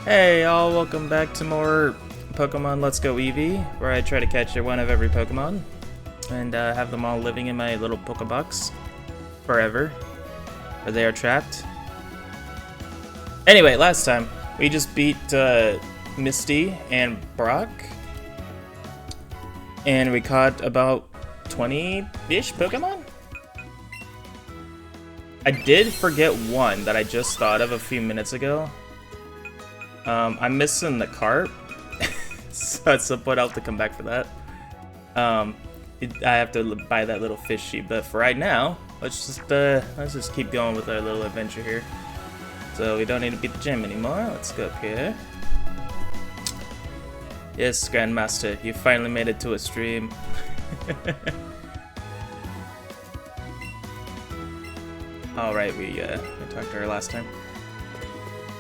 Hey y'all, welcome back to more Pokemon Let's Go Eevee, where I try to catch one of every Pokemon and have them all living in my little Pokebox forever, where they are trapped. Anyway, last time we just beat Misty and Brock, and we caught about 20-ish Pokemon? I did forget one that I just thought of a few minutes ago. I'm missing the cart, so at some point I'll have to come back for that. I have to buy that little fish sheep, but for right now, let's just keep going with our little adventure here. So we don't need to beat the gym anymore. Let's go up here. Yes, Grandmaster, you finally made it to a stream. All right, we talked to her last time.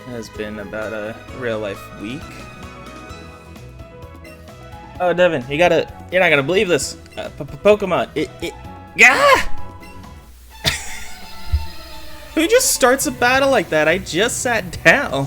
It has been about a real life week. Oh, Devin, you're not gonna believe this. Pokemon, Who just starts a battle like that? I just sat down.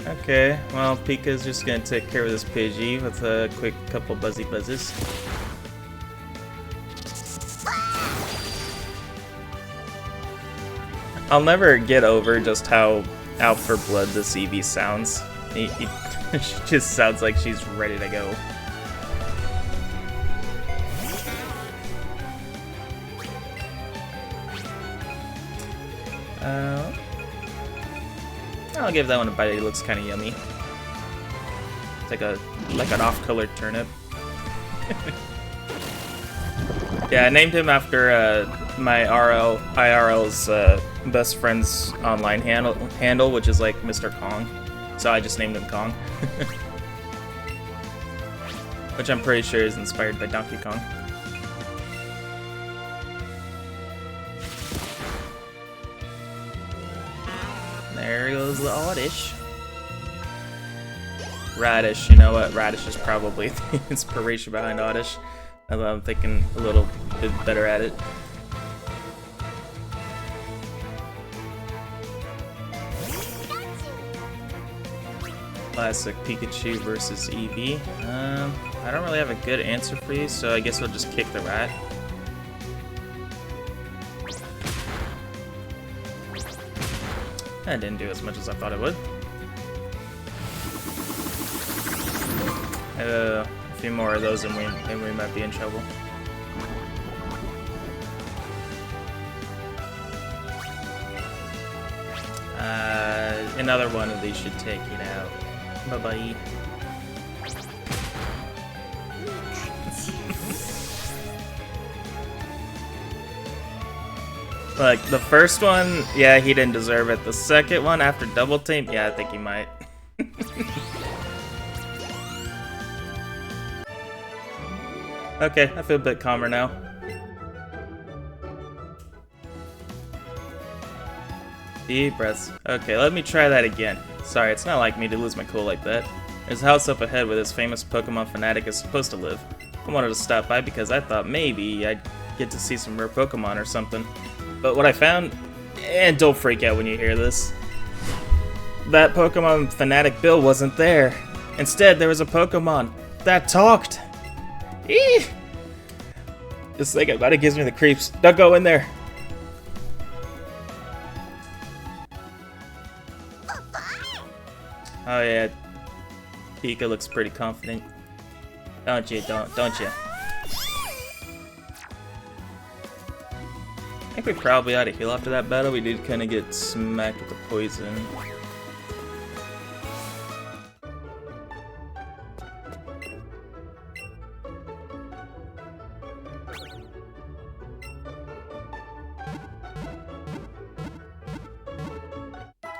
Okay, well, Pika's just gonna take care of this Pidgey with a quick couple buzzy buzzes. I'll never get over just how out for blood this Eevee sounds. She just sounds like she's ready to go. I'll give that one a bite. It looks kind of yummy. It's like an off-colored turnip. Yeah, I named him after my IRL's best friend's online handle, which is like Mr. Kong. So I just named him Kong. Which I'm pretty sure is inspired by Donkey Kong. There goes the Oddish. Radish, you know what? Radish is probably the inspiration behind Oddish. Although I'm thinking a little bit better at it. Classic Pikachu versus Eevee. I don't really have a good answer for you, so I guess we'll just kick the rat. That didn't do as much as I thought it would. A few more of those and we might be in trouble. Another one of these should take it out. Bye-bye. Like, the first one, yeah, he didn't deserve it. The second one, after double team, yeah, I think he might. Okay, I feel a bit calmer now. Deep breaths. Okay, let me try that again. Sorry, it's not like me to lose my cool like that. There's a house up ahead where this famous Pokemon fanatic is supposed to live. I wanted to stop by because I thought maybe I'd get to see some rare Pokemon or something. But what I found, and don't freak out when you hear this, that Pokemon fanatic Bill wasn't there. Instead, there was a Pokemon that talked. Eee! Just thinking about it gives me the creeps. Don't go in there. Oh yeah, Pika looks pretty confident. Don't you? Don't you? I think we probably ought to heal after that battle. We did kind of get smacked with the poison.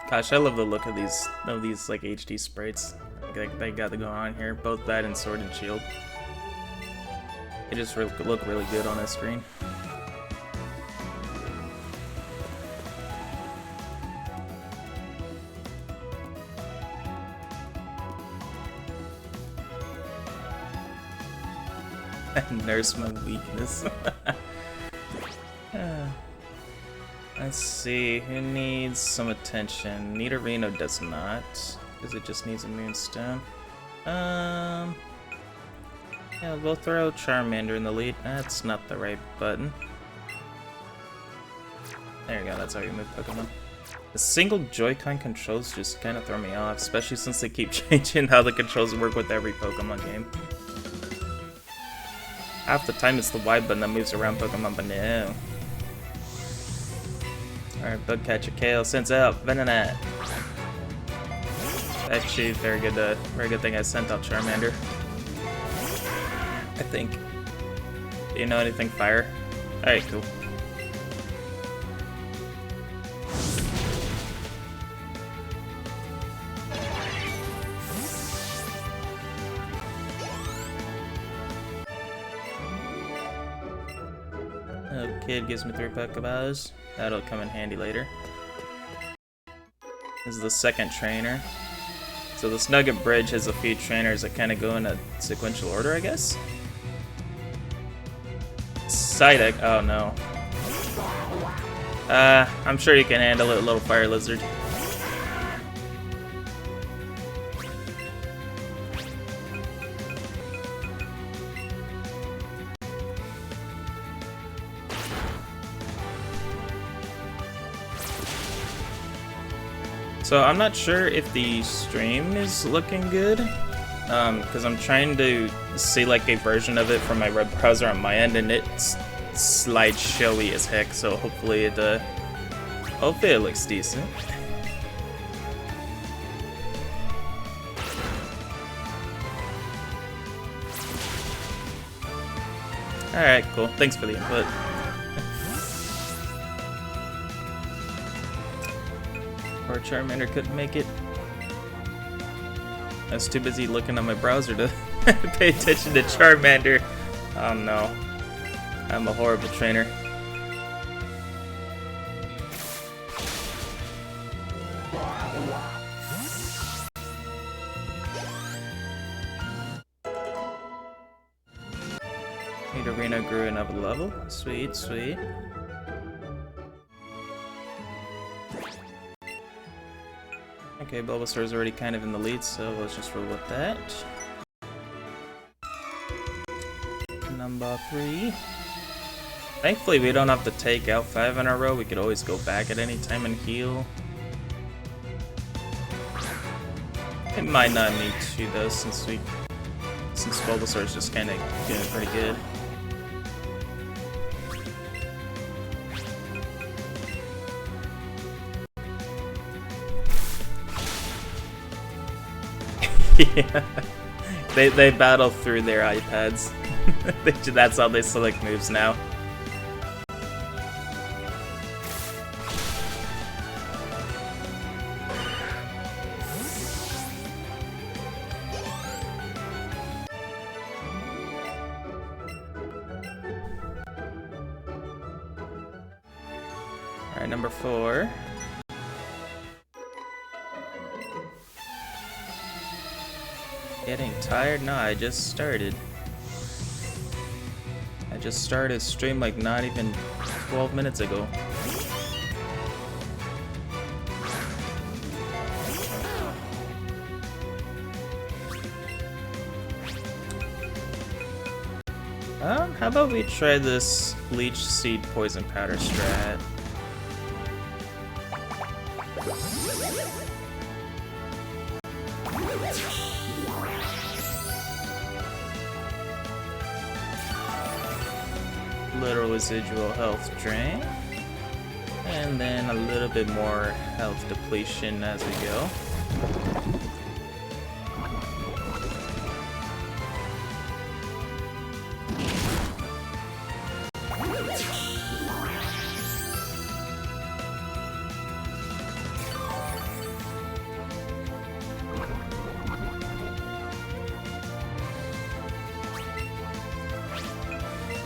Gosh, I love the look of these like HD sprites. They got to go on here. Both that and Sword and Shield. They just look really good on this screen. Nurse my weakness. Let's see, who needs some attention? Nidorino does not, because it just needs a Moonstone. Yeah, we'll throw Charmander in the lead. That's not the right button. There you go, that's how you move Pokemon. The single Joy-Con controls just kind of throw me off, especially since they keep changing how the controls work with every Pokemon game. Half the time it's the Y button that moves around Pokemon, but no. Alright, Bug Catcher KO sends out Venonat. Actually, very good thing I sent out Charmander. I think. Do you know anything fire? Alright, cool. Kid gives me 3 Pokeballs. That'll come in handy later. This is the second trainer. So this Nugget Bridge has a few trainers that kind of go in a sequential order, I guess? Psyduck, oh no. I'm sure you can handle it, little fire lizard. So I'm not sure if the stream is looking good, because I'm trying to see like a version of it from my web browser on my end, and it's slideshowy as heck. So hopefully it looks decent. All right, cool. Thanks for the input. Or Charmander couldn't make it. I was too busy looking on my browser to pay attention to Charmander. Oh no. I'm a horrible trainer. Nidorino grew another level. Sweet, sweet. Okay, Bulbasaur's already kind of in the lead, so let's just roll with that. Number 3. Thankfully, we don't have to take out 5 in a row. We could always go back at any time and heal. It might not need to though, since Bulbasaur's just kind of doing pretty good. Yeah, they battle through their iPads. That's how they select moves now. Alright, number 4. Getting tired? No, I just started. I just started stream like not even 12 minutes ago. How about we try this Leech Seed Poison Powder strat? Little residual health drain, and then a little bit more health depletion as we go.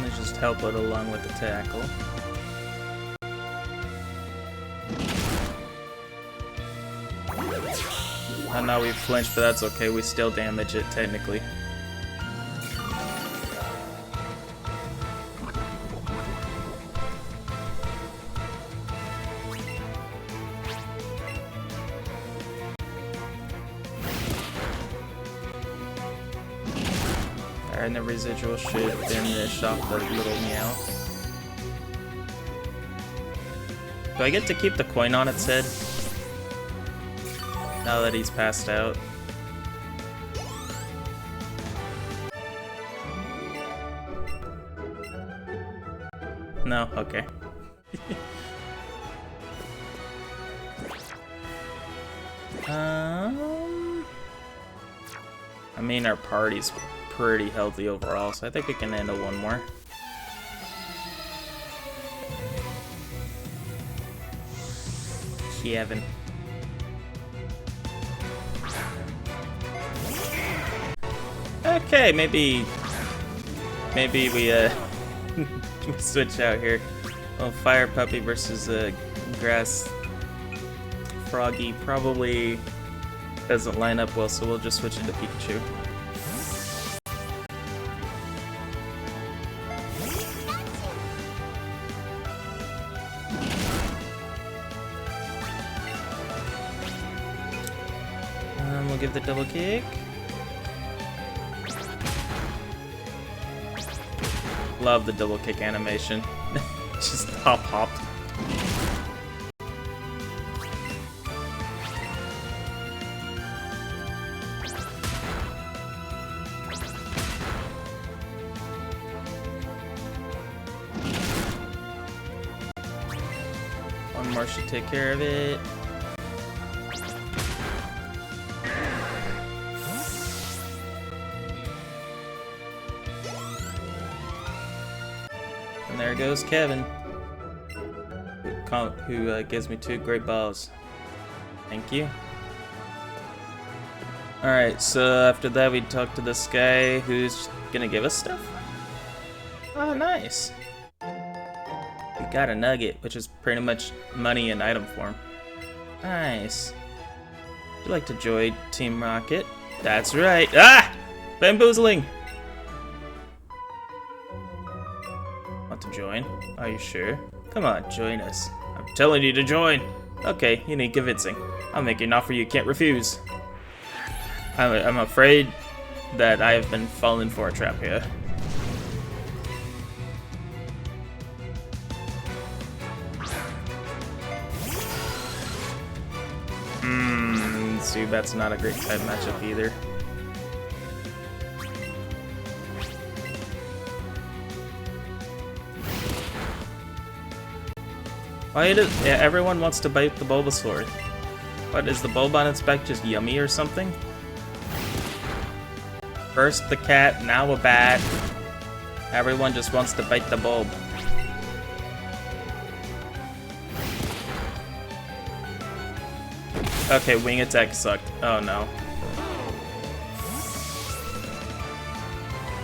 Let's just help it along with the tackle. Oh no, we flinched, but that's okay. We still damage it, technically. And the residual should finish off the little meow. Do I get to keep the coin on its head? Now that he's passed out. No? Okay. I mean, our party's pretty healthy overall, so I think we can handle one more. Kevin. Okay, maybe we switch out here. Oh, Fire Puppy versus Grass Froggy probably doesn't line up well, so we'll just switch into Pikachu. We'll give the double kick. Love the double kick animation. Just hop hop. One more should take care of it. And there goes Kevin, who gives me 2 great balls. Thank you. Alright, so after that we talk to this guy who's gonna give us stuff. Oh, nice. We got a nugget, which is pretty much money in item form. Nice. Would you like to join Team Rocket? That's right. Ah! Bamboozling! Want to join? Are you sure? Come on, join us. I'm telling you to join. Okay, you need convincing. I'll make an offer you can't refuse. I'm afraid that I have been falling for a trap here. Zubat's not a great type matchup either. Why does everyone wants to bite the Bulbasaur? What, is the bulb on its back just yummy or something? First the cat, now a bat. Everyone just wants to bite the bulb. Okay, wing attack sucked. Oh no.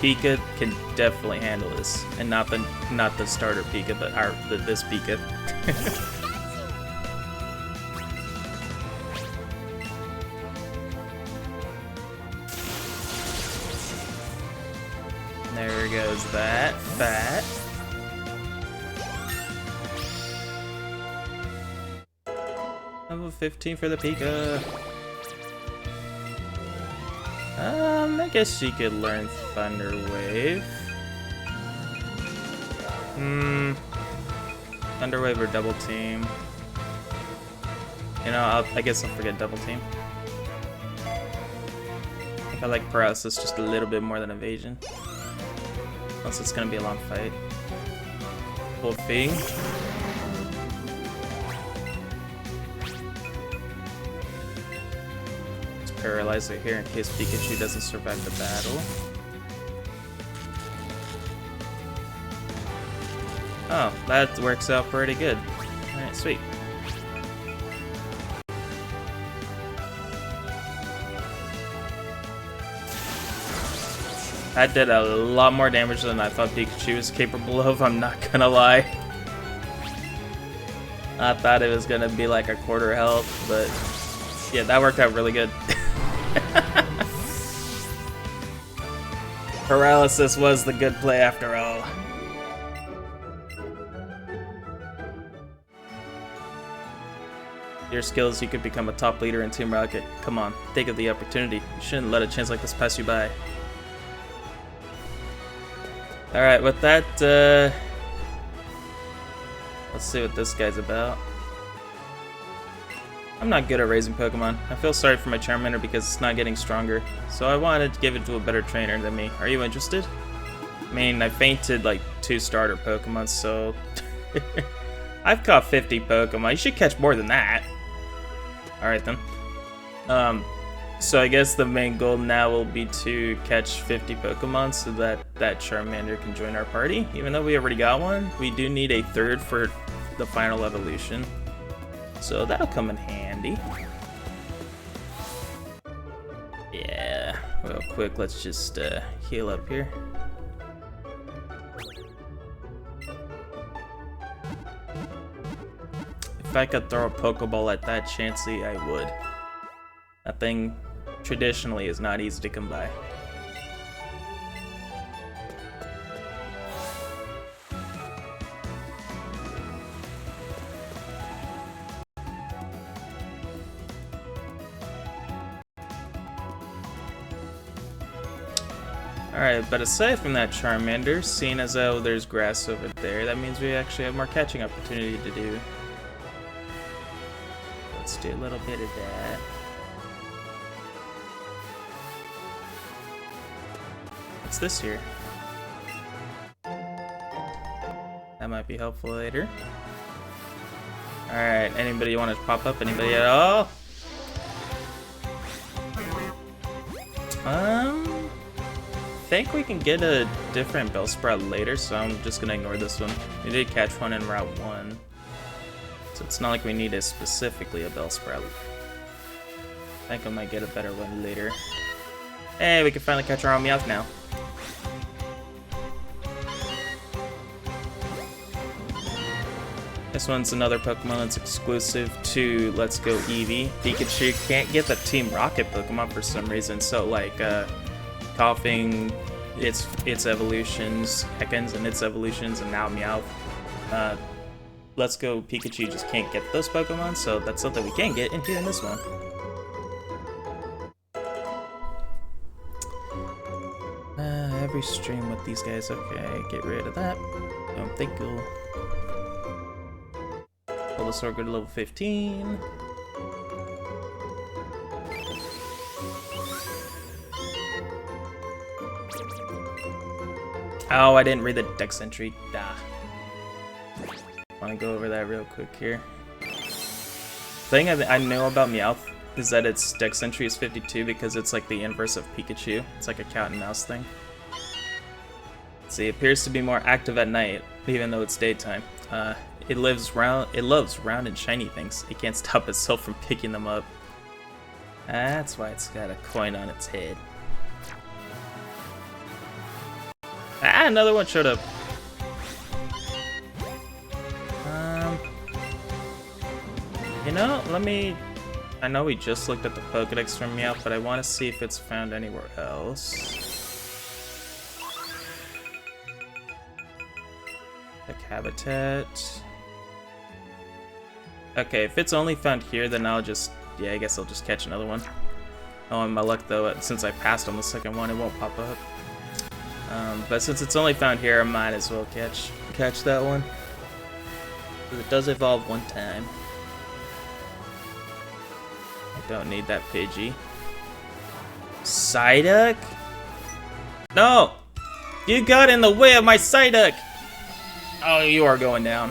Pika can definitely handle this, and not the starter Pika, but this Pika. There goes that bat. Level 15 for the Pika. I guess she could learn Thunder Wave. Thunder Wave or Double Team. You know, I guess I'll forget Double Team. I think I like Paralysis just a little bit more than Evasion. Plus it's gonna be a long fight. Full thing. Paralyze it here in case Pikachu doesn't survive the battle. Oh, that works out pretty good. Alright, sweet. That did a lot more damage than I thought Pikachu was capable of, I'm not gonna lie. I thought it was gonna be like a quarter health, but yeah, that worked out really good. Paralysis was the good play after all. Your skills, you could become a top leader in Team Rocket. Come on, think of the opportunity. You shouldn't let a chance like this pass you by. Alright, with that, let's see what this guy's about. I'm not good at raising Pokemon. I feel sorry for my Charmander because it's not getting stronger, so I wanted to give it to a better trainer than me. Are you interested? I mean, I fainted like 2 starter Pokemon, so... I've caught 50 Pokemon. You should catch more than that. Alright then. So I guess the main goal now will be to catch 50 Pokemon so that that Charmander can join our party. Even though we already got one, we do need a third for the final evolution. So that'll come in handy. Yeah, real quick, let's just heal up here. If I could throw a Pokeball at that Chansey, I would. That thing traditionally is not easy to come by. Alright, but aside from that Charmander, seeing as though there's grass over there, that means we actually have more catching opportunity to do. Let's do a little bit of that. What's this here? That might be helpful later. Alright, anybody want to pop up? Anybody at all? I think we can get a different Bellsprout later, so I'm just gonna ignore this one. We did catch one in Route 1, so it's not like we need specifically a Bellsprout. I think I might get a better one later. Hey, we can finally catch our own Meowth now. This one's another Pokemon that's exclusive to Let's Go Eevee. Pikachu can't get the Team Rocket Pokemon for some reason, so like Coughing, its evolutions, Ekans and its evolutions, and now Meowth. Let's Go Pikachu just can't get those Pokemon, so that's something we can get in here in this one. Every stream with these guys, okay, get rid of that. Don't think you'll... Bulbasaur go to level 15. Oh, I didn't read the Dex entry. Want to go over that real quick here. The thing I know about Meowth is that its Dex entry is 52 because it's like the inverse of Pikachu. It's like a cat and mouse thing. See, it appears to be more active at night, even though it's daytime. It loves round and shiny things. It can't stop itself from picking them up. That's why it's got a coin on its head. Ah, another one showed up. You know, let me... I know we just looked at the Pokédex from Meowth, but I want to see if it's found anywhere else. Like habitat. Okay, if it's only found here, then I'll just... Yeah, I guess I'll just catch another one. Oh, and my luck though, since I passed on the second one, it won't pop up. But since it's only found here, I might as well catch that one. Because it does evolve one time. I don't need that Pidgey. Psyduck? No! You got in the way of my Psyduck! Oh, you are going down.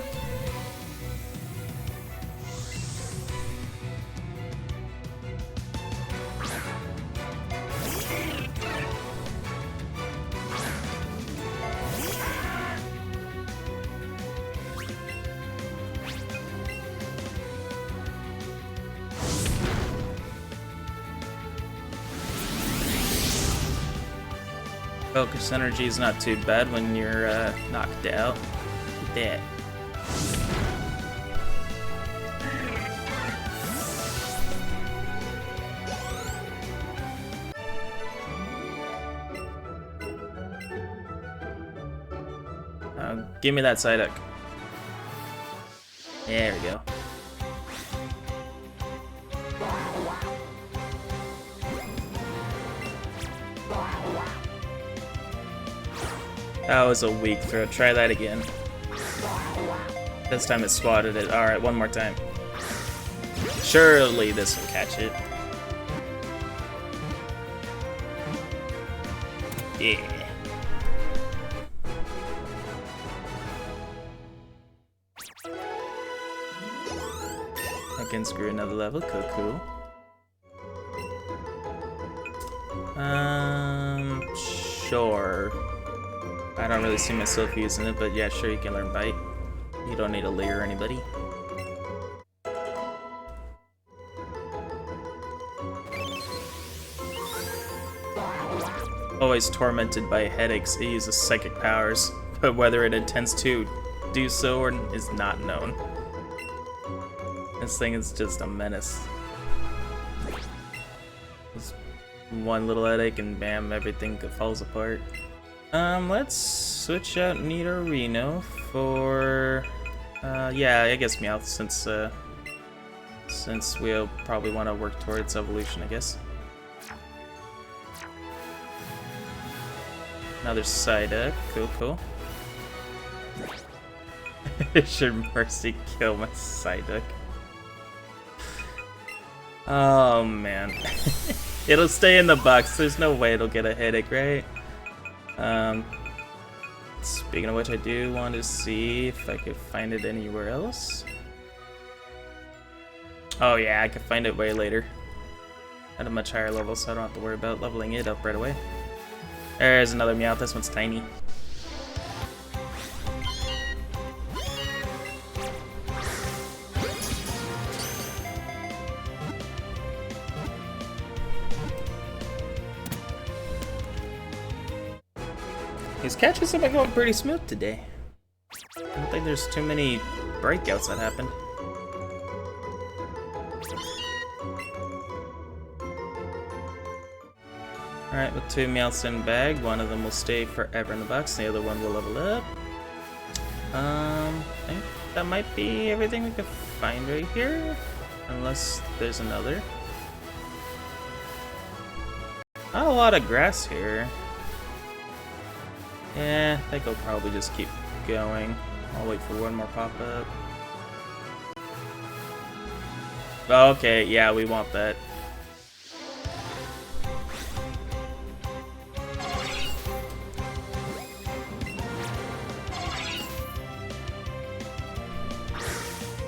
Focus energy is not too bad when you're knocked out. Look at that. Give me that Psyduck. There we go. That was a weak throw. Try that again. This time it swatted it. Alright, one more time. Surely this will catch it. Yeah. I can screw another level. Cool. Sure. I don't really see myself using it, but yeah, sure, you can learn Bite. You don't need a Leer or anybody. Always tormented by headaches, it uses psychic powers, but whether it intends to do so or is not known. This thing is just a menace. Just one little headache and bam, everything falls apart. Let's switch out Nidorino for, yeah, I guess Meowth, since we'll probably want to work towards evolution, I guess. Another Psyduck, cool. Should Mercy kill my Psyduck? Oh man. It'll stay in the box, there's no way it'll get a headache, right? Speaking of which, I do want to see if I could find it anywhere else. Oh yeah, I could find it way later. At a much higher level, so I don't have to worry about leveling it up right away. There's another Meowth, this one's tiny. These catches have been going pretty smooth today. I don't think there's too many breakouts that happened. Alright, with 2 Meowths in bag, one of them will stay forever in the box, the other one will level up. I think that might be everything we could find right here. Unless there's another. Not a lot of grass here. Yeah, I think I'll probably just keep going. I'll wait for one more pop-up. Okay, yeah, we want that.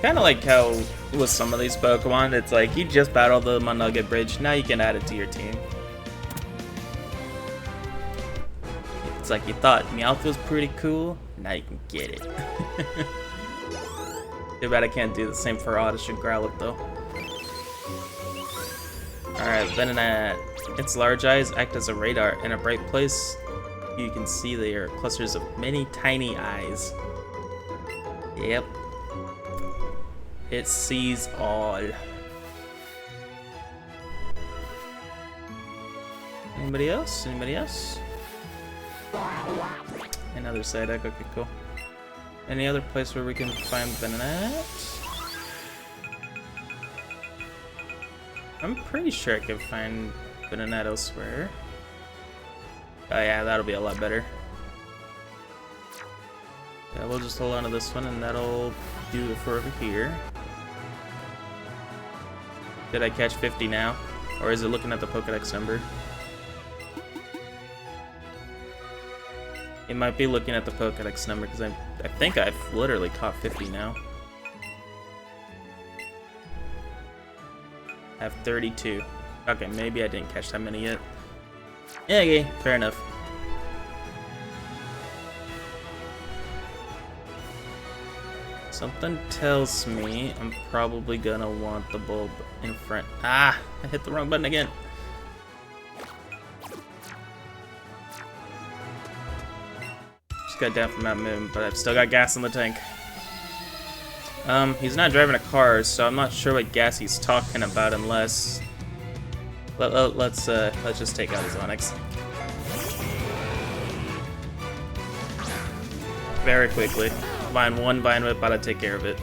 Kinda like how with some of these Pokemon, it's like you just battled them on Nugget Bridge, now you can add it to your team. It's like you thought Meowth was pretty cool, now you can get it. Too bad I can't do the same for Oddish and Growlithe though. Alright, Venonat. Its large eyes act as a radar. In a bright place, you can see there are clusters of many tiny eyes. Yep. It sees all. Anybody else? Anybody else? Another Psyduck, okay, cool. Any other place where we can find Venonat? I'm pretty sure I can find Venonat elsewhere. Oh yeah, that'll be a lot better. Yeah, we'll just hold on to this one and that'll do it for over here. Did I catch 50 now? Or is it looking at the Pokédex number? It might be looking at the Pokédex number because I think I've literally caught 50 now. I have 32. Okay, maybe I didn't catch that many yet. Yeah, okay, fair enough. Something tells me I'm probably gonna want the bulb in front. Ah, I hit the wrong button again. Just got down from Mount Moon, but I've still got gas in the tank. He's not driving a car, so I'm not sure what gas he's talking about unless... Let's just take out his Onix. Very quickly. Find one Vine Whip, gotta take care of it.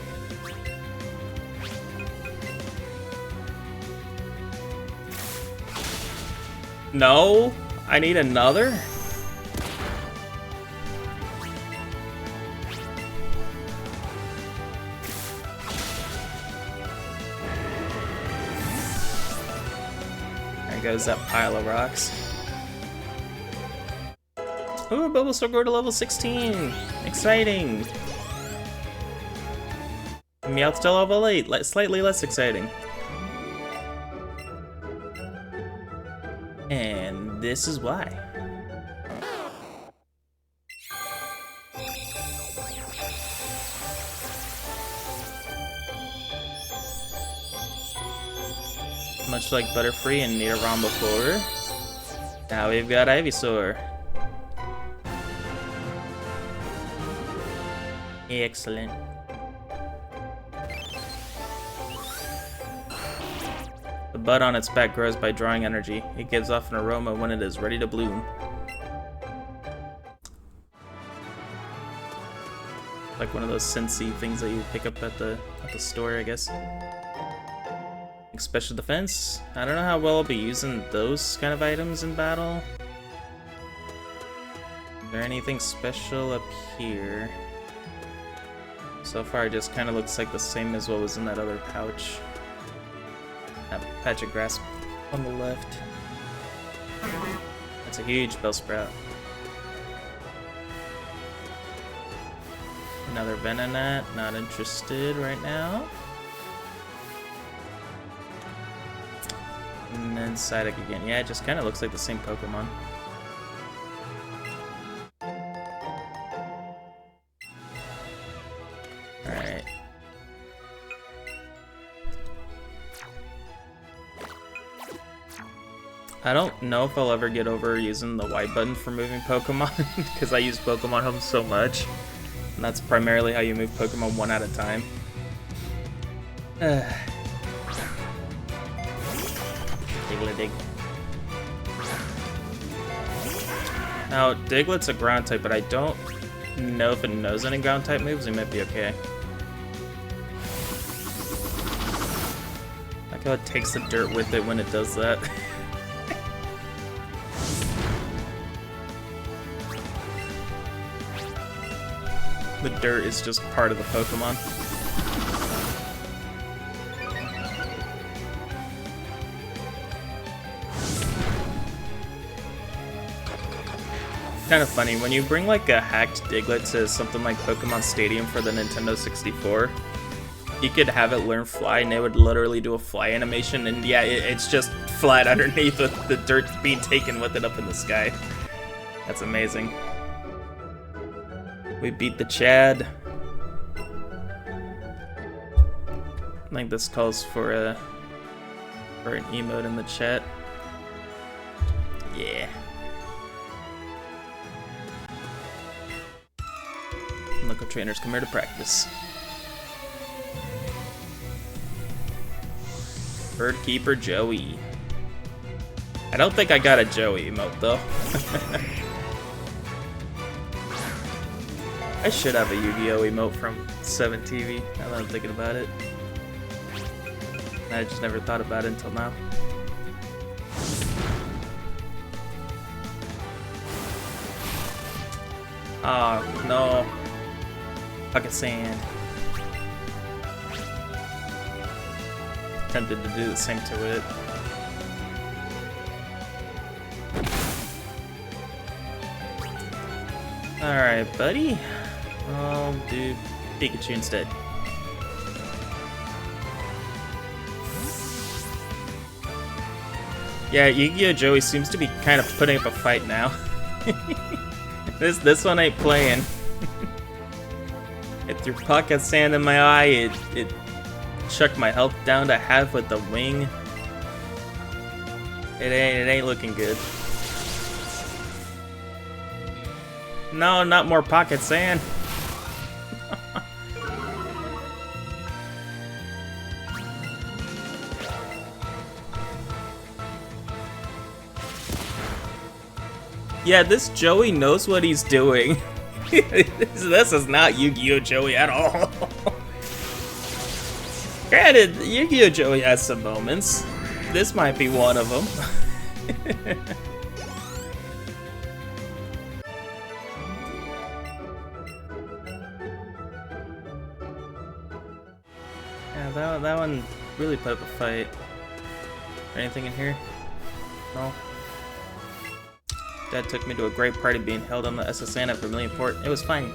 No? I need another? goes that pile of rocks. Ooh, Bulbasaur grew to level 16! Exciting! Meowth's still level 8, slightly less exciting. And this is why. Much like Butterfree and Nidoran before, now we've got Ivysaur. Excellent. The bud on its back grows by drawing energy. It gives off an aroma when it is ready to bloom. Like one of those Scentsy things that you pick up at the store, I guess. Special defense. I don't know how well I'll be using those kind of items in battle. Is there anything special up here? So far it just kind of looks like the same as what was in that other pouch. That patch of grass on the left. That's a huge Bellsprout. Another Venonat, not interested right now. And then Psyduck again. Yeah, it just kind of looks like the same Pokemon. Alright. I don't know if I'll ever get over using the Y button for moving Pokemon, because I use Pokemon Home so much. And that's primarily how you move Pokemon one at a time. Dig. Now, Diglett's a ground type, but I don't know if it knows any ground type moves. It might be okay. I like how it takes the dirt with it when it does that. The dirt is just part of the Pokemon. Kind of funny, when you bring like a hacked Diglett to something like Pokemon Stadium for the Nintendo 64, you could have it learn fly and it would literally do a fly animation, and yeah, it's just flat underneath with the dirt being taken with it up in the sky. That's amazing. We beat the Chad. I think this calls for an emote in the chat. Yeah. Local trainers come here to practice. Bird Keeper Joey. I don't think I got a Joey emote though. I should have a Yu-Gi-Oh emote from 7TV, now that I'm thinking about it. I just never thought about it until now. Oh, no. Pocket Sand. Tempted to do the same to it. Alright, buddy. I'll do Pikachu instead. Yeah, Yu-Gi-Oh! Joey seems to be kind of putting up a fight now. This one ain't playing. It threw pocket sand in my eye, it chucked my health down to half with the wing. It ain't looking good. No, not more pocket sand. Yeah, this Joey knows what he's doing. This is not Yu-Gi-Oh! Joey at all. Granted, Yu-Gi-Oh! Joey has some moments. This might be one of them. Yeah, that one really put up a fight. Anything in here? No. Dad took me to a great party being held on the SS Anna at Vermilion Port. It was fine.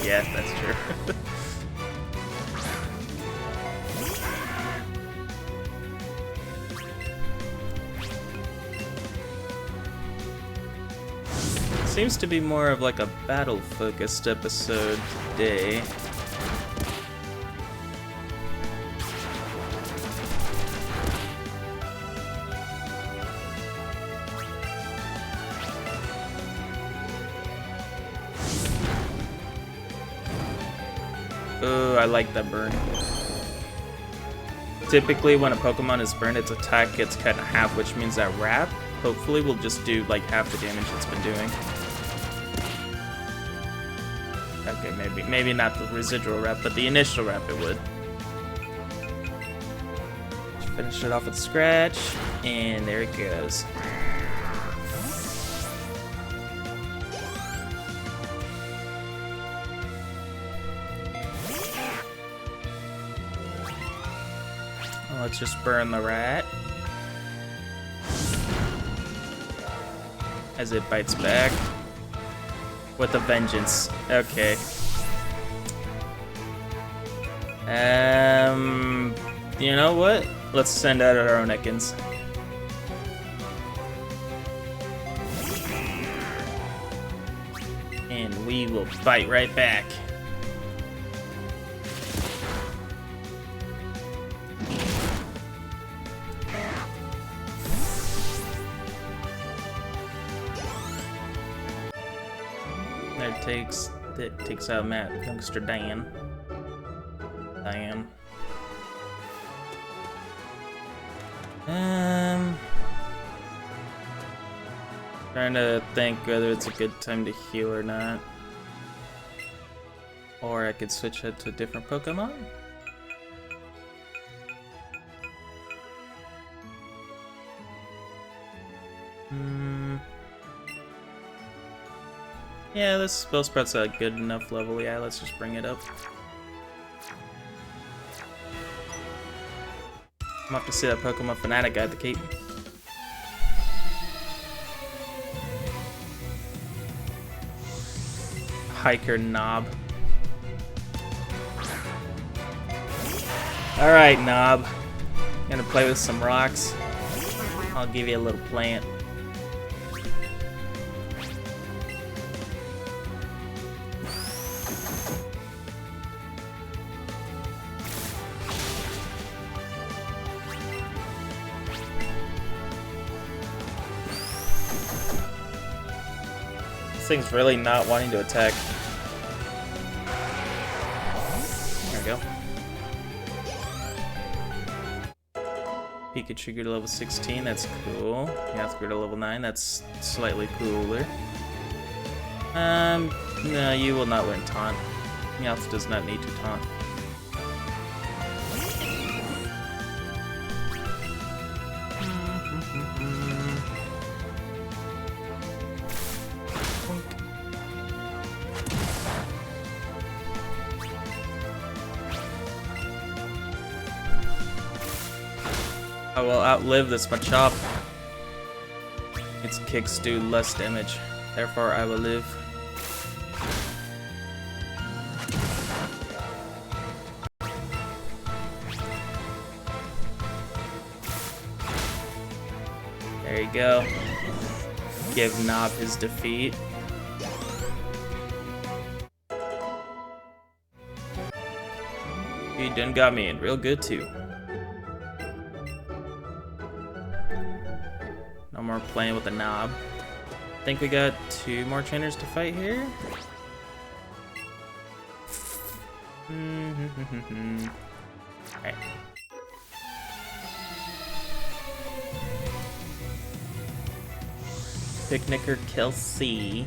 Yeah, that's true. Seems to be more of like a battle-focused episode today. Oh, I like that burn. Typically, when a Pokemon is burned, its attack gets cut in half, which means that Wrap hopefully will just do like half the damage it's been doing. Okay, maybe not the residual Wrap, but the initial Wrap it would. Finish it off with Scratch, and there it goes. Let's just burn the rat as it bites back with a vengeance. Okay. You know what? Let's send out our own Ekans. And we will bite right back. That takes out Matt, youngster Diane. Trying to think whether it's a good time to heal or not. Or I could switch it to a different Pokemon. Yeah, this Spellsprout's a good enough level. Yeah, let's just bring it up. I'm off to see that Pokemon Fanatic guy at the Cape. Hiker Knob. Alright, Knob. Gonna play with some rocks. I'll give you a little plant. This thing's really not wanting to attack. There we go. Pikachu grew to level 16, that's cool. Meowth grew to level 9, that's slightly cooler. No, you will not learn Taunt. Meowth does not need to taunt. I will outlive this Machop. Its kicks do less damage, therefore I will live. There you go. Give Knob his defeat. He done got me in real good too. No more playing with the Knob. I think we got 2 more trainers to fight here. Alright. Picnicker Kelsey.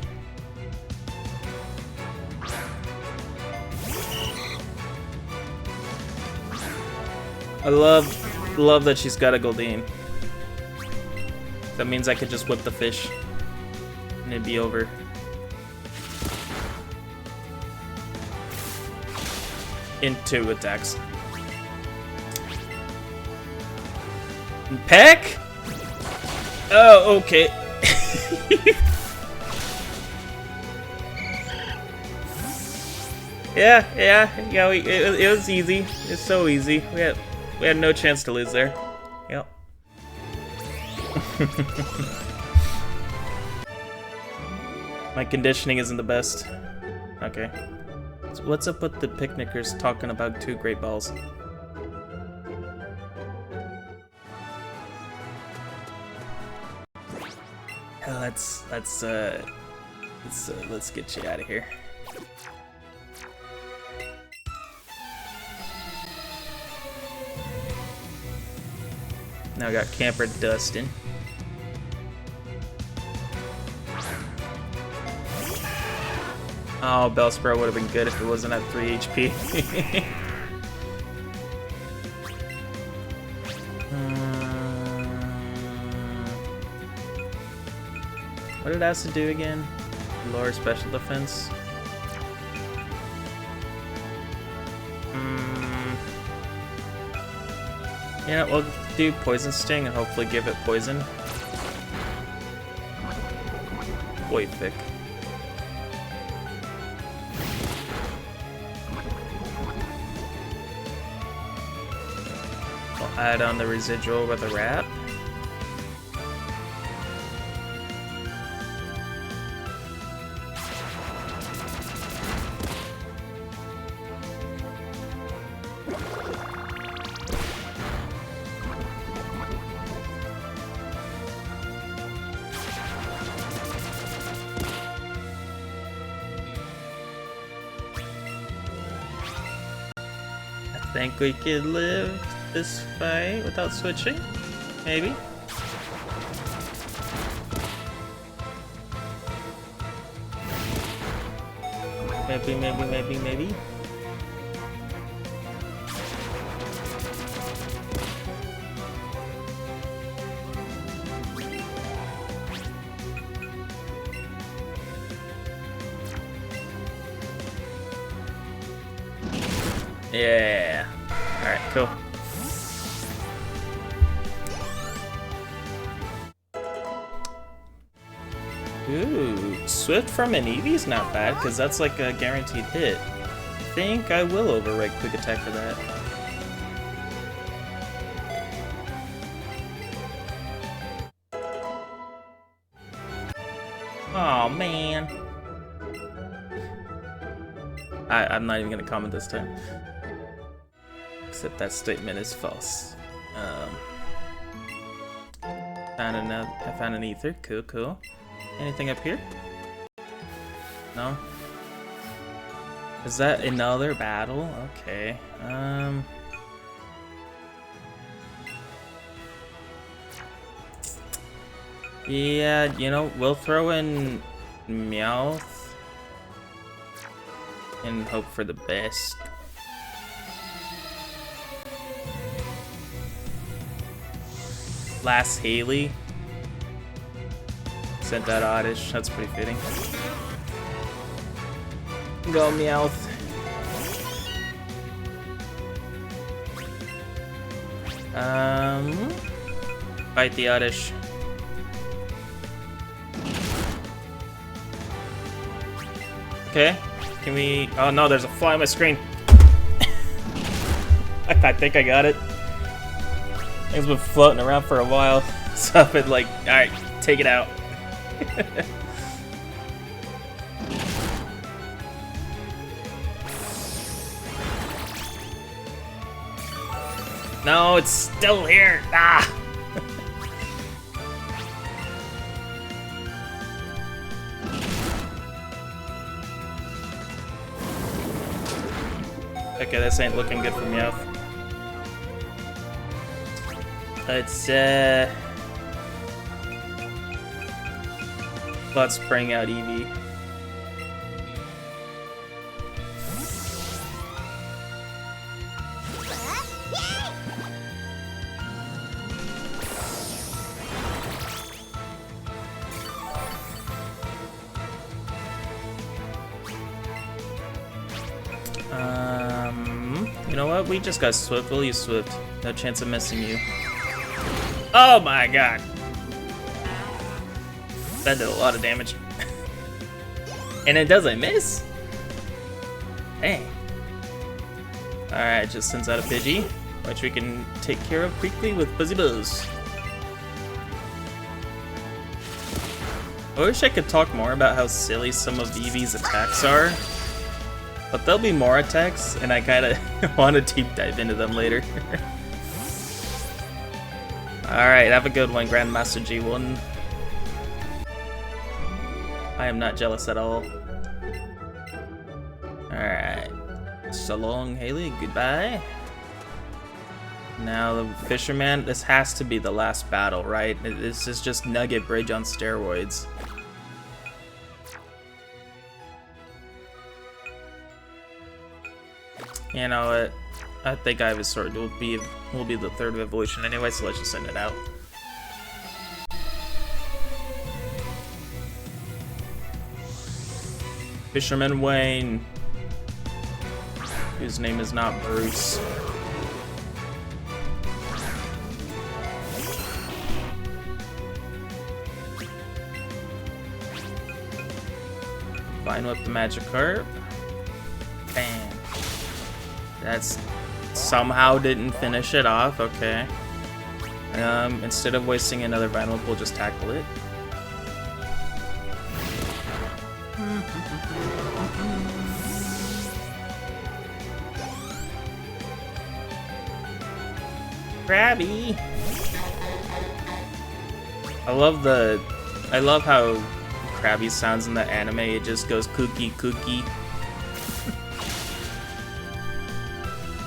I love that she's got a Goldeen. That means I could just whip the fish and it'd be over. into attacks. Peck? Oh, okay. Yeah. It was easy. It's so easy. We had no chance to lose there. Yep. My conditioning isn't the best. Okay. So what's up with the picnickers talking about 2 great balls? Let's get you out of here. Now I got Camper Dustin. Oh, Bellsprout would have been good if it wasn't at 3 HP. What did it have to do again? Lower special defense? Yeah, we'll do Poison Sting and hopefully give it poison. Boy, thick. We'll add on the residual with a wrap. I think we could live this fight without switching, maybe. Maybe. Yeah. Alright, cool. Ooh, Swift from an Eevee's not bad, because that's like a guaranteed hit. I think I will overwrite Quick Attack for that. Oh man. I'm not even gonna comment this time. Except that statement is false. I found an ether. Cool. Anything up here? No? Is that another battle? Okay. Yeah, you know, we'll throw in Meowth and hope for the best. Last Haley sent that Oddish. That's pretty fitting. Go Meowth. Fight the Oddish. Okay. Can we? Oh no, there's a fly on my screen. I think I got it. Thing's been floating around for a while, so I've been like, alright, take it out. No, it's still here. Ah! Okay, this ain't looking good for Meowth. Let's bring out Eevee. You know what? We just got Swift. We'll use Swift. No chance of missing you. Oh my god. That did a lot of damage. And it doesn't miss? Dang. Alright, just sends out a Pidgey, which we can take care of quickly with Buzzy Buzz. I wish I could talk more about how silly some of Eevee's attacks are. But there'll be more attacks, and I kinda want to deep dive into them later. Alright, have a good one, Grandmaster G1. I am not jealous at all. Alright. So long, Haley. Goodbye. Now, the Fisherman, this has to be the last battle, right? This is just Nugget Bridge on steroids. You know what? I think Ivysaur will be the third evolution anyway, so let's just send it out. Fisherman Wayne, whose name is not Bruce. Vine Whip the Magikarp. Bam. That's somehow didn't finish it off. Okay. Instead of wasting another Vine Whip, we'll just tackle it. Krabby. I love how Krabby sounds in the anime. It just goes kooky kooky.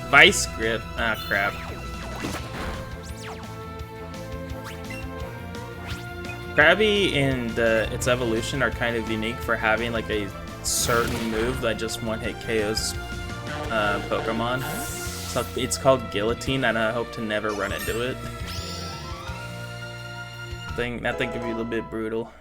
Vice grip. Ah, crap. Krabby and its evolution are kind of unique for having like a certain move that just one-hit KOs Pokemon. So it's called Guillotine, and I hope to never run into it. That thing can be a little bit brutal.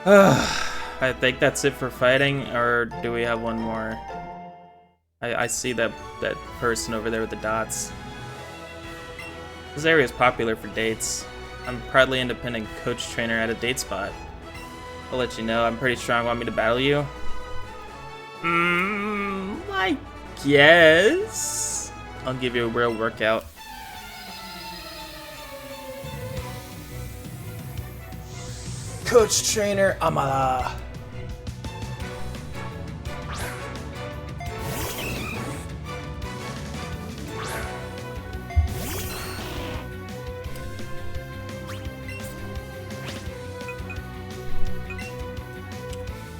I think that's it for fighting, or do we have one more? I see that person over there with the dots. This area is popular for dates. I'm a proudly independent coach trainer at a date spot. I'll let you know. I'm pretty strong. Want me to battle you? I guess. I'll give you a real workout. Coach trainer Amala.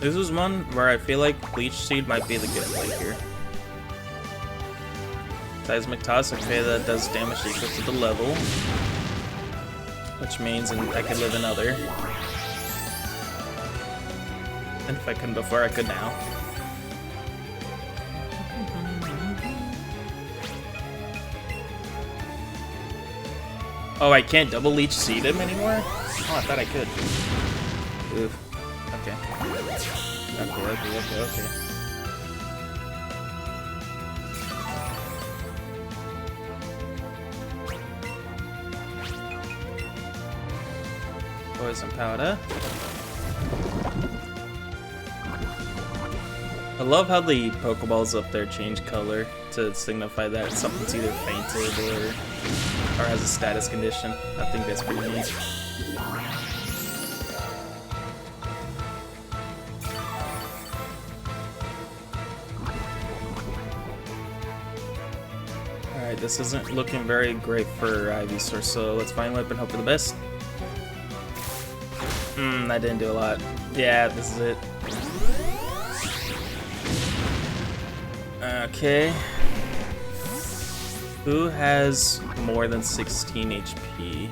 This is one where I feel like Leech Seed might be the good play here. Seismic Toss, okay, that does damage equal to the level. Which means I could live another. And if I couldn't before, I could now. Oh, I can't double Leech Seed him anymore? Oh, I thought I could. Oof. Okay. Okay. Poison powder. I love how the Pokeballs up there change color to signify that something's either fainted or has a status condition. I think that's pretty neat. Alright, this isn't looking very great for Ivysaur, so let's Vine Whip and hope for the best. That didn't do a lot. Yeah, this is it. Okay. Who has more than 16 HP?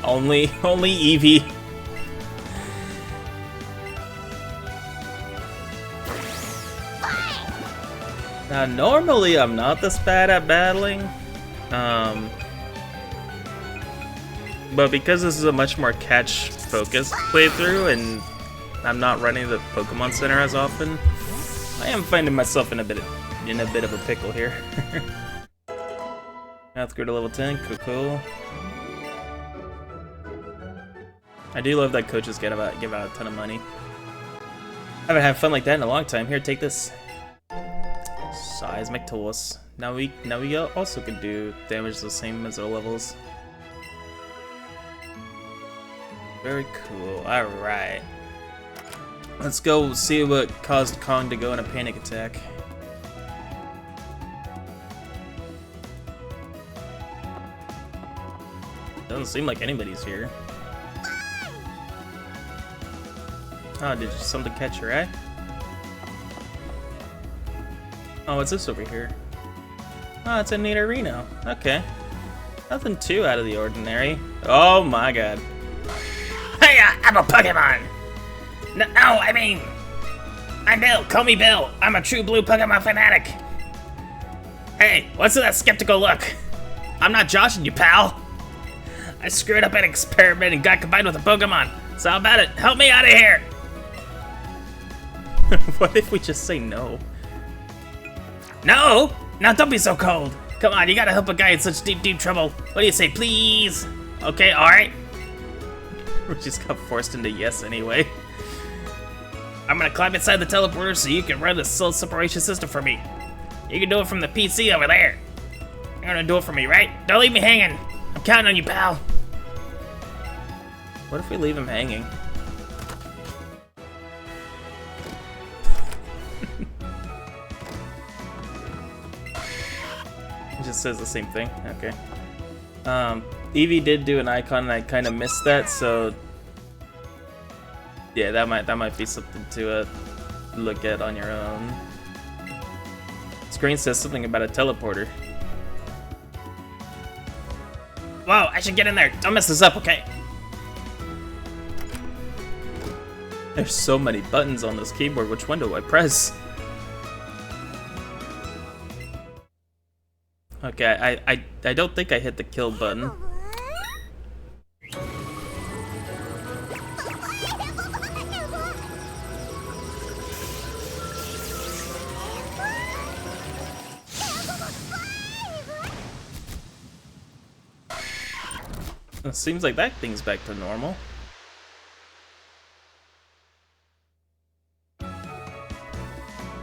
Only Eevee. Now, normally I'm not this bad at battling, but because this is a much more catch-focused playthrough and I'm not running the Pokemon Center as often, I am finding myself in a bit of a pickle here. Let's go to level 10, cool. I do love that coaches give out a ton of money. I haven't had fun like that in a long time. Here, take this. Seismic tools. Now we also can do damage the same as our levels. Very cool. Alright. Let's go see what caused Kong to go in a panic attack. Doesn't seem like anybody's here. Oh, did something catch your eye? Oh, what's this over here? Oh, it's a neat arena. Okay. Nothing too out of the ordinary. Oh my god. Hey, I'm a Pokemon! No, I mean... I'm Bill. Call me Bill. I'm a true blue Pokemon fanatic. Hey, what's that skeptical look? I'm not joshing you, pal. I screwed up an experiment and got combined with a Pokemon. So how about it? Help me out of here! What if we just say no? No? Now don't be so cold. Come on, you gotta help a guy in such deep trouble. What do you say, please? Okay, alright. We just got forced into yes anyway. I'm gonna climb inside the teleporter so you can run the cell separation system for me. You can do it from the PC over there. You're gonna do it for me, right? Don't leave me hanging. I'm counting on you, pal. What if we leave him hanging? It just says the same thing. Okay. Eevee did do an icon and I kind of missed that, so yeah, that might be something to look at on your own. Screen says something about a teleporter. Whoa, I should get in there. Don't mess this up, okay? There's so many buttons on this keyboard. Which one do I press? Okay, I don't think I hit the kill button. It seems like that thing's back to normal.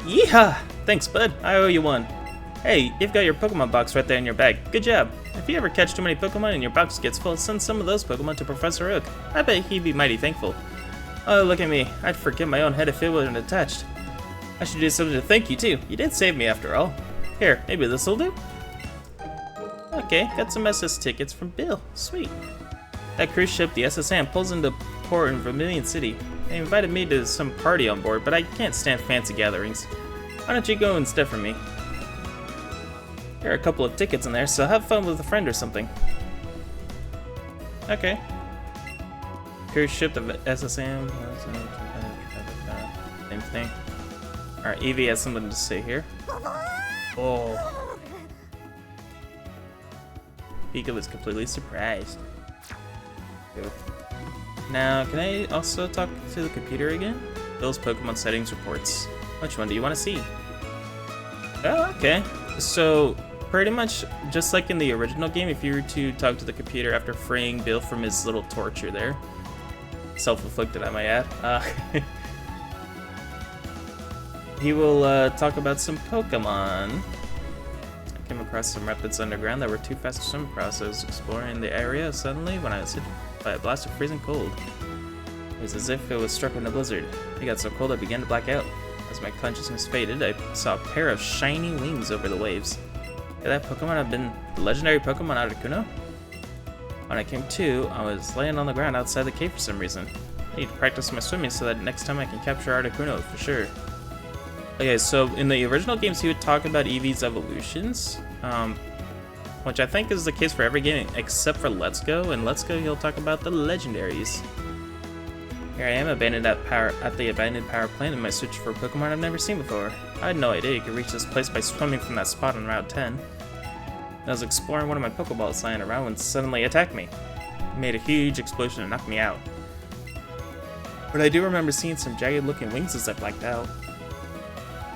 Yeehaw! Thanks, bud. I owe you one. Hey, you've got your Pokemon box right there in your bag. Good job. If you ever catch too many Pokemon and your box gets full, send some of those Pokemon to Professor Oak. I bet he'd be mighty thankful. Oh, look at me. I'd forget my own head if it wasn't attached. I should do something to thank you, too. You did save me, after all. Here, maybe this'll do? Okay, got some SS tickets from Bill. Sweet. That cruise ship, the SSM, pulls into port in Vermilion City. They invited me to some party on board, but I can't stand fancy gatherings. Why don't you go instead for me? There are a couple of tickets in there, so have fun with a friend or something. Okay. Cruise ship, the SSM. Same thing. Alright, Eevee has something to say here. Oh. Pika was completely surprised. Go. Now, can I also talk to the computer again? Bill's Pokemon settings reports. Which one do you want to see? Oh, okay. So, pretty much just like in the original game, if you were to talk to the computer after freeing Bill from his little torture there. Self-inflicted, I might add. He will talk about some Pokemon. I came across some rapids underground that were too fast to swim across. I was exploring the area suddenly when I was hit by a blast of freezing cold. It was as if it was struck in a blizzard. It got so cold I began to black out. As my consciousness faded, I saw a pair of shiny wings over the waves. Could that Pokemon have been the legendary Pokemon Articuno? When I came to, I was laying on the ground outside the cave for some reason. I need to practice my swimming so that next time I can capture Articuno for sure. Okay, so in the original games, he would talk about Eevee's evolutions, which I think is the case for every game except for Let's Go. In Let's Go, he'll talk about the legendaries. Here I am, abandoned at the abandoned power plant in my search for a Pokemon I've never seen before. I had no idea you could reach this place by swimming from that spot on Route 10. I was exploring one of my Pokeballs lying around when it suddenly attacked me. It made a huge explosion and knocked me out. But I do remember seeing some jagged-looking wings as I blacked out.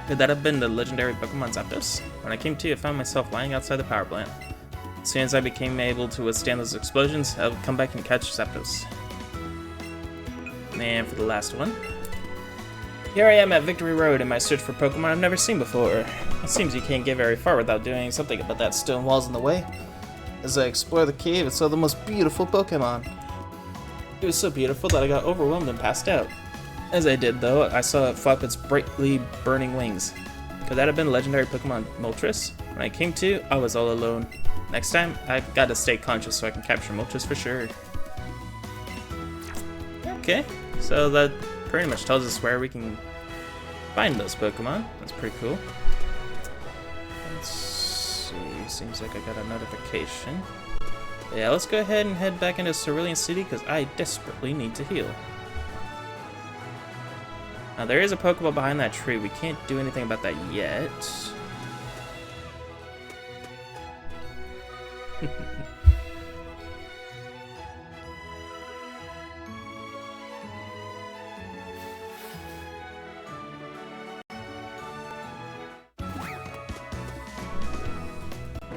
Could that have been the legendary Pokemon Zapdos? When I came to, I found myself lying outside the power plant. As soon as I became able to withstand those explosions, I would come back and catch Zapdos. And for the last one. Here I am at Victory Road in my search for Pokemon I've never seen before. It seems you can't get very far without doing something about that stone wall's in the way. As I explored the cave, I saw the most beautiful Pokemon. It was so beautiful that I got overwhelmed and passed out. As I did, though, I saw it flap its brightly burning wings. Could that have been legendary Pokemon Moltres? When I came to, I was all alone. Next time, I've got to stay conscious so I can capture Moltres for sure. Okay, so that pretty much tells us where we can find those Pokemon. That's pretty cool. Let's see, seems like I got a notification. Yeah, let's go ahead and head back into Cerulean City because I desperately need to heal. Now there is a Pokeball behind that tree. We can't do anything about that yet.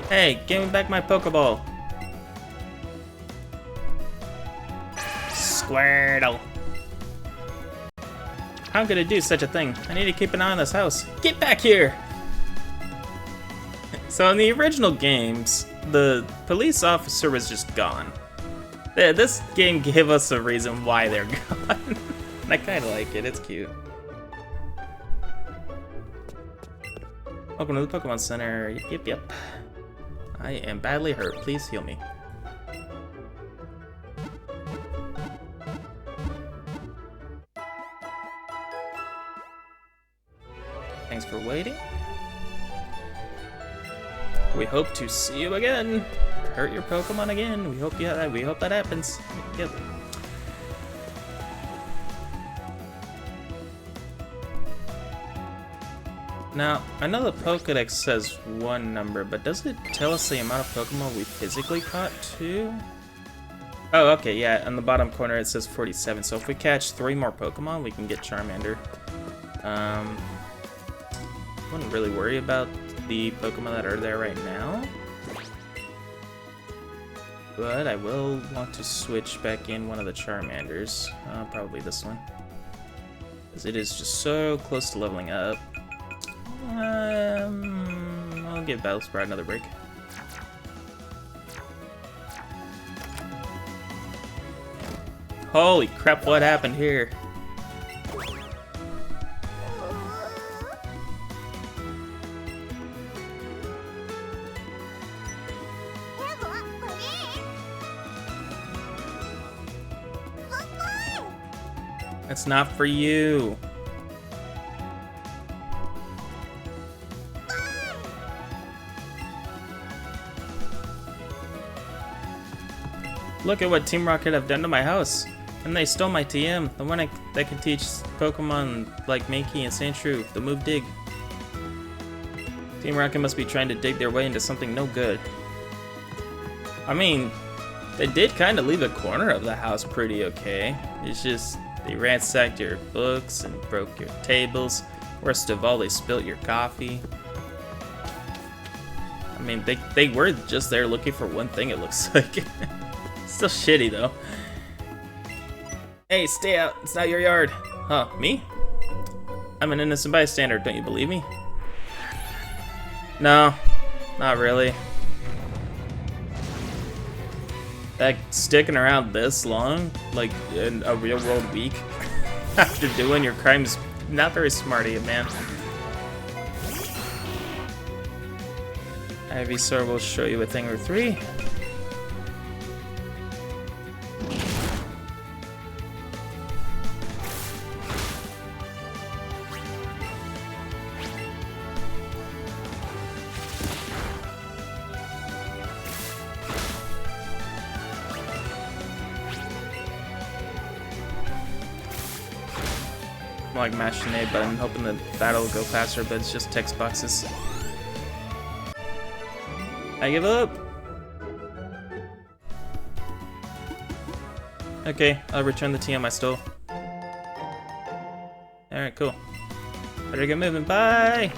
Hey, give me back my Pokeball. Squirtle. How could I do such a thing? I need to keep an eye on this house. Get back here! So in the original games, the police officer was just gone. This game gave us a reason why they're gone. I kinda like it, it's cute. Welcome to the Pokemon Center. Yep. I am badly hurt. Please heal me. Thanks for waiting. We hope to see you again. Hurt your Pokemon again. We hope that happens. Yep. Now, I know the Pokédex says one number, but does it tell us the amount of Pokemon we physically caught too? Oh, okay, yeah, on the bottom corner it says 47, so if we catch 3 more Pokemon, we can get Charmander. Wouldn't really worry about the Pokemon that are there right now. But I will want to switch back in one of the Charmanders. Probably this one. Because it is just so close to leveling up. I'll give Battle Sprout another break. Holy crap, what happened here? It's not for you. Look at what Team Rocket have done to my house. And they stole my TM, the one that can teach Pokemon like Mankey and Sandshrew the move Dig. Team Rocket must be trying to dig their way into something no good. I mean, they did kind of leave a corner of the house pretty okay. It's just, they ransacked your books and broke your tables. Worst of all, they spilt your coffee. I mean, they were just there looking for one thing, it looks like. Still shitty, though. Hey, stay out. It's not your yard. Huh, me? I'm an innocent bystander. Don't you believe me? No, not really. Like, sticking around this long, like, in a real-world week, after doing your crimes, not very smart of you, man. Ivysaur will show you a thing or 3. like mashing A button, hoping the battle will go faster, but it's just text boxes. I give up. Okay, I'll return the TM I stole. Alright, cool. Better get moving, bye!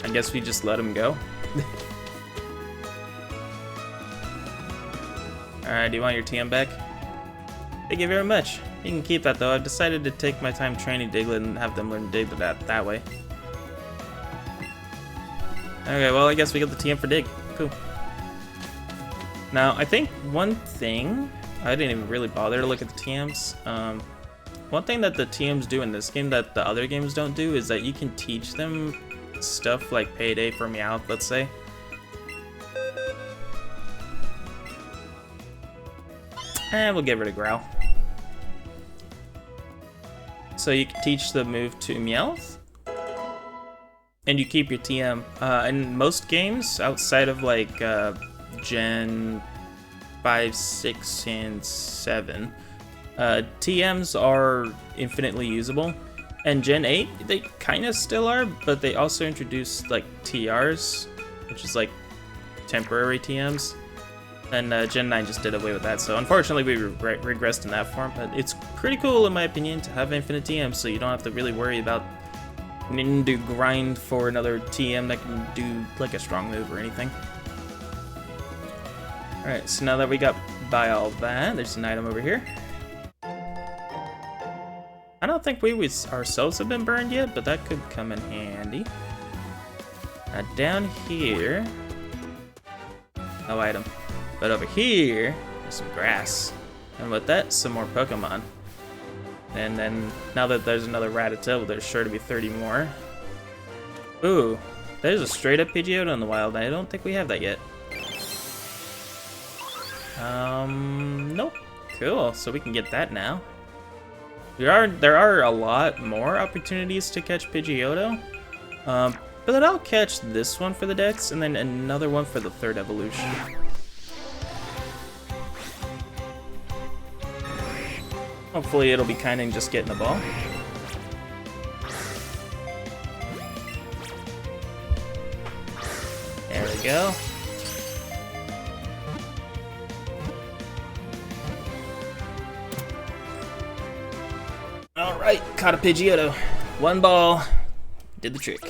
I guess we just let him go. Alright, do you want your TM back? Thank you very much. You can keep that though. I've decided to take my time training Diglett and have them learn Dig that way. Okay, well I guess we got the TM for Dig. Cool. Now, I think one thing... I didn't even really bother to look at the TMs. One thing that the TMs do in this game that the other games don't do is that you can teach them stuff like Payday for Meowth, let's say. And we'll get rid of Growl. So you can teach the move to Meowth, and you keep your TM. In most games, outside of like Gen 5, 6, and 7, TMs are infinitely usable. And Gen 8, they kind of still are, but they also introduced like TRs, which is like temporary TMs. And Gen 9 just did away with that, so unfortunately we regressed in that form, but it's pretty cool in my opinion to have infinite TM, so you don't have to really worry about needing to grind for another TM that can do like a strong move or anything. Alright, so now that we got by all that, there's an item over here. I don't think we ourselves have been burned yet, but that could come in handy. Now down here, no item. But over here, there's some grass. And with that, some more Pokemon. And then, now that there's another Rattata, there's sure to be 30 more. Ooh, there's a straight up Pidgeotto in the wild. I don't think we have that yet. Nope. Cool, so we can get that now. There are a lot more opportunities to catch Pidgeotto. But I'll catch this one for the Dex, and then another one for the third evolution. Hopefully it'll be kind of just getting the ball. There we go. Alright, caught a Pidgeotto. One ball. Did the trick.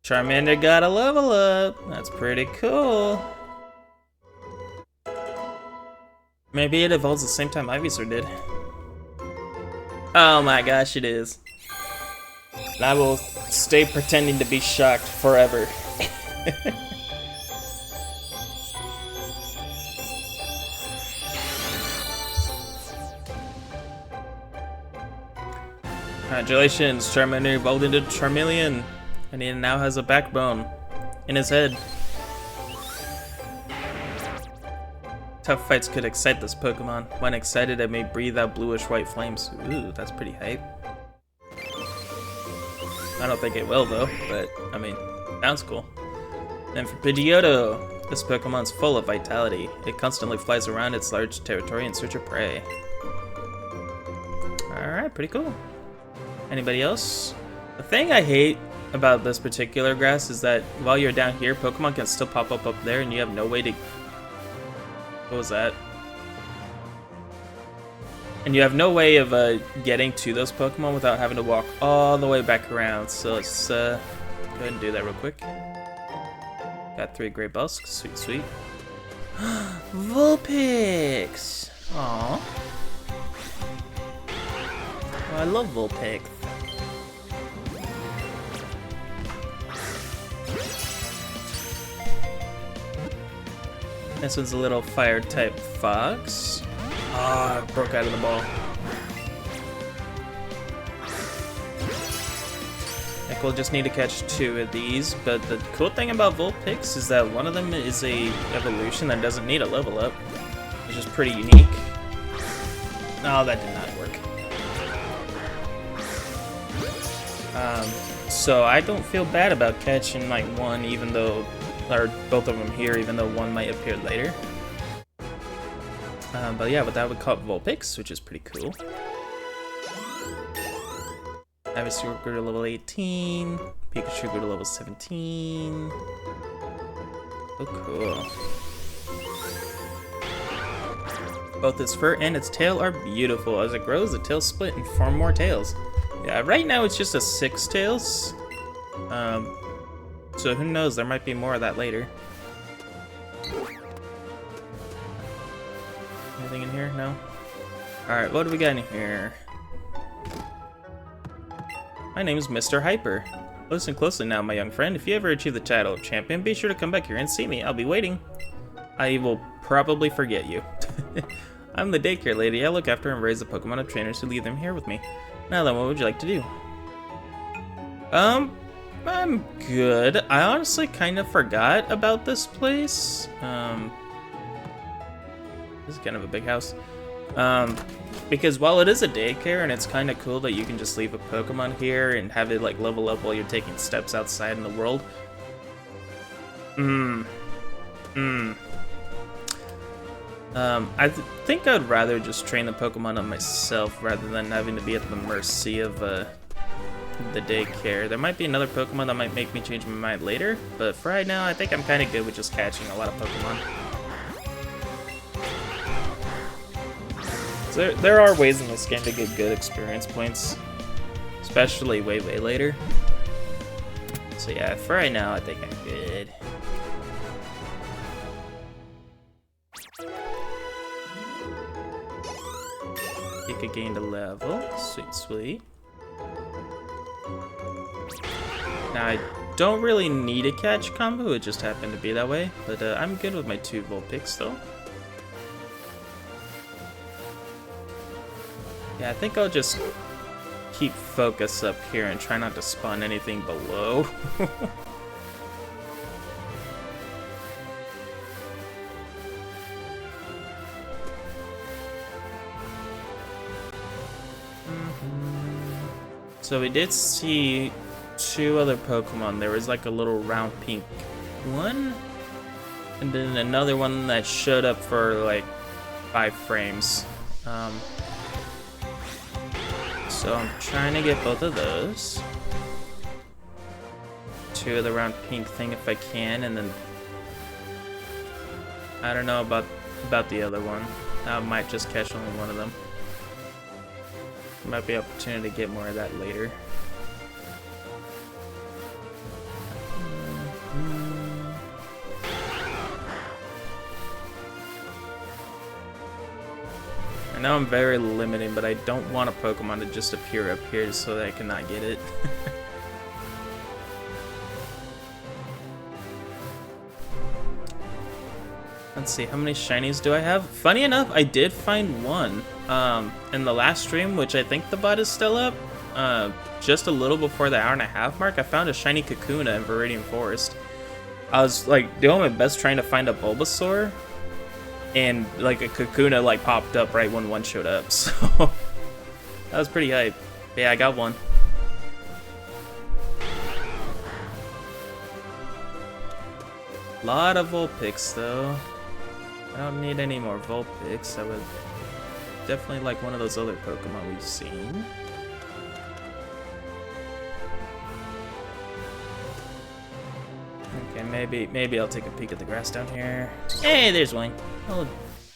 Charmander got a level up. That's pretty cool. Maybe it evolves the same time Ivysaur did. Oh my gosh, it is. And I will stay pretending to be shocked forever. Congratulations, Charmander evolved into Charmeleon, and he now has a backbone in his head. Tough fights could excite this Pokemon. When excited, it may breathe out bluish-white flames. Ooh, that's pretty hype. I don't think it will, though, but, I mean, sounds cool. And for Pidgeotto, this Pokemon's full of vitality. It constantly flies around its large territory in search of prey. Alright, pretty cool. Anybody else? The thing I hate about this particular grass is that while you're down here, Pokemon can still pop up there, and you have no way to... What was that? And you have no way of getting to those Pokemon without having to walk all the way back around. So let's go ahead and do that real quick. Got 3 Great Balls. Sweet, sweet. Vulpix! Aww. Oh, I love Vulpix. This one's a little fire-type fox. Ah, oh, broke out of the ball. Like, we'll just need to catch 2 of these, but the cool thing about Vulpix is that one of them is a evolution that doesn't need a level up, which is pretty unique. Oh, that did not work. So I don't feel bad about catching like one, even though, or both of them here, even though one might appear later. But yeah, but that would call it Vulpix, which is pretty cool. Ivysaur grew to level 18. Pikachu grew to level 17. Oh, cool. Both its fur and its tail are beautiful. As it grows, the tails split and form more tails. Yeah, right now it's just a 6 tails. So who knows, there might be more of that later. Anything in here? No? Alright, what do we got in here? My name is Mr. Hyper. Listen closely now, my young friend. If you ever achieve the title of champion, be sure to come back here and see me. I'll be waiting. I will probably forget you. I'm the daycare lady. I look after and raise the Pokemon of trainers who leave them here with me. Now then, what would you like to do? I'm good. I honestly kind of forgot about this place. This is kind of a big house. Because while it is a daycare and it's kind of cool that you can just leave a Pokemon here and have it like level up while you're taking steps outside in the world. I think I'd rather just train the Pokemon on myself rather than having to be at the mercy of the daycare. There might be another Pokemon that might make me change my mind later, but for right now, I think I'm kind of good with just catching a lot of Pokemon. So there are ways in this game to get good experience points, especially way later. So yeah, for right now, I think I'm good. Pika gained a level. Sweet, sweet. Now, I don't really need a catch combo, it just happened to be that way, but I'm good with my 2 Vulpix though. Yeah, I think I'll just keep focus up here and try not to spawn anything below. So we did see 2 other Pokemon. There was like a little round pink one, and then another one that showed up for like 5 frames. So I'm trying to get both of those. 2 of the round pink thing if I can, and then I don't know about the other one. I might just catch only one of them. Might be an opportunity to get more of that later. I know I'm very limiting, but I don't want a Pokemon to just appear up here so that I cannot get it. Let's see, how many shinies do I have? Funny enough, I did find one in the last stream, which I think the bot is still up. Just a little before the hour-and-a-half mark, I found a shiny Kakuna in Viridian Forest. I was like doing my best trying to find a Bulbasaur, and like a Kakuna like popped up right when one showed up, so that was pretty hype. Yeah, I got one. Lot of Vulpix though. I don't need any more Vulpix. I would definitely like one of those other Pokemon we've seen. Okay, maybe I'll take a peek at the grass down here. Hey, there's one. Oh,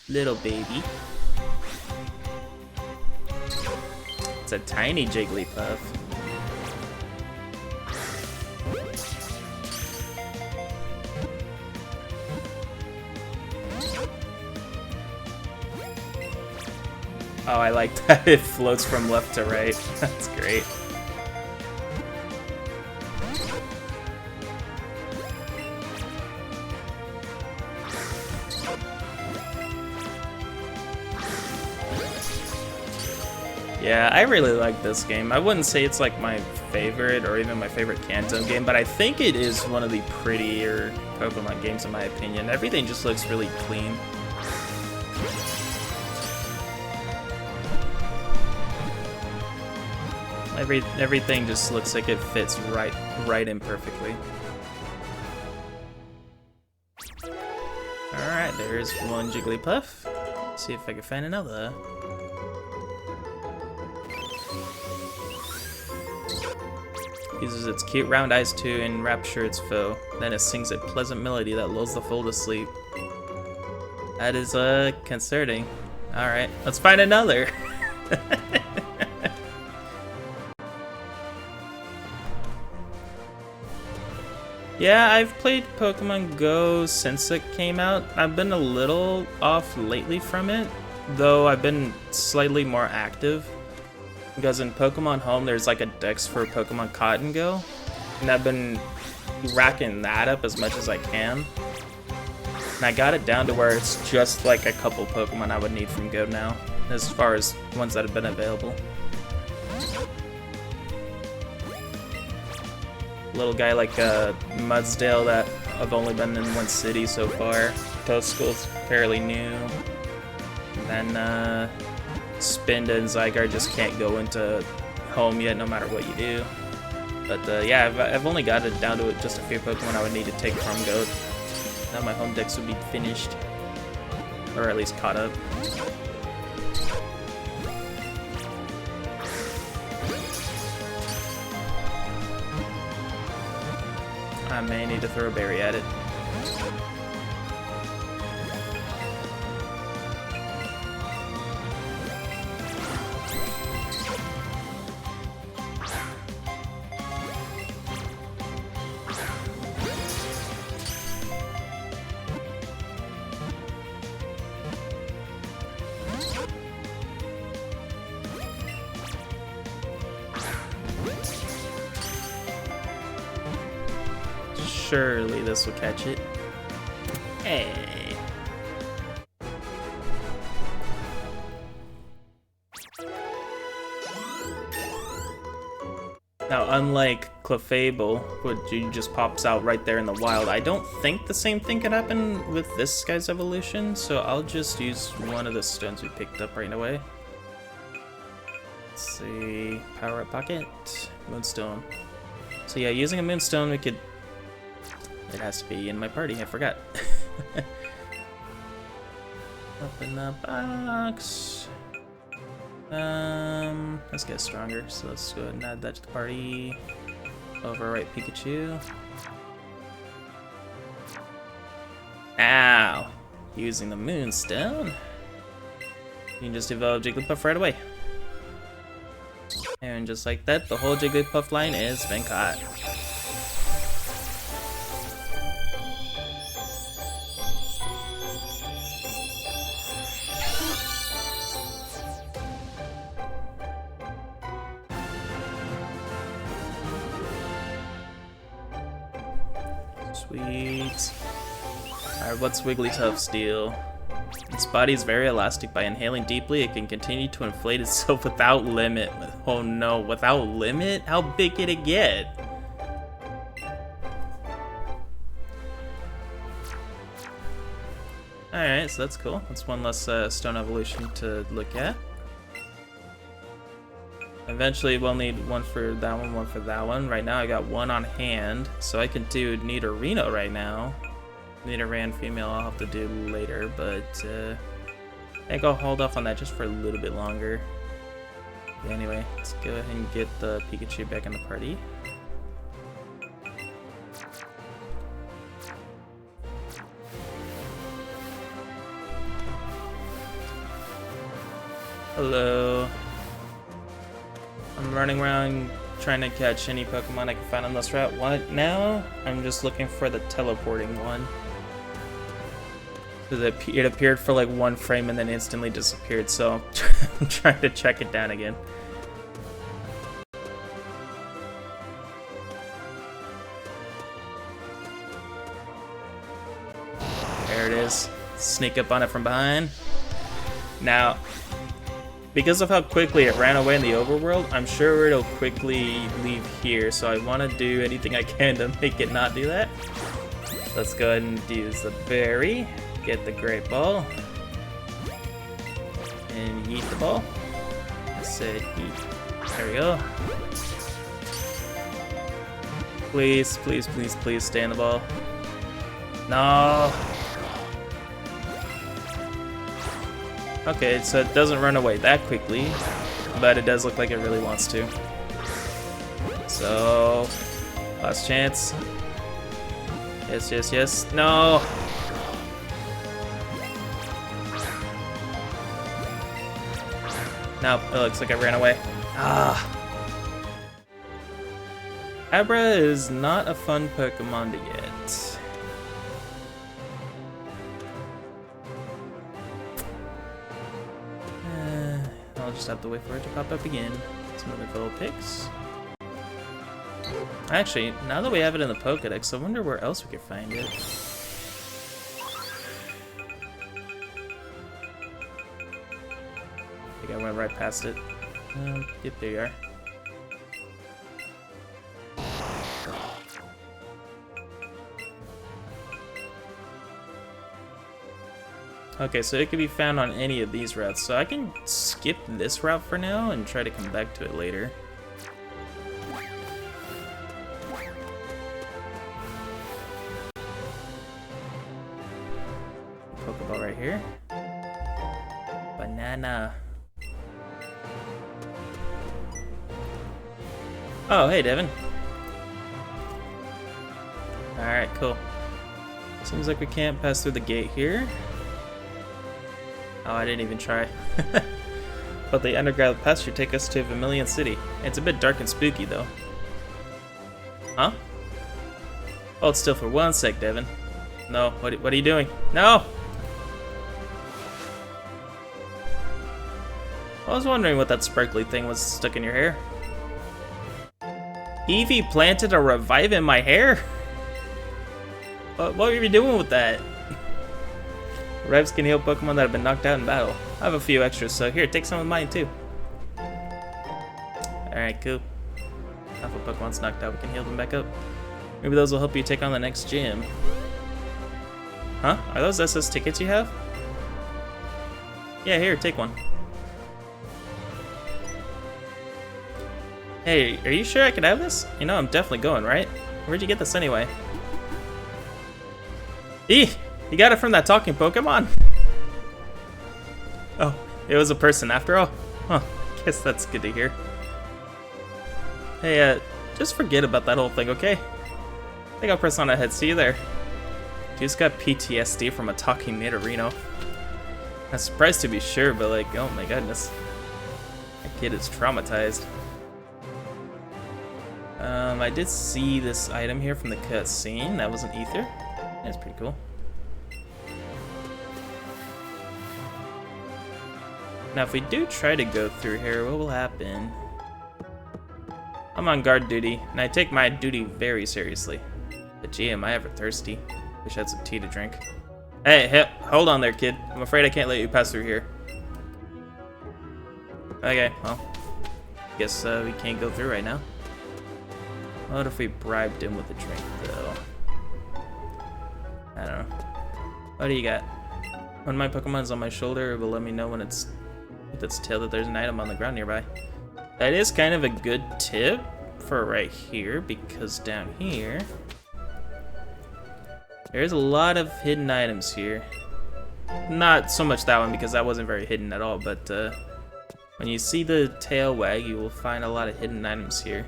little baby. It's a tiny Jigglypuff. Oh, I like that it floats from left to right. That's great. Yeah, I really like this game. I wouldn't say it's like my favorite or even my favorite Kanto game, but I think it is one of the prettier Pokemon games in my opinion. Everything just looks really clean. Everything just looks like it fits right in perfectly. Alright, there's one Jigglypuff. Let's see if I can find another. Uses its cute round eyes to enrapture its foe. Then it sings a pleasant melody that lulls the foe to sleep. That is, concerning. Alright, let's find another. Yeah, I've played Pokemon Go since it came out. I've been a little off lately from it, though I've been slightly more active. Because in Pokemon Home, there's like a Dex for Pokemon Cotton Go, and I've been racking that up as much as I can. And I got it down to where it's just like a couple Pokemon I would need from Go now, as far as ones that have been available. Little guy like Mudsdale that I've only been in one city so far. Toadstool's fairly new. And then Spinda and Zygarde just can't go into home yet, no matter what you do. But yeah, I've only got it down to just a few Pokemon I would need to take from Go. Now my home decks would be finished, or at least caught up. I may need to throw a berry at it. Surely this will catch it. Hey. Now, unlike Clefable, which just pops out right there in the wild, I don't think the same thing could happen with this guy's evolution, so I'll just use one of the stones we picked up right away. Let's see, power up pocket, moonstone. So yeah, using a moonstone, we could. It has to be in my party, I forgot. Open the box. Let's get stronger, so let's go ahead and add that to the party. Overwrite Pikachu. Ow! Using the Moonstone. You can just develop Jigglypuff right away. And just like that, the whole Jigglypuff line has been caught. Sweet. Alright, what's Wigglytuff's deal? Its body is very elastic. By inhaling deeply, it can continue to inflate itself without limit. Oh no, without limit? How big can it get? Alright, so that's cool. That's one less stone evolution to look at. Eventually we'll need one for that one for that one. Right now I got one on hand, so I can do Nidorino right now. Nidoran female I'll have to do later, but I think I'll hold off on that just for a little bit longer. But anyway, let's go ahead and get the Pikachu back in the party. Hello. I'm running around trying to catch any Pokemon I can find on this route. What now? I'm just looking for the teleporting one. So it appeared for like one frame and then instantly disappeared, so I'm trying to check it down again. There it is. Sneak up on it from behind. Now, because of how quickly it ran away in the overworld, I'm sure it'll quickly leave here, so I want to do anything I can to make it not do that. Let's go ahead and use the berry, get the great ball, and yeet the ball. I said yeet. There we go. Please, please, please, please stay in the ball. No. Okay, so it doesn't run away that quickly, but it does look like it really wants to. So, last chance. Yes, yes, yes. No! Nope, it looks like I ran away. Ah! Abra is not a fun Pokemon to get. I'll just have to wait for it to pop up again. Some other little picks. Actually, now that we have it in the Pokédex, I wonder where else we could find it. I think I went right past it. Yep, there you are. Okay, so it can be found on any of these routes, so I can skip this route for now and try to come back to it later. Pokeball right here. Banana. Oh, hey, Devin. Alright, cool. Seems like we can't pass through the gate here. Oh, I didn't even try. But the underground path should take us to Vermilion City. It's a bit dark and spooky, though. Huh? Hold still for 1 sec, Devin. No, what are you doing? No! I was wondering what that sparkly thing was stuck in your hair. Eevee planted a revive in my hair? What were you doing with that? Revives can heal Pokemon that have been knocked out in battle. I have a few extras, so here, take some of mine too. Alright, cool. Now if a Pokemon's knocked out, we can heal them back up. Maybe those will help you take on the next gym. Huh? Are those SS tickets you have? Yeah, here, take one. Hey, are you sure I could have this? You know I'm definitely going, right? Where'd you get this anyway? Eeh! You got it from that talking Pokemon? Oh, it was a person after all? Huh, guess that's good to hear. Hey, just forget about that whole thing, okay? I think I'll press on ahead, see you there. Dude's got PTSD from a talking Nidorino. I'm surprised to be sure, but like, oh my goodness. That kid is traumatized. I did see this item here from the cutscene. That was an ether. That's pretty cool. Now, if we do try to go through here, what will happen? I'm on guard duty, and I take my duty very seriously. But gee, am I ever thirsty? Wish I had some tea to drink. Hey, hold on there, kid. I'm afraid I can't let you pass through here. Okay, well, guess we can't go through right now. What if we bribed him with a drink, though? I don't know. What do you got? When my Pokemon's on my shoulder, it will let me know when it's with its tail that there's an item on the ground nearby. That is kind of a good tip for right here, because down here, there's a lot of hidden items here. Not so much that one, because that wasn't very hidden at all, but when you see the tail wag, you will find a lot of hidden items here.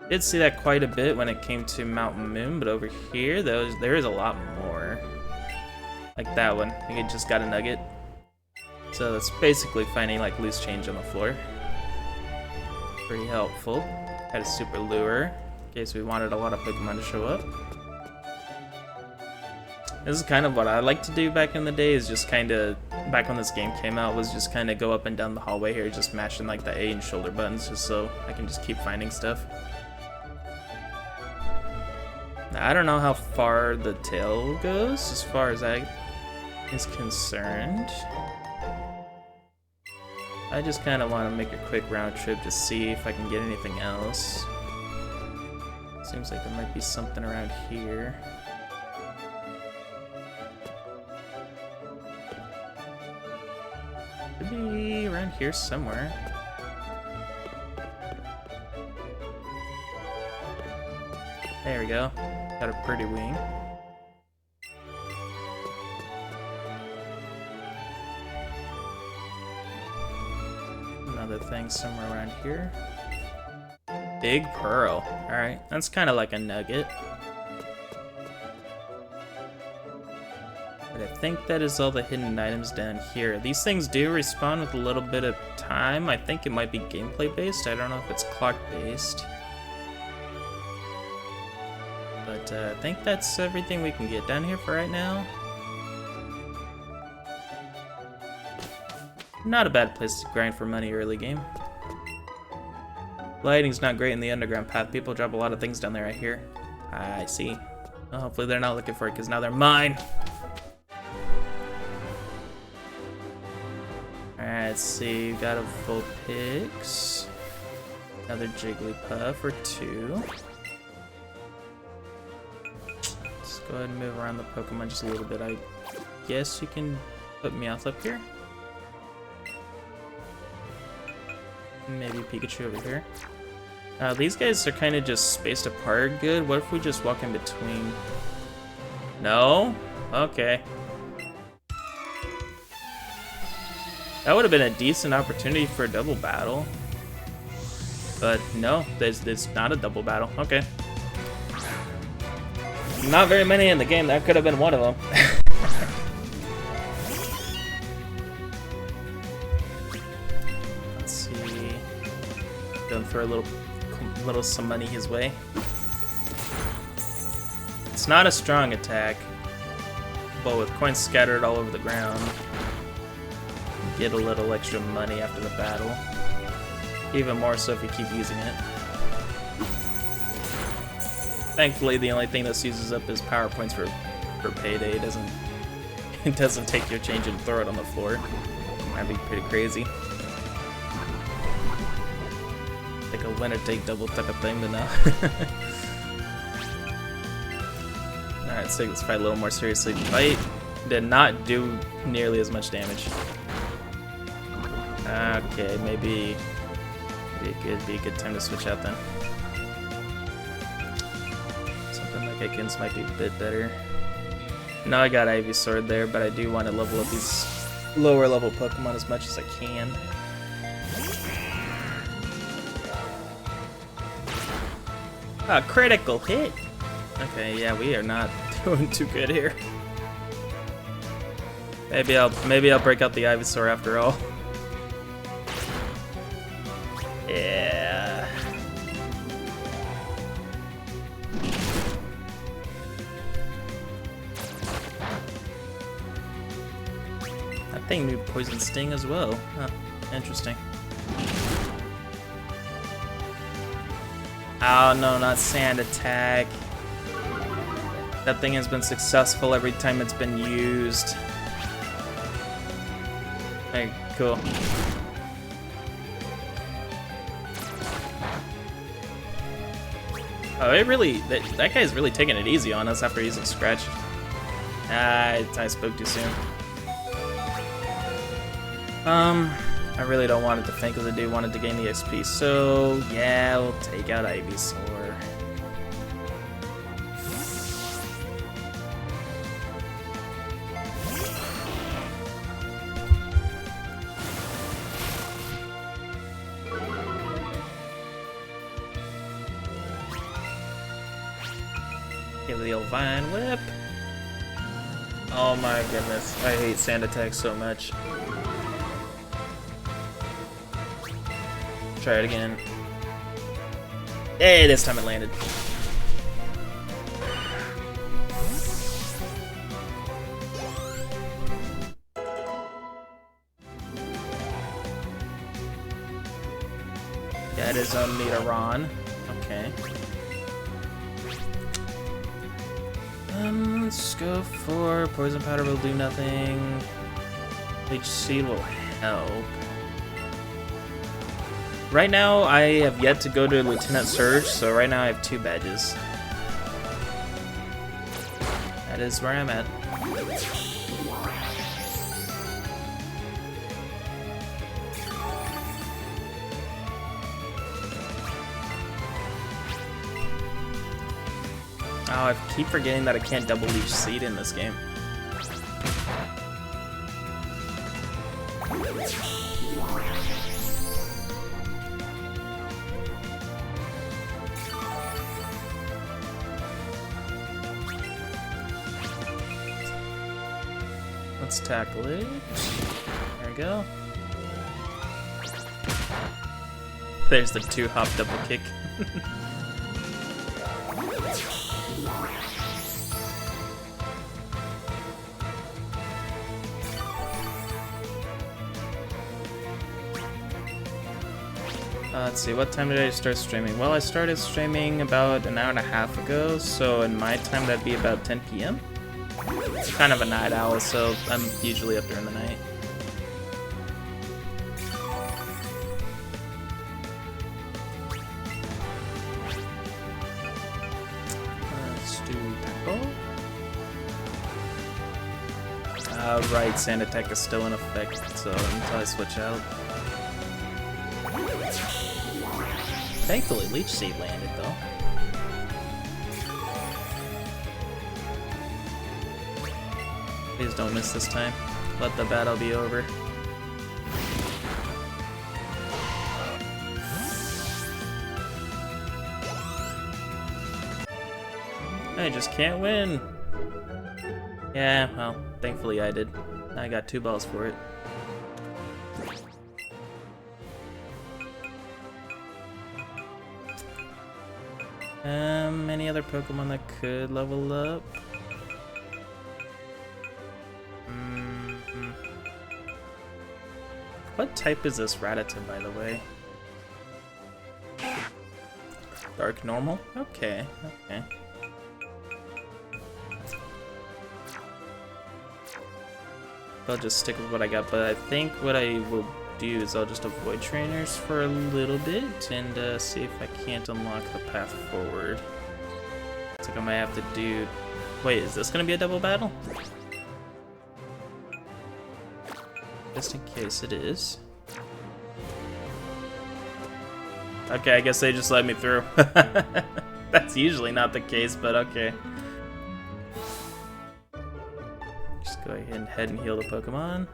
Did see that quite a bit when it came to Mountain Moon, but over here, there is a lot more. Like that one, I think it just got a nugget. So that's basically finding like loose change on the floor. Pretty helpful. Had a super lure, in case we wanted a lot of Pokemon to show up. This is kind of what I like to do back in the day, is just kind of, back when this game came out, was just kind of go up and down the hallway here, just mashing like the A and shoulder buttons, just so I can just keep finding stuff. Now, I don't know how far the tail goes, as far as I is concerned. I just kind of want to make a quick round trip to see if I can get anything else. Seems like there might be something around here. Could be around here somewhere. There we go. Got a pretty wing. Another thing somewhere around here. Big Pearl. Alright, that's kind of like a nugget. But I think that is all the hidden items down here. These things do respawn with a little bit of time. I think it might be gameplay based. I don't know if it's clock based. But I think that's everything we can get down here for right now. Not a bad place to grind for money early game. Lighting's not great in the underground path. People drop a lot of things down there, I hear. I see. Well, hopefully they're not looking for it, because now they're mine. Alright, let's see. We've got a Vulpix. Another Jigglypuff or 2. Let's go ahead and move around the Pokemon just a little bit. I guess you can put Meowth up here. Maybe Pikachu over here. These guys are kind of just spaced apart good. What if we just walk in between? No? Okay. That would have been a decent opportunity for a double battle. But no, there's not a double battle. Okay. Not very many in the game. That could have been one of them. Let's see. Going for a little some money his way. It's not a strong attack, but with coins scattered all over the ground, you get a little extra money after the battle. Even more so if you keep using it. Thankfully, the only thing this uses up is power points for payday. It doesn't take your change and throw it on the floor. That'd be pretty crazy. Like a winner take double type of thing, but no. Alright, so let's fight a little more seriously. Bite did not do nearly as much damage. Okay, maybe it'd be a good time to switch out then. Something like Ekans might be a bit better. No, I got Ivysaur there, but I do want to level up these lower level Pokemon as much as I can. A critical hit. Okay, yeah, we are not doing too good here. Maybe I'll break out the Ivysaur after all. Yeah. That thing knew Poison Sting as well. Huh, interesting. Oh no, not Sand Attack. That thing has been successful every time it's been used. Hey, cool. Oh, it really, that guy's really taking it easy on us after using Scratch. I spoke too soon. I really don't want it to faint because I do want it to gain the XP, so yeah, we'll take out Ivysaur. Give it the old Vine Whip. Oh my goodness, I hate Sand Attack so much. Try it again. Hey, this time it landed. That is a Nidoran. Okay. Let's go for Poison Powder will do nothing. HC will help. Right now, I have yet to go to Lieutenant Surge, so right now I have 2 badges. That is where I'm at. Oh, I keep forgetting that I can't double leech seed in this game. Let's tackle it. There we go. There's the 2-hop double kick. Let's see, what time did I start streaming? Well, I started streaming about an hour and a half ago, so in my time that'd be about 10 p.m. Kind of a night owl, so I'm usually up during the night. Let's do tackle. Right, sand attack is still in effect, so until I switch out. Thankfully, Leech Seed landed, though. Please don't miss this time. Let the battle be over. I just can't win. Yeah, well, thankfully I did. I got 2 balls for it. Any other Pokemon that could level up? What type is this Rattata, by the way? Dark normal? Okay, okay. I'll just stick with what I got, but I think what I will do is I'll just avoid trainers for a little bit and see if I can't unlock the path forward. It's like I might have to do... Wait, is this gonna be a double battle? Just in case it is. Okay, I guess they just let me through. That's usually not the case, but okay. Just go ahead and heal the Pokemon.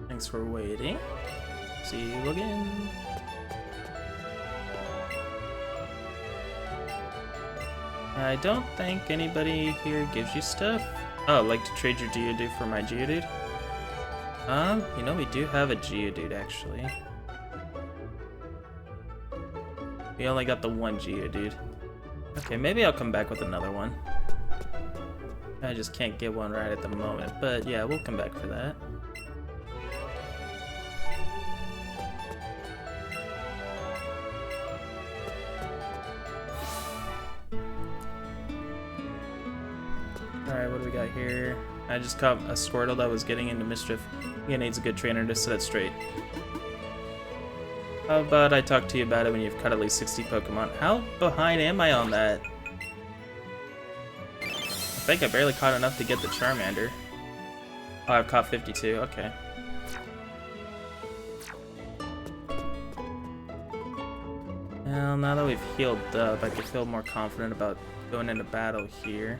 Thanks for waiting. See you again. I don't think anybody here gives you stuff. Oh, I'd like to trade your Geodude for my Geodude? You know, we do have a Geodude, actually. We only got the one Geodude. Okay, maybe I'll come back with another one. I just can't get one right at the moment, but yeah, we'll come back for that. Alright, what do we got here? I just caught a Squirtle that was getting into mischief. He needs a good trainer to set it straight. How about I talk to you about it when you've caught at least 60 Pokemon? How behind am I on that? I think I barely caught enough to get the Charmander. Oh, I've caught 52, okay. Well, now that we've healed up, I can feel more confident about going into battle here.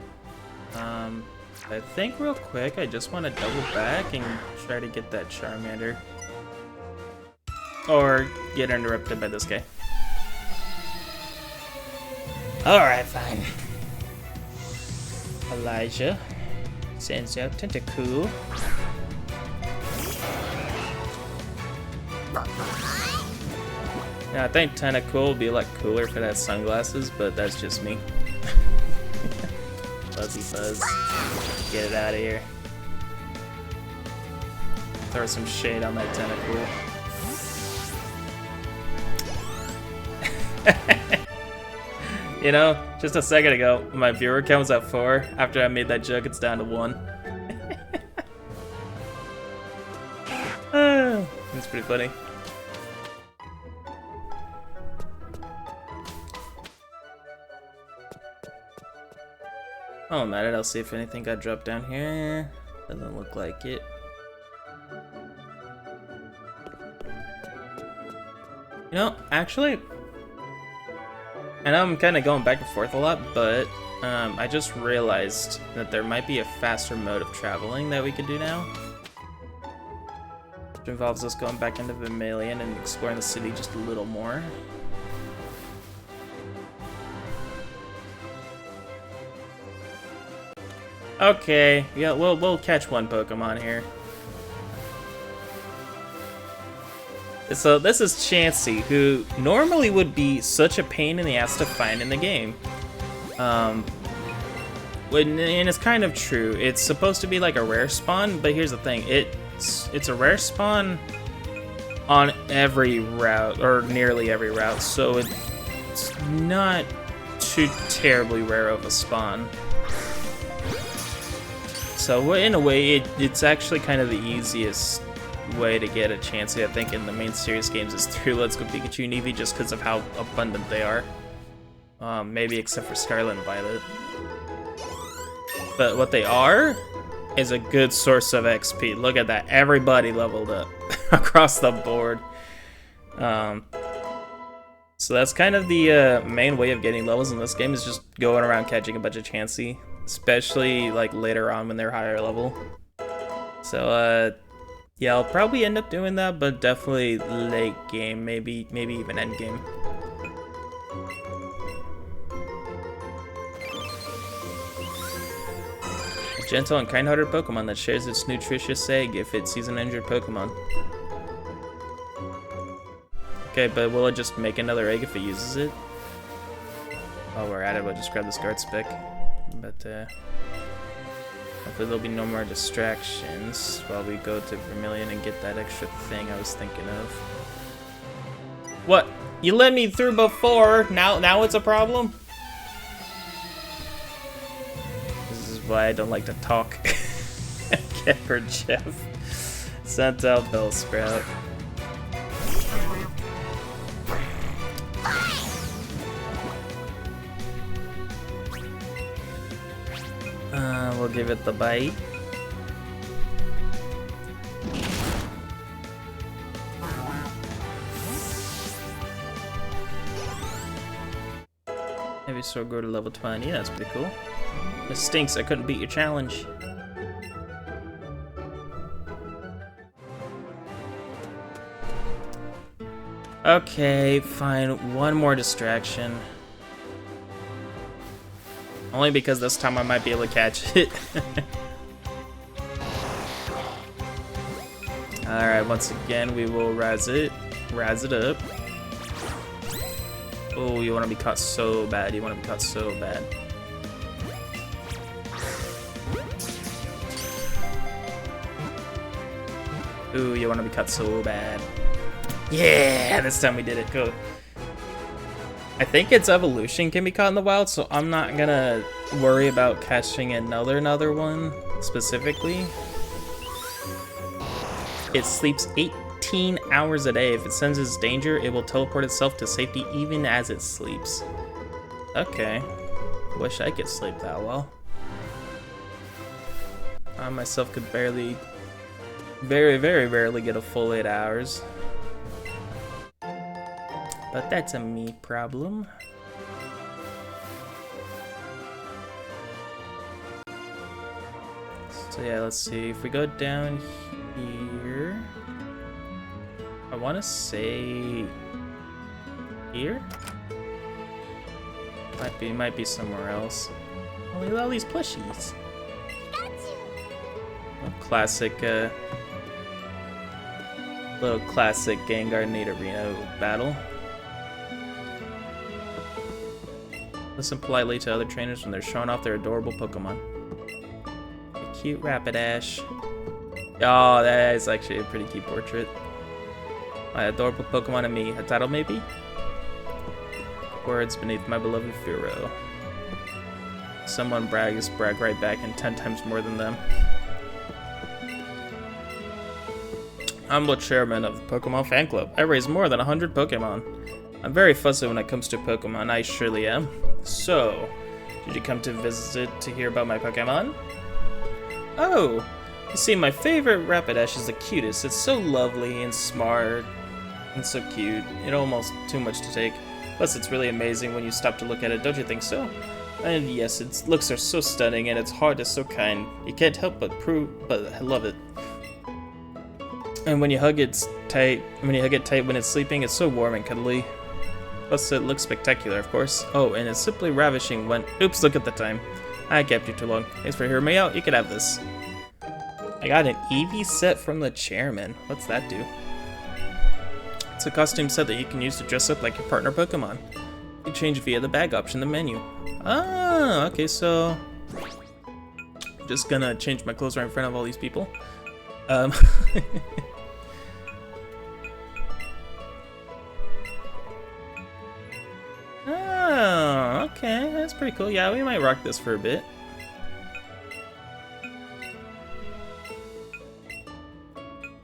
I think real quick, I just want to double back and try to get that Charmander. Or get interrupted by this guy. Alright, fine. Elijah sends out Tentacool. Yeah, I think Tentacool would be a lot cooler if it had sunglasses, but that's just me. Fuzzy Fuzz. Get it out of here. Throw some shade on that Tentacool. You know, just a second ago, my viewer count was at 4. After I made that joke, it's down to 1. That's pretty funny. Oh, I'm at it. I'll see if anything got dropped down here. Doesn't look like it. You know, actually, I know I'm kind of going back and forth a lot, but I just realized that there might be a faster mode of traveling that we could do now. Which involves us going back into Vermilion and exploring the city just a little more. Okay, yeah, we'll catch one Pokemon here. So this is Chansey, who normally would be such a pain in the ass to find in the game. And it's kind of true. It's supposed to be like a rare spawn, but here's the thing: it's a rare spawn on every route, or nearly every route, so it's not too terribly rare of a spawn. So in a way, it's actually kind of the easiest way to get a Chansey, I think, in the main series games is through Let's Go Pikachu and Eevee, just because of how abundant they are. Maybe except for Scarlet and Violet. But what they are is a good source of XP. Look at that, everybody leveled up across the board. So that's kind of the main way of getting levels in this game, is just going around catching a bunch of Chansey. Especially like later on when they're higher level. So yeah, I'll probably end up doing that, but definitely late game, maybe even end game. A gentle and kind-hearted Pokemon that shares its nutritious egg if it sees an injured Pokemon. Okay, but will it just make another egg if it uses it? While we're at it, we'll just grab this guard spec. But hopefully there'll be no more distractions while we go to Vermilion and get that extra thing I was thinking of. What? You let me through before, now it's a problem? This is why I don't like to talk. Kepper Jeff. Sent out Bellsprout. We'll give it the bite. Heavy Sword go to level 20, that's pretty cool. It stinks, I couldn't beat your challenge. Okay, fine, one more distraction. Only because this time I might be able to catch it. Alright, once again we will razz it up. Oh, you want to be caught so bad. You want to be caught so bad. Ooh, you want to be caught so bad. Yeah, this time we did it. Go. I think its evolution can be caught in the wild, so I'm not gonna worry about catching another one specifically. It sleeps 18 hours a day. If it senses danger, it will teleport itself to safety even as it sleeps. Okay. Wish I could sleep that well. I myself could barely, very rarely get a full 8 hours. But that's a me problem. So yeah, let's see. If we go down here, I want to say here. Might be somewhere else. Oh, look at all these plushies. Little classic Gengar Nidorino battle. Listen politely to other trainers when they're showing off their adorable Pokemon. A cute Rapidash. Oh, that is actually a pretty cute portrait. My adorable Pokemon and me. A title maybe? Words beneath my beloved Furo. Someone brag right back and 10 times more than them. I'm the chairman of the Pokemon fan club. I raise more than 100 Pokemon. I'm very fussy when it comes to Pokemon, I surely am. So, did you come to visit to hear about my Pokemon? Oh, you see, my favorite Rapidash is the cutest. It's so lovely and smart and so cute. It's almost too much to take. Plus, it's really amazing when you stop to look at it, don't you think so? And yes, its looks are so stunning and its heart is so kind. You can't help but I love it. And when you hug it's tight. When you hug it tight when it's sleeping, it's so warm and cuddly. Plus, it looks spectacular, of course. Oh, and it's simply ravishing when... Oops, look at the time. I kept you too long. Thanks for hearing me out. You can have this. I got an Eevee set from the chairman. What's that do? It's a costume set that you can use to dress up like your partner Pokemon. You can change via the bag option in the menu. Ah, okay, so... I'm just gonna change my clothes right in front of all these people. Oh, okay, that's pretty cool. Yeah, we might rock this for a bit.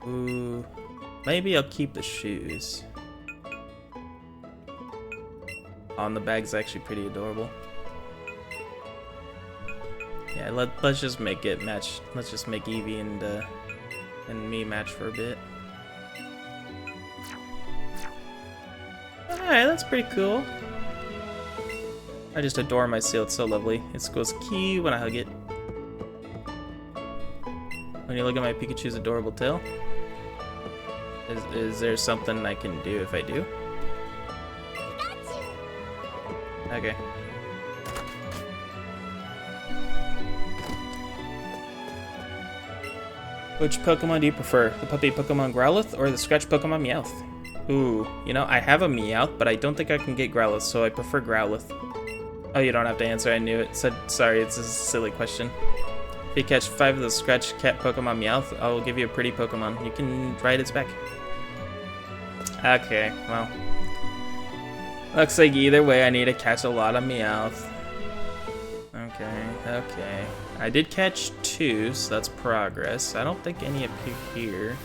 Ooh, maybe I'll keep the shoes. On the bag's actually pretty adorable. Yeah, let's just make it match. Let's just make Eevee and me match for a bit. Alright, that's pretty cool. I just adore my seal, it's so lovely. It goes key when I hug it. When you look at my Pikachu's adorable tail, is there something I can do if I do? Okay. Which Pokemon do you prefer? The puppy Pokemon Growlithe or the scratch Pokemon Meowth? Ooh, you know, I have a Meowth, but I don't think I can get Growlithe, so I prefer Growlithe. Oh, you don't have to answer, I knew it. Sorry, it's a silly question. If you catch 5 of the scratch cat Pokemon Meowth, I will give you a pretty Pokemon. You can ride its back. Okay, well. Looks like either way I need to catch a lot of Meowth. Okay. I did catch 2, so that's progress. I don't think any appear here.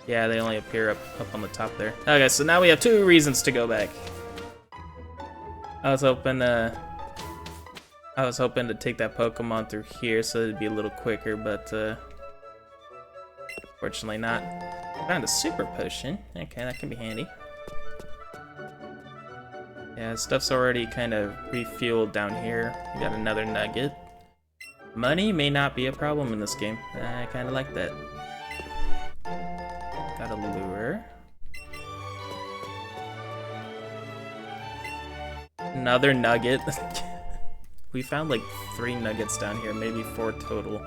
Yeah, they only appear up on the top there. Okay, so now we have 2 reasons to go back. I was hoping to take that Pokemon through here so it'd be a little quicker, but fortunately not. Found a super potion. Okay, that can be handy. Yeah, stuff's already kind of refueled down here. We got another nugget. Money may not be a problem in this game. I kind of like that. Got a lure. Another nugget. We found like 3 nuggets down here, maybe 4 total.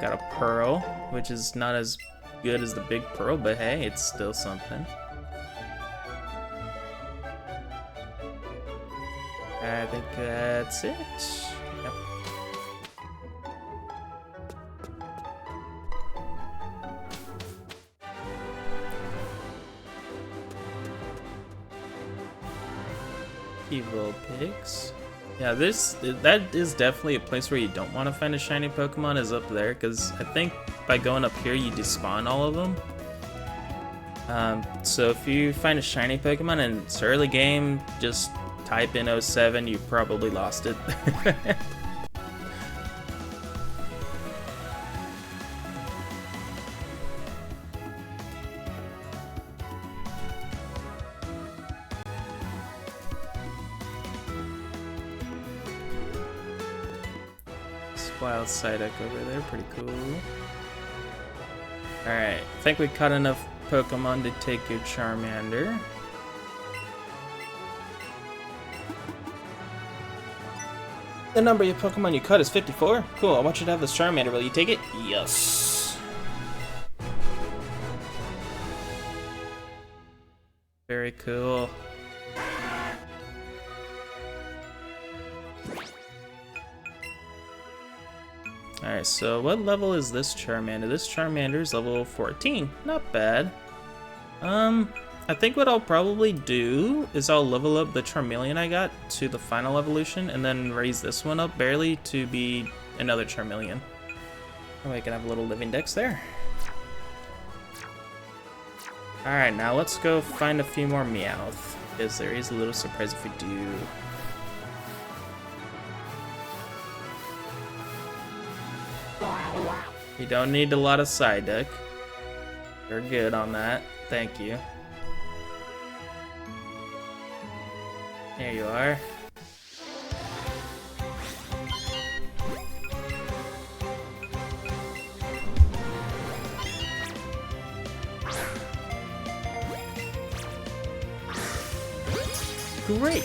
Got a pearl, which is not as good as the big pearl, but hey, it's still something. I think that's it. Yep. Evil pigs. Yeah, that is definitely a place where you don't want to find a shiny Pokemon, is up there, because I think by going up here you despawn all of them. So if you find a shiny Pokemon in this early game, just type in 07, you probably lost it. Wild Psyduck over there, pretty cool. Alright, I think we caught enough Pokemon to take your Charmander. The number of Pokemon you caught is 54? Cool, I want you to have this Charmander. Will you take it? Yes. Very cool. Alright, so what level is this Charmander? This Charmander is level 14. Not bad. I think what I'll probably do is I'll level up the Charmeleon I got to the final evolution and then raise this one up barely to be another Charmeleon. Oh, I can have a little living dex there. Alright, now let's go find a few more Meowth, because there is a little surprise if we do. You don't need a lot of Psyduck. You're good on that. Thank you. There you are. great.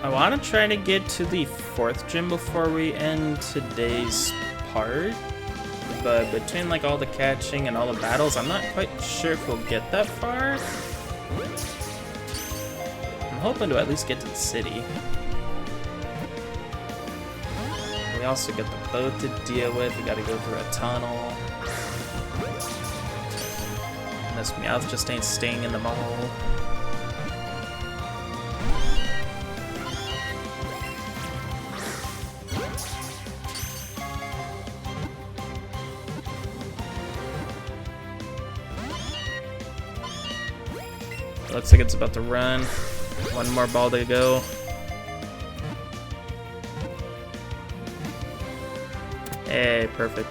I want to try to get to the 4th gym before we end today's part, but between like all the catching and all the battles, I'm not quite sure if we'll get that far. I'm hoping to at least get to the city. We also got the boat to deal with. We got to go through a tunnel. And this Meowth just ain't staying in the mall. Looks like it's about to run. One more ball to go. Hey, perfect.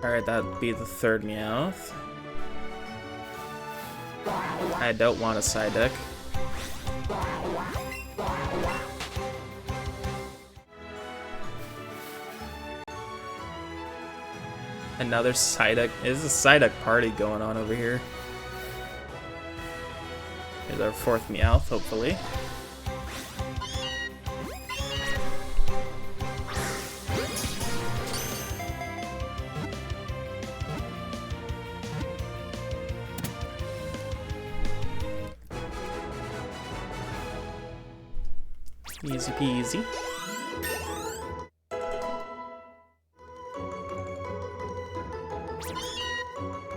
Alright, that'd be the 3rd Meowth. I don't want a Psyduck. Another Psyduck. There's a Psyduck party going on over here. Here's our 4th Meowth, hopefully. Easy peasy.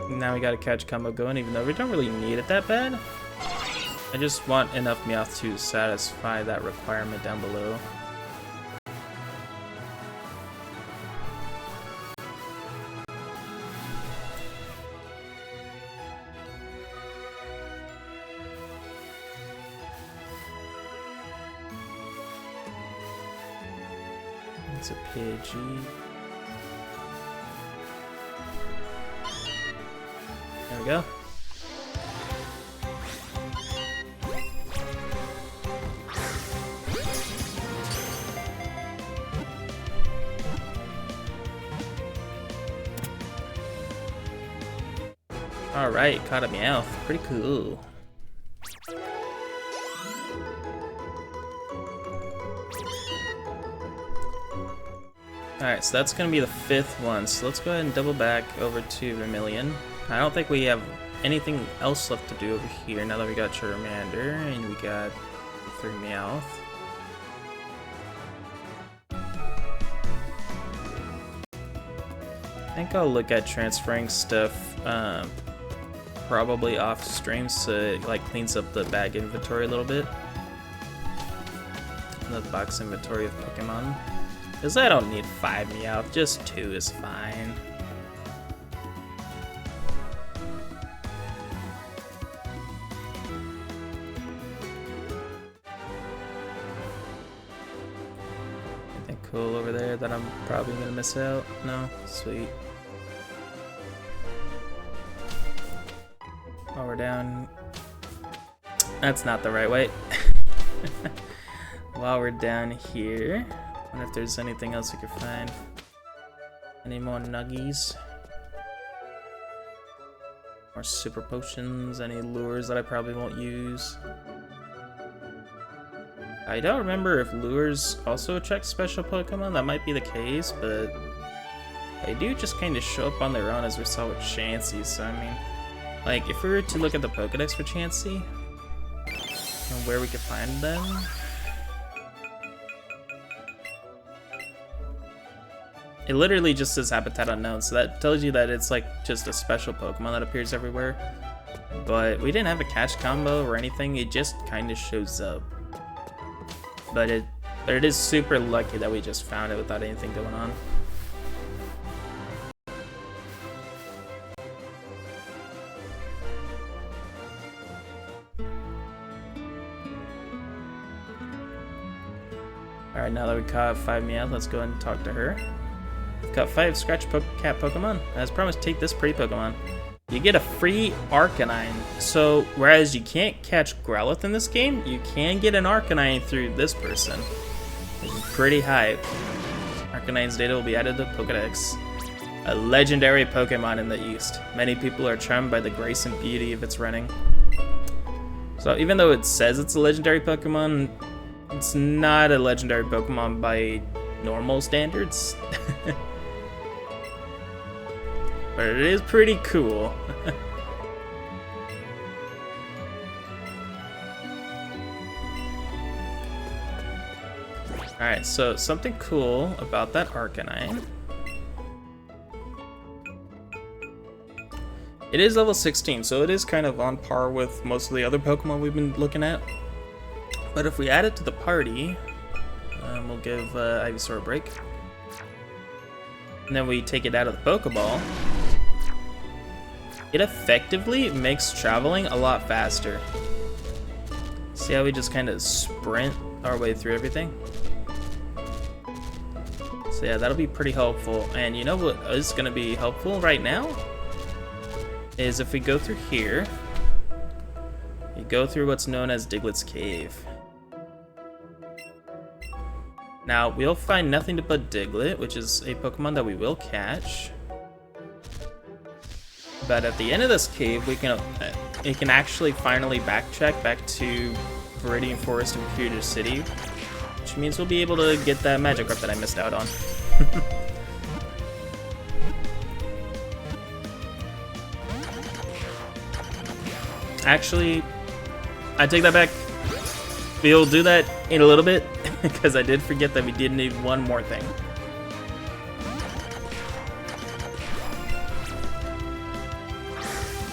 Now we gotta catch combo going, even though we don't really need it that bad. I just want enough Meowth to satisfy that requirement down below. It's a Pidgey. There we go. Alright, caught a Meowth. Pretty cool. Alright, so that's going to be the 5th one. So let's go ahead and double back over to Vermilion. I don't think we have anything else left to do over here now that we got Charmander and we got the 3 Meowth. I think I'll look at transferring stuff probably off stream so it like cleans up the bag inventory a little bit. The box inventory of Pokemon. Because I don't need 5 Meowth, just 2 is fine. Anything cool over there that I'm probably gonna miss out? No? Sweet. While we're down... That's not the right way. While we're down here... I wonder if there's anything else we could find. Any more nuggies? More super potions? Any lures that I probably won't use? I don't remember if lures also attract special Pokemon. That might be the case, but they do just kind of show up on their own as we saw with Chansey. So I mean, like if we were to look at the Pokédex for Chansey and where we could find them. It literally just says Habitat Unknown, so that tells you that it's like just a special Pokemon that appears everywhere. But we didn't have a catch combo or anything, it just kind of shows up. But it is super lucky that we just found it without anything going on. Alright, now that we caught 5 Meowth, let's go ahead and talk to her. Got 5 Scratch Cat Pokemon. As promised, take this pretty Pokemon. you get a free Arcanine. So, whereas you can't catch Growlithe in this game, you can get an Arcanine through this person. Which is pretty hype. Arcanine's data will be added to Pokédex. A legendary Pokemon in the East. Many people are charmed by the grace and beauty of its running. So even though it says it's a legendary Pokemon, it's not a legendary Pokemon by normal standards. But it is pretty cool. Alright, so something cool about that Arcanine. It is level 16, so it is kind of on par with most of the other Pokemon we've been looking at. But if we add it to the party, we'll give Ivysaur a break. And then we take it out of the Pokeball. It effectively makes traveling a lot faster. See how we just kind of sprint our way through everything? So yeah, that'll be pretty helpful. And you know what is going to be helpful right now? Is if we go through here, you go through what's known as Diglett's Cave. Now, we'll find nothing but Diglett, which is a Pokemon that we will catch. But at the end of this cave, we can it can actually finally backtrack back to Viridian Forest and Pewter City, which means we'll be able to get that Magikarp that I missed out on. Actually, I take that back. We'll do that in a little bit, because I did forget that we did need one more thing.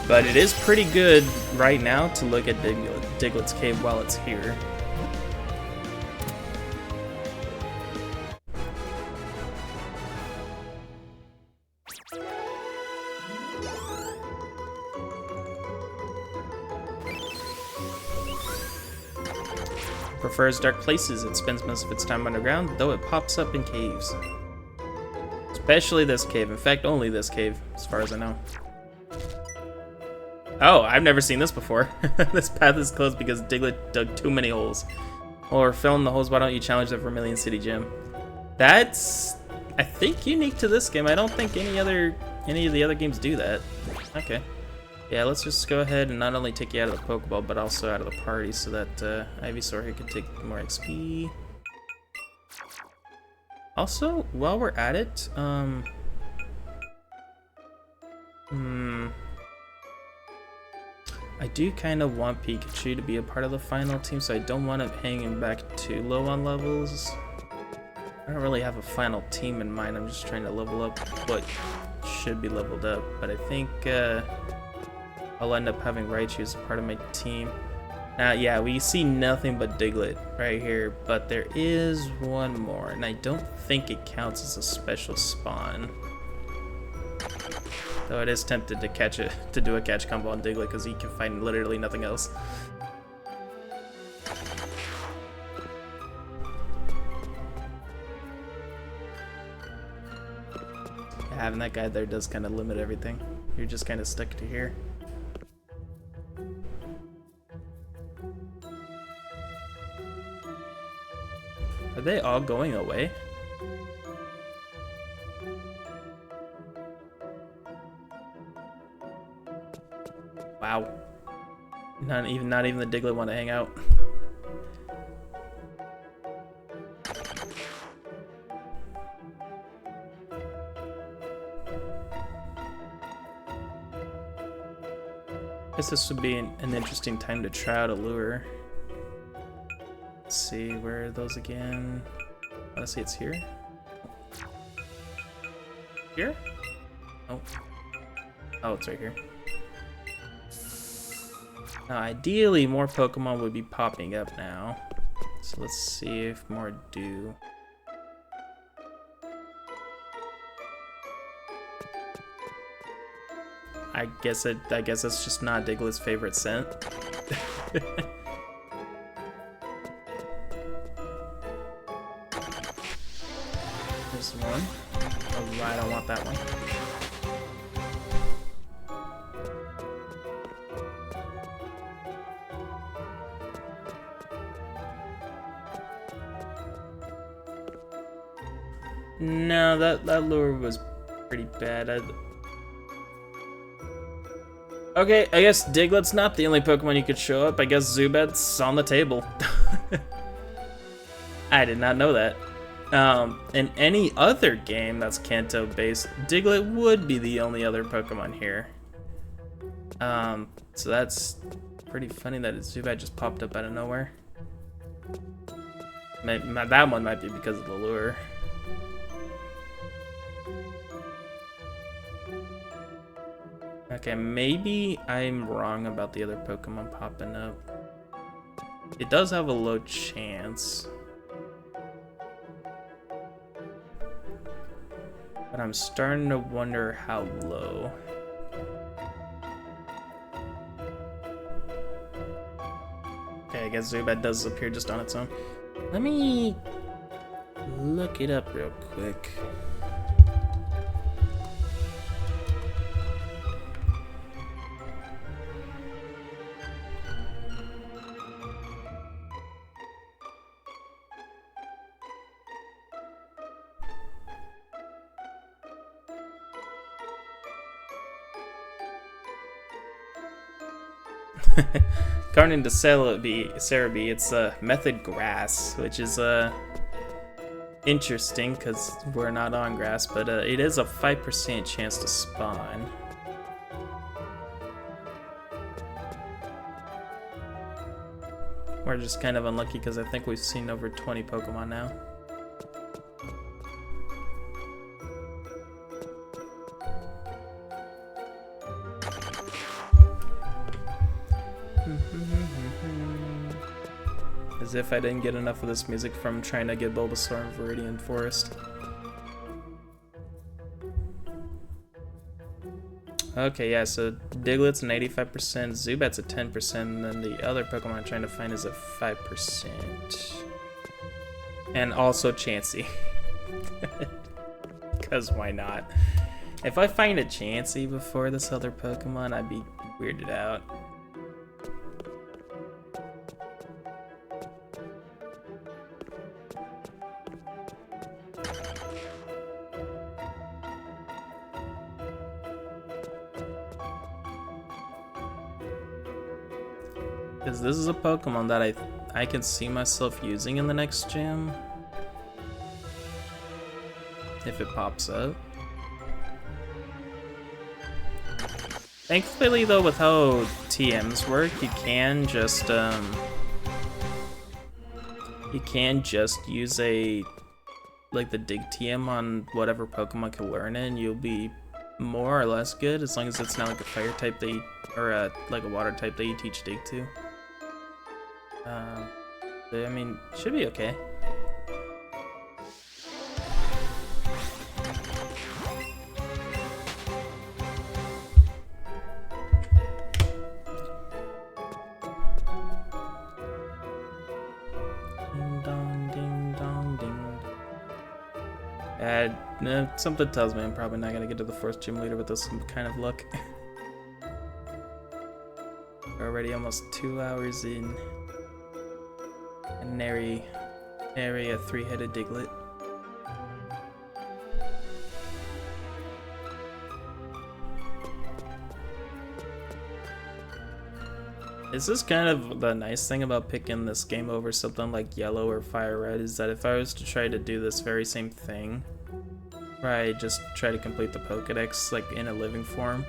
But it is pretty good right now to look at Diglett's Cave while it's here. Prefers dark places. It spends most of its time underground, though it pops up in caves. Especially this cave. In fact, only this cave, as far as I know. Oh, I've never seen this before. This path is closed because Diglett dug too many holes. Or fill in the holes, why don't you challenge the Vermilion City Gym? That's, I think, unique to this game. I don't think any of the other games do that. Okay. Yeah, let's just go ahead and not only take you out of the Pokeball, but also out of the party so that Ivysaur here can take more XP. Also, while we're at it, I do kind of want Pikachu to be a part of the final team, so I don't want it hanging back too low on levels. I don't really have a final team in mind. I'm just trying to level up what should be leveled up, but I think I'll end up having Raichu as part of my team. Now, yeah, we see nothing but Diglett right here, but there is one more, and I don't think it counts as a special spawn. Though it is tempted to do a catch combo on Diglett because he can find literally nothing else. Having that guy there does kind of limit everything. You're just kind of stuck to here. Are they all going away? Wow. Not even the Diglett want to hang out. Guess this would be an interesting time to try out a lure. Let's see, where are those again? I want to see it's here. Here? Oh. Oh, it's right here. Now, ideally, more Pokemon would be popping up now. So let's see if more do. I guess it's just not Diglett's favorite scent. There's one. Oh, I don't want that one. No, that lure was pretty bad. Okay, I guess Diglett's not the only Pokemon you could show up. I guess Zubat's on the table. I did not know that. In any other game that's Kanto-based, Diglett would be the only other Pokemon here. So that's pretty funny that Zubat just popped up out of nowhere. Maybe, that one might be because of the lure. Okay, maybe I'm wrong about the other Pokemon popping up. It does have a low chance. But I'm starting to wonder how low. Okay, I guess Zubat does appear just on its own. Let me look it up real quick. According to Cerebi, it's Method Grass, which is interesting because we're not on grass, but it is a 5% chance to spawn. We're just kind of unlucky because I think we've seen over 20 Pokemon now. As if I didn't get enough of this music from trying to get Bulbasaur in Viridian Forest. Okay, yeah, so Diglett's an 85%, Zubat's a 10%, and then the other Pokemon I'm trying to find is a 5%. And also Chansey. Because why not? If I find a Chansey before this other Pokemon, I'd be weirded out. Because this is a Pokemon that I can see myself using in the next gym. If it pops up. Thankfully though, with how TMs work, you can just use like the Dig TM on whatever Pokemon can learn it, and you'll be more or less good as long as it's not like a fire type that you, or like a water type that you teach Dig to. I mean, should be okay. Ding dong, ding dong, ding. Something tells me I'm probably not gonna get to the first gym leader with this kind of luck. We're already almost 2 hours in. And nary a 3-headed Diglett. This is kind of the nice thing about picking this game over something like Yellow or Fire Red, is that if I was to try to do this very same thing, where I just try to complete the Pokédex like in a living form,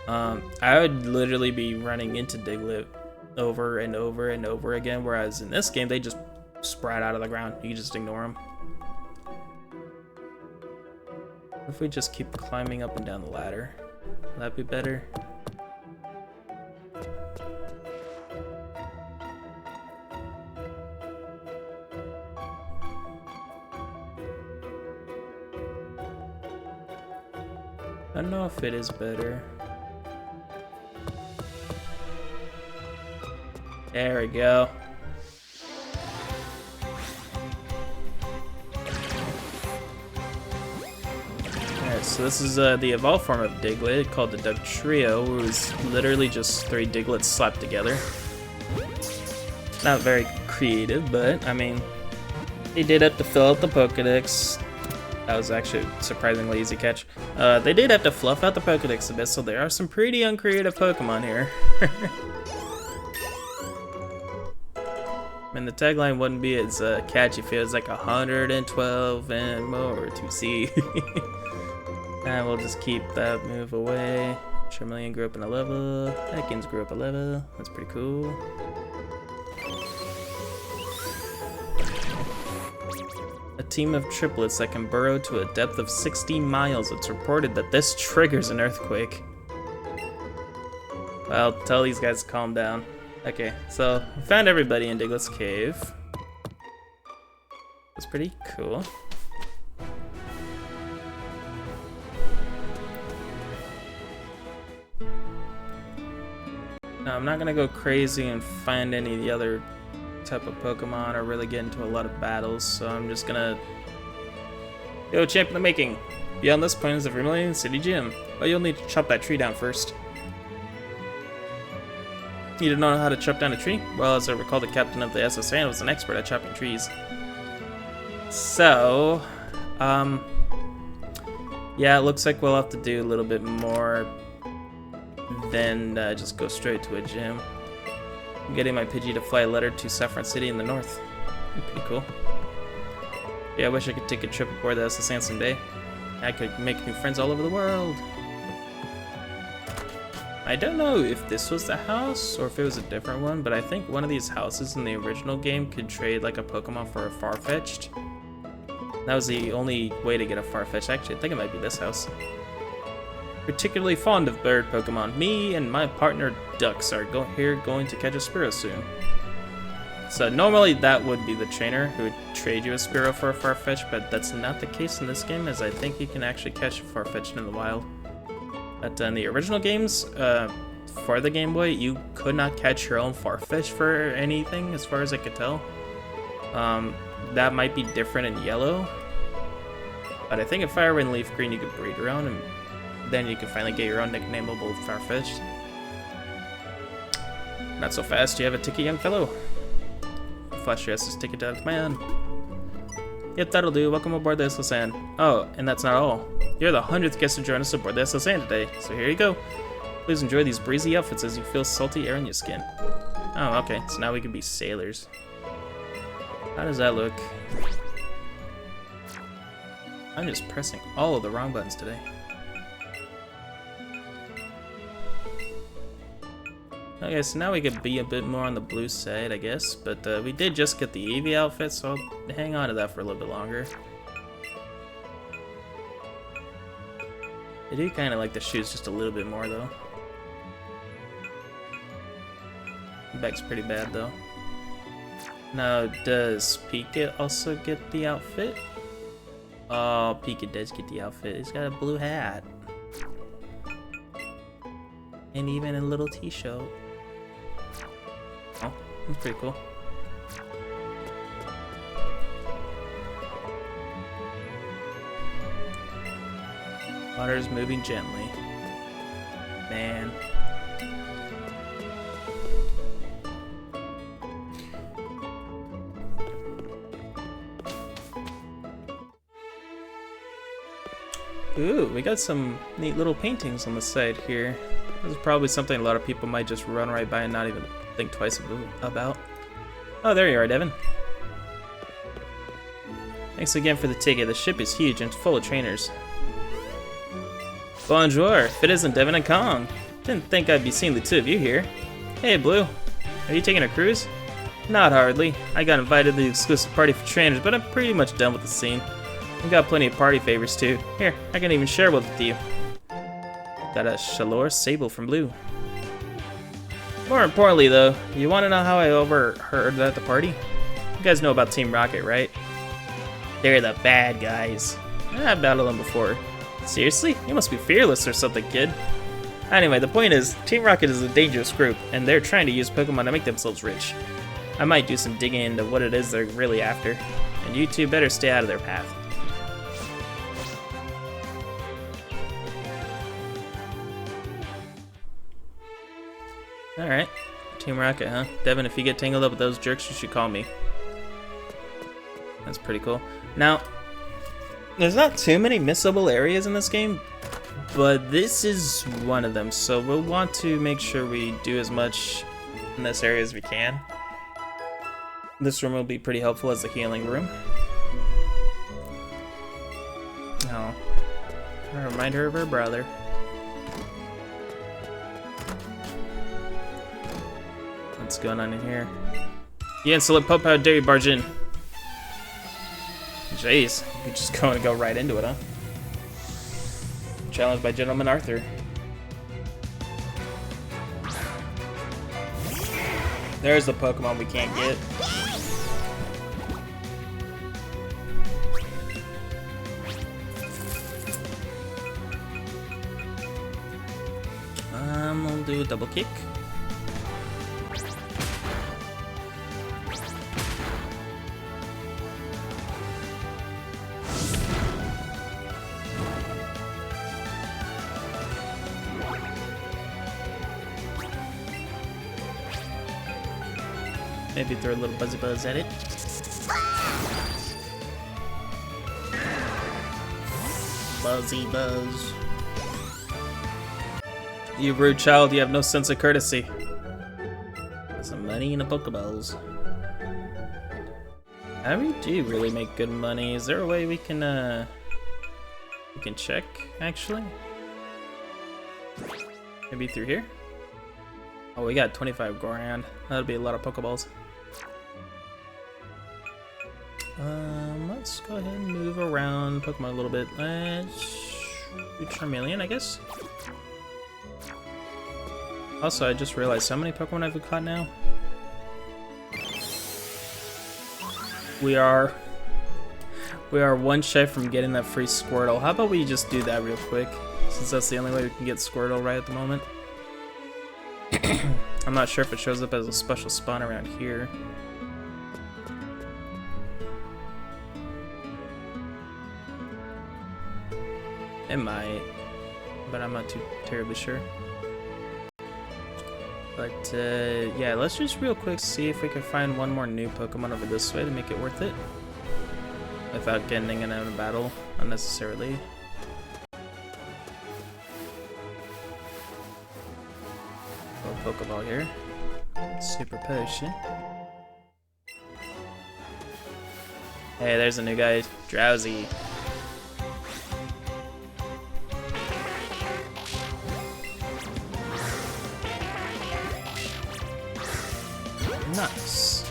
I would literally be running into Diglett over and over and over again, whereas in this game they just sprout out of the ground. You can just ignore them. What if we just keep climbing up and down the ladder? Will that be better? I don't know if it is better. There we go. Alright, so this is the evolved form of Diglett called the Doug Trio, who is literally just 3 Diglets slapped together. Not very creative, but I mean, they did it to fill out the Pokédex. That was actually a surprisingly easy catch. They did have to fluff out the Pokédex a bit, so there are some pretty uncreative Pokemon here. I mean, the tagline wouldn't be as catchy if it was like 112 and more to see. And we'll just keep that move away. Charmeleon grew up in a level. Ekans grew up a level. That's pretty cool. A team of triplets that can burrow to a depth of 16 miles. It's reported that this triggers an earthquake. Well, tell these guys to calm down. Okay, so we found everybody in Diglett's cave. That's pretty cool. Now, I'm not gonna go crazy and find any of the other type of Pokemon or really get into a lot of battles, so I'm just gonna go champ in the making. Beyond this point is the Vermilion City Gym, but you'll need to chop that tree down first. You don't know how to chop down a tree? Well, as I recall, the captain of the SSN was an expert at chopping trees. So, yeah, it looks like we'll have to do a little bit more than just go straight to a gym. I'm getting my Pidgey to fly a letter to Saffron City in the north. Pretty cool. Yeah, I wish I could take a trip aboard the SSN someday. I could make new friends all over the world. I don't know if this was the house or if it was a different one, but I think one of these houses in the original game could trade like a Pokemon for a Farfetch'd. That was the only way to get a Farfetch'd. Actually, I think it might be this house. Particularly fond of bird Pokemon. Me and my partner Ducks are going to catch a Spearow soon. So normally that would be the trainer who would trade you a Spearow for a Farfetch'd, but that's not the case in this game, as I think you can actually catch a Farfetch'd in the wild. But in the original games, for the Game Boy, you could not catch your own Farfetch'd for anything, as far as I could tell. That might be different in yellow, but I think in Fire and Leaf Green you could breed your own, and then you can finally get your own nicknameable Farfetch'd. Not so fast, you have a ticket, young fellow. Flash your ass's ticket to command. Yep, that'll do. Welcome aboard the SSN. Oh, and that's not all. You're the 100th guest to join us aboard the SSN today, so here you go. Please enjoy these breezy outfits as you feel salty air in your skin. Oh, okay, so now we can be sailors. How does that look? I'm just pressing all of the wrong buttons today. Okay, so now we could be a bit more on the blue side, I guess, but we did just get the Eevee outfit, so I'll hang on to that for a little bit longer. I do kind of like the shoes just a little bit more, though. The back's pretty bad, though. Now, does Pika also get the outfit? Oh, Pika does get the outfit. He's got a blue hat. And even a little t-shirt. Oh, that's pretty cool. Water's moving gently. Man. Ooh, we got some neat little paintings on the side here. This is probably something a lot of people might just run right by and not even think twice about. Oh, there you are, Devin. Thanks again for the ticket. The ship is huge and full of trainers. Bonjour, if it isn't Devin and Kong. Didn't think I'd be seeing the two of you here. Hey, Blue. Are you taking a cruise? Not hardly. I got invited to the exclusive party for trainers, but I'm pretty much done with the scene. I've got plenty of party favors too. Here, I can even share one with you. Got a Shalor Sable from Blue. More importantly though, you want to know how I overheard at the party? You guys know about Team Rocket, right? They're the bad guys. I've battled them before. Seriously? You must be fearless or something, kid. Anyway, the point is, Team Rocket is a dangerous group, and they're trying to use Pokemon to make themselves rich. I might do some digging into what it is they're really after, and you two better stay out of their path. Alright, Team Rocket, huh? Devin, if you get tangled up with those jerks, you should call me. That's pretty cool. Now, There's not too many missable areas in this game, but this is one of them, so we'll want to make sure we do as much in this area as we can. This room will be pretty helpful as a healing room. Oh, I remind her of her brother. What's going on in here? Yeah, Insolent Pope, how dare you barge in? Jeez, you're just going to go right into it, huh? Challenged by Gentleman Arthur. There's the Pokemon we can't get. We'll do a double kick. Maybe throw a little buzzy buzz at it. Buzzy buzz. You rude child, you have no sense of courtesy. Got some money in the Pokeballs. How we do really make good money? Is there a way we can check, actually? Maybe through here? Oh, we got 25 grand. That'll be a lot of Pokeballs. Let's go ahead and move around Pokemon a little bit. Let's do Charmeleon, I guess. Also, I just realized how many Pokemon I've caught now. We are one shy from getting that free Squirtle. How about we just do that real quick, since that's the only way we can get Squirtle right at the moment. I'm not sure if it shows up as a special spawn around here. It might, but I'm not too terribly sure. But yeah, let's just real quick see if we can find one more new Pokemon over this way to make it worth it, without getting in a battle unnecessarily. Little Pokeball here. Super Potion. Hey, there's a new guy, Drowsy. Nice.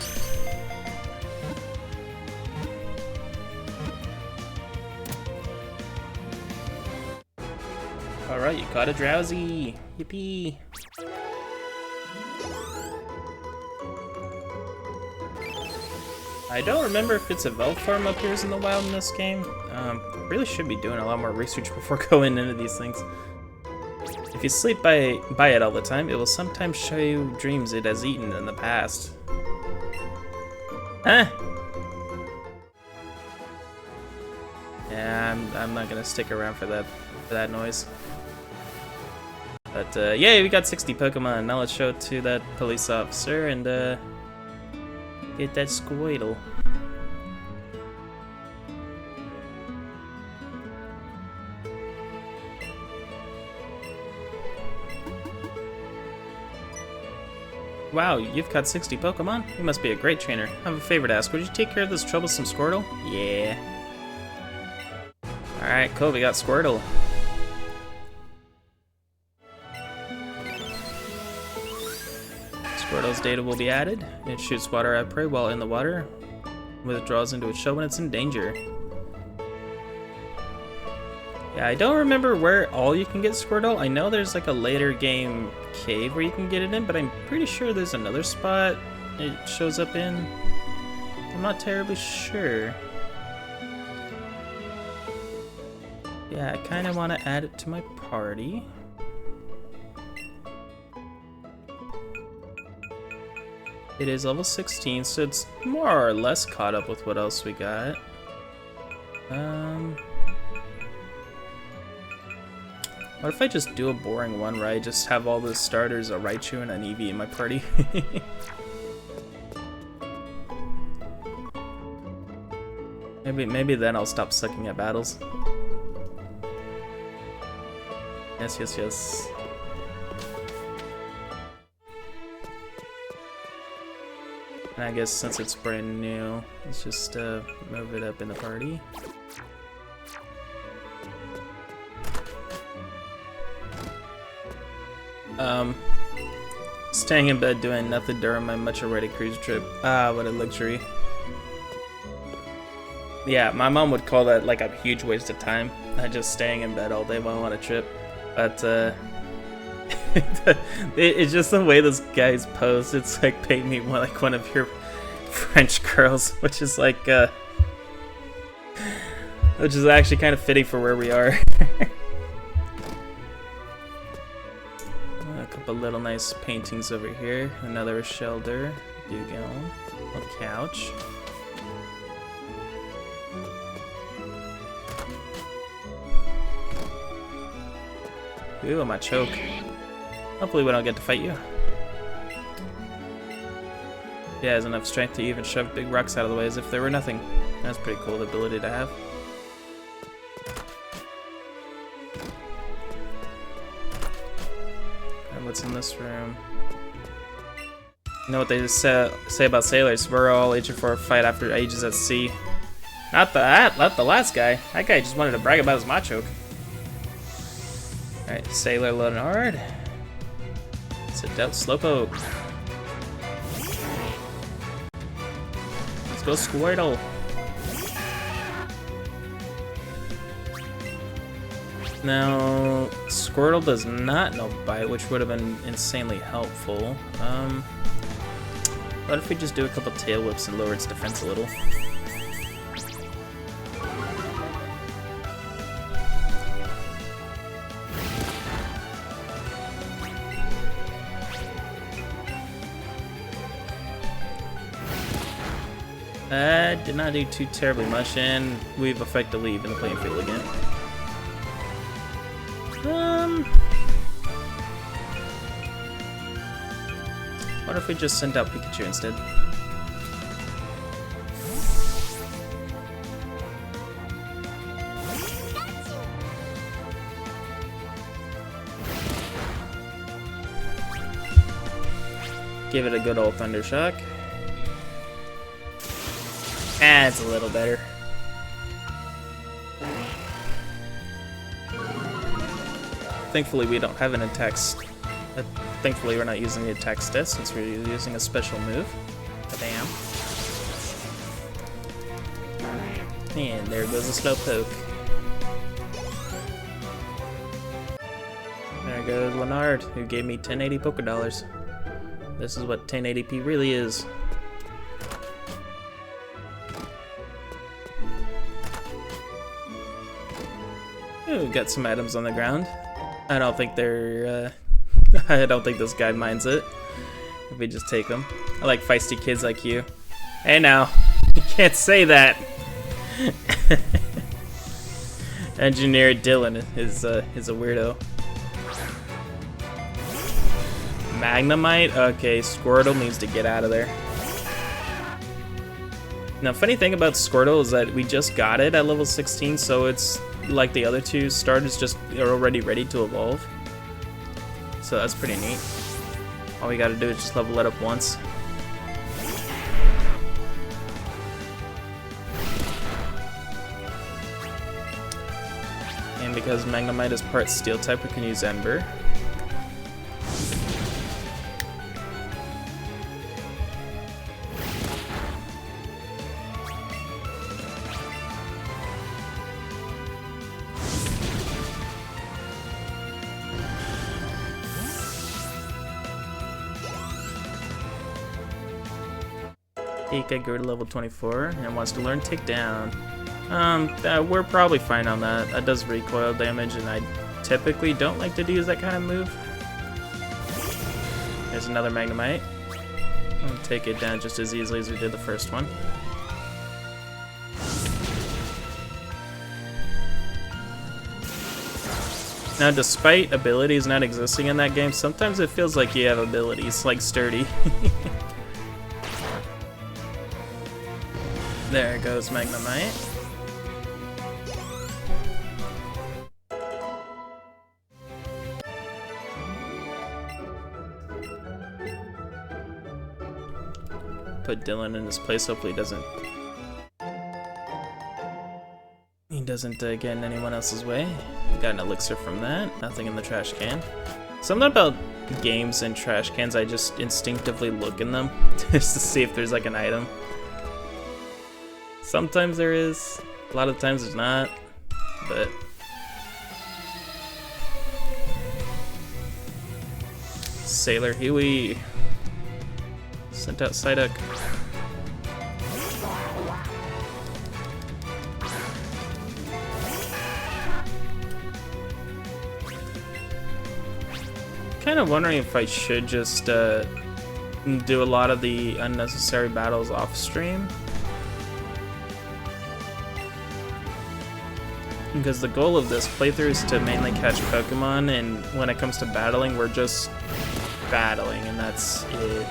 Alright, you caught a Drowsy. Yippee. I don't remember if it's a Velfarm appears in the wild in this game. Really should be doing a lot more research before going into these things. If you sleep by it all the time, it will sometimes show you dreams it has eaten in the past. Huh? Yeah, I'm not gonna stick around for that noise. But yeah, we got 60 Pokemon. Now let's show it to that police officer and get that Squirtle. Wow, you've caught 60 Pokemon? You must be a great trainer. I have a favor to ask. Would you take care of this troublesome Squirtle? Yeah. Alright, cool. We got Squirtle. Squirtle's data will be added. It shoots water at prey while in the water. Withdraws into its shell when it's in danger. Yeah, I don't remember where all you can get Squirtle. I know there's like a later game cave where you can get it in, but I'm pretty sure there's another spot it shows up in. I'm not terribly sure. Yeah, I kind of want to add it to my party. It is level 16, so it's more or less caught up with what else we got. What if I just do a boring one where I just have all the starters, a Raichu and an Eevee in my party? Maybe then I'll stop sucking at battles. Yes, yes, yes. And I guess since it's brand new, let's just move it up in the party. Staying in bed doing nothing during my much-awaited cruise trip. Ah, what a luxury. Yeah, my mom would call that like a huge waste of time. Just staying in bed all day while on a trip. But it's just the way this guy's posed. It's like paint me like one of your French girls, which is like which is actually kind of fitting for where we are. A couple little nice paintings over here. Another shelter, dugong, a couch. Ooh, my choke. Hopefully we don't get to fight you. Yeah, has enough strength to even shove big rocks out of the way as if there were nothing. That's pretty cool ability to have. And what's in this room? You know what they just say about sailors? We're all aged for a fight after ages at sea. Not the last guy. That guy just wanted to brag about his machoke. Alright, Sailor Leonard. It's a Doubt Slowpoke. Let's go Squirtle. Now, Squirtle does not know Bite, which would have been insanely helpful. What if we just do a couple tail whips and lower its defense a little? That did not do too terribly much, and we've effectively even the playing field again. What if we just sent out Pikachu instead? Give it a good old Thunder Shock. Ah, it's a little better. Thankfully, we don't have an attack. Thankfully, we're not using the attack stat since we're using a special move. Bam. And there goes a Slowpoke. There goes Leonard, who gave me 1080 Pokédollars. This is what 1080p really is. Ooh, got some items on the ground. I don't think they're, I don't think this guy minds it if we just take them. I like feisty kids like you. Hey now, you can't say that. Engineer Dylan is a weirdo. Magnemite? Okay, Squirtle needs to get out of there. Now, funny thing about Squirtle is that we just got it at level 16, so it's like the other two starters just are already ready to evolve. So that's pretty neat. All we gotta do is just level it up once. And because Magnemite is part Steel type, we can use Ember. Pika grew to level 24 and wants to learn Takedown. We're probably fine on that. That does recoil damage, and I typically don't like to use that kind of move. There's another Magnemite. I'll take it down just as easily as we did the first one. Now, despite abilities not existing in that game, sometimes it feels like you have abilities, like Sturdy. There goes Magnemite. put Dylan in his place. Hopefully he doesn't get in anyone else's way. Got an elixir from that. Nothing in the trash can. Something about games and trash cans, I just instinctively look in them just to see if there's like an item. Sometimes there is, a lot of times there's not, but Sailor Huey sent out Psyduck. Kind of wondering if I should just do a lot of the unnecessary battles off stream, because the goal of this playthrough is to mainly catch Pokemon, and when it comes to battling, we're just battling, and that's it.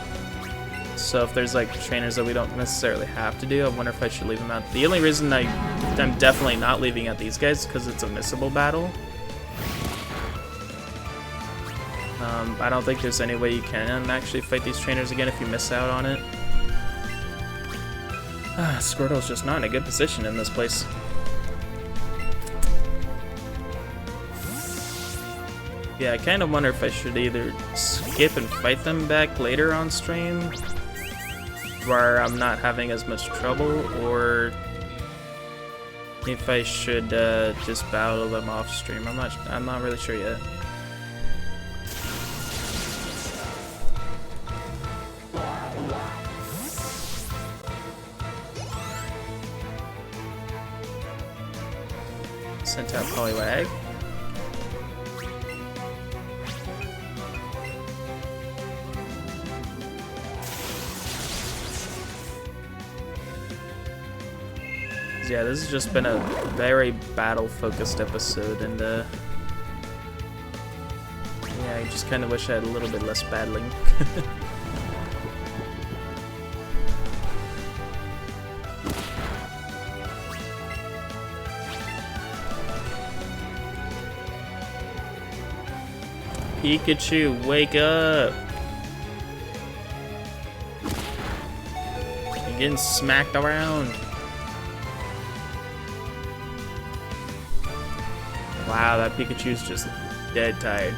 So if there's like trainers that we don't necessarily have to do, I wonder if I should leave them out. The only reason I'm definitely not leaving out these guys is because it's a missable battle. I don't think there's any way you can actually fight these trainers again if you miss out on it. Squirtle's just not in a good position in this place. Yeah, I kind of wonder if I should either skip and fight them back later on stream, where I'm not having as much trouble, or if I should just battle them off stream. I'm not really sure yet. Sent out Poliwag. Yeah, this has just been a very battle-focused episode, and yeah, I just kind of wish I had a little bit less battling. Pikachu, wake up! You're getting smacked around. Wow, that Pikachu's just dead tired.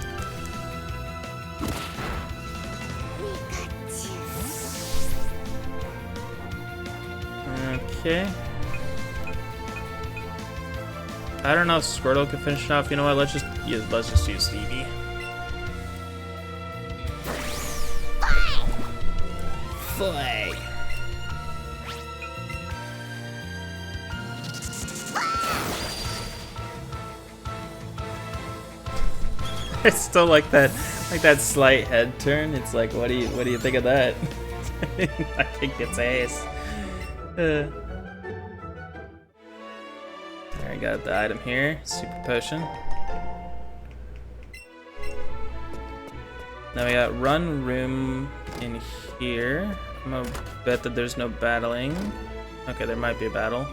Okay. I don't know if Squirtle can finish it off. You know what? Let's just use Eevee. Boy. I still like that slight head turn. It's like, what do you think of that? I think it's ace. I got the item here, Super Potion. Now we got Run Room in here. I'm gonna bet that there's no battling. Okay, there might be a battle.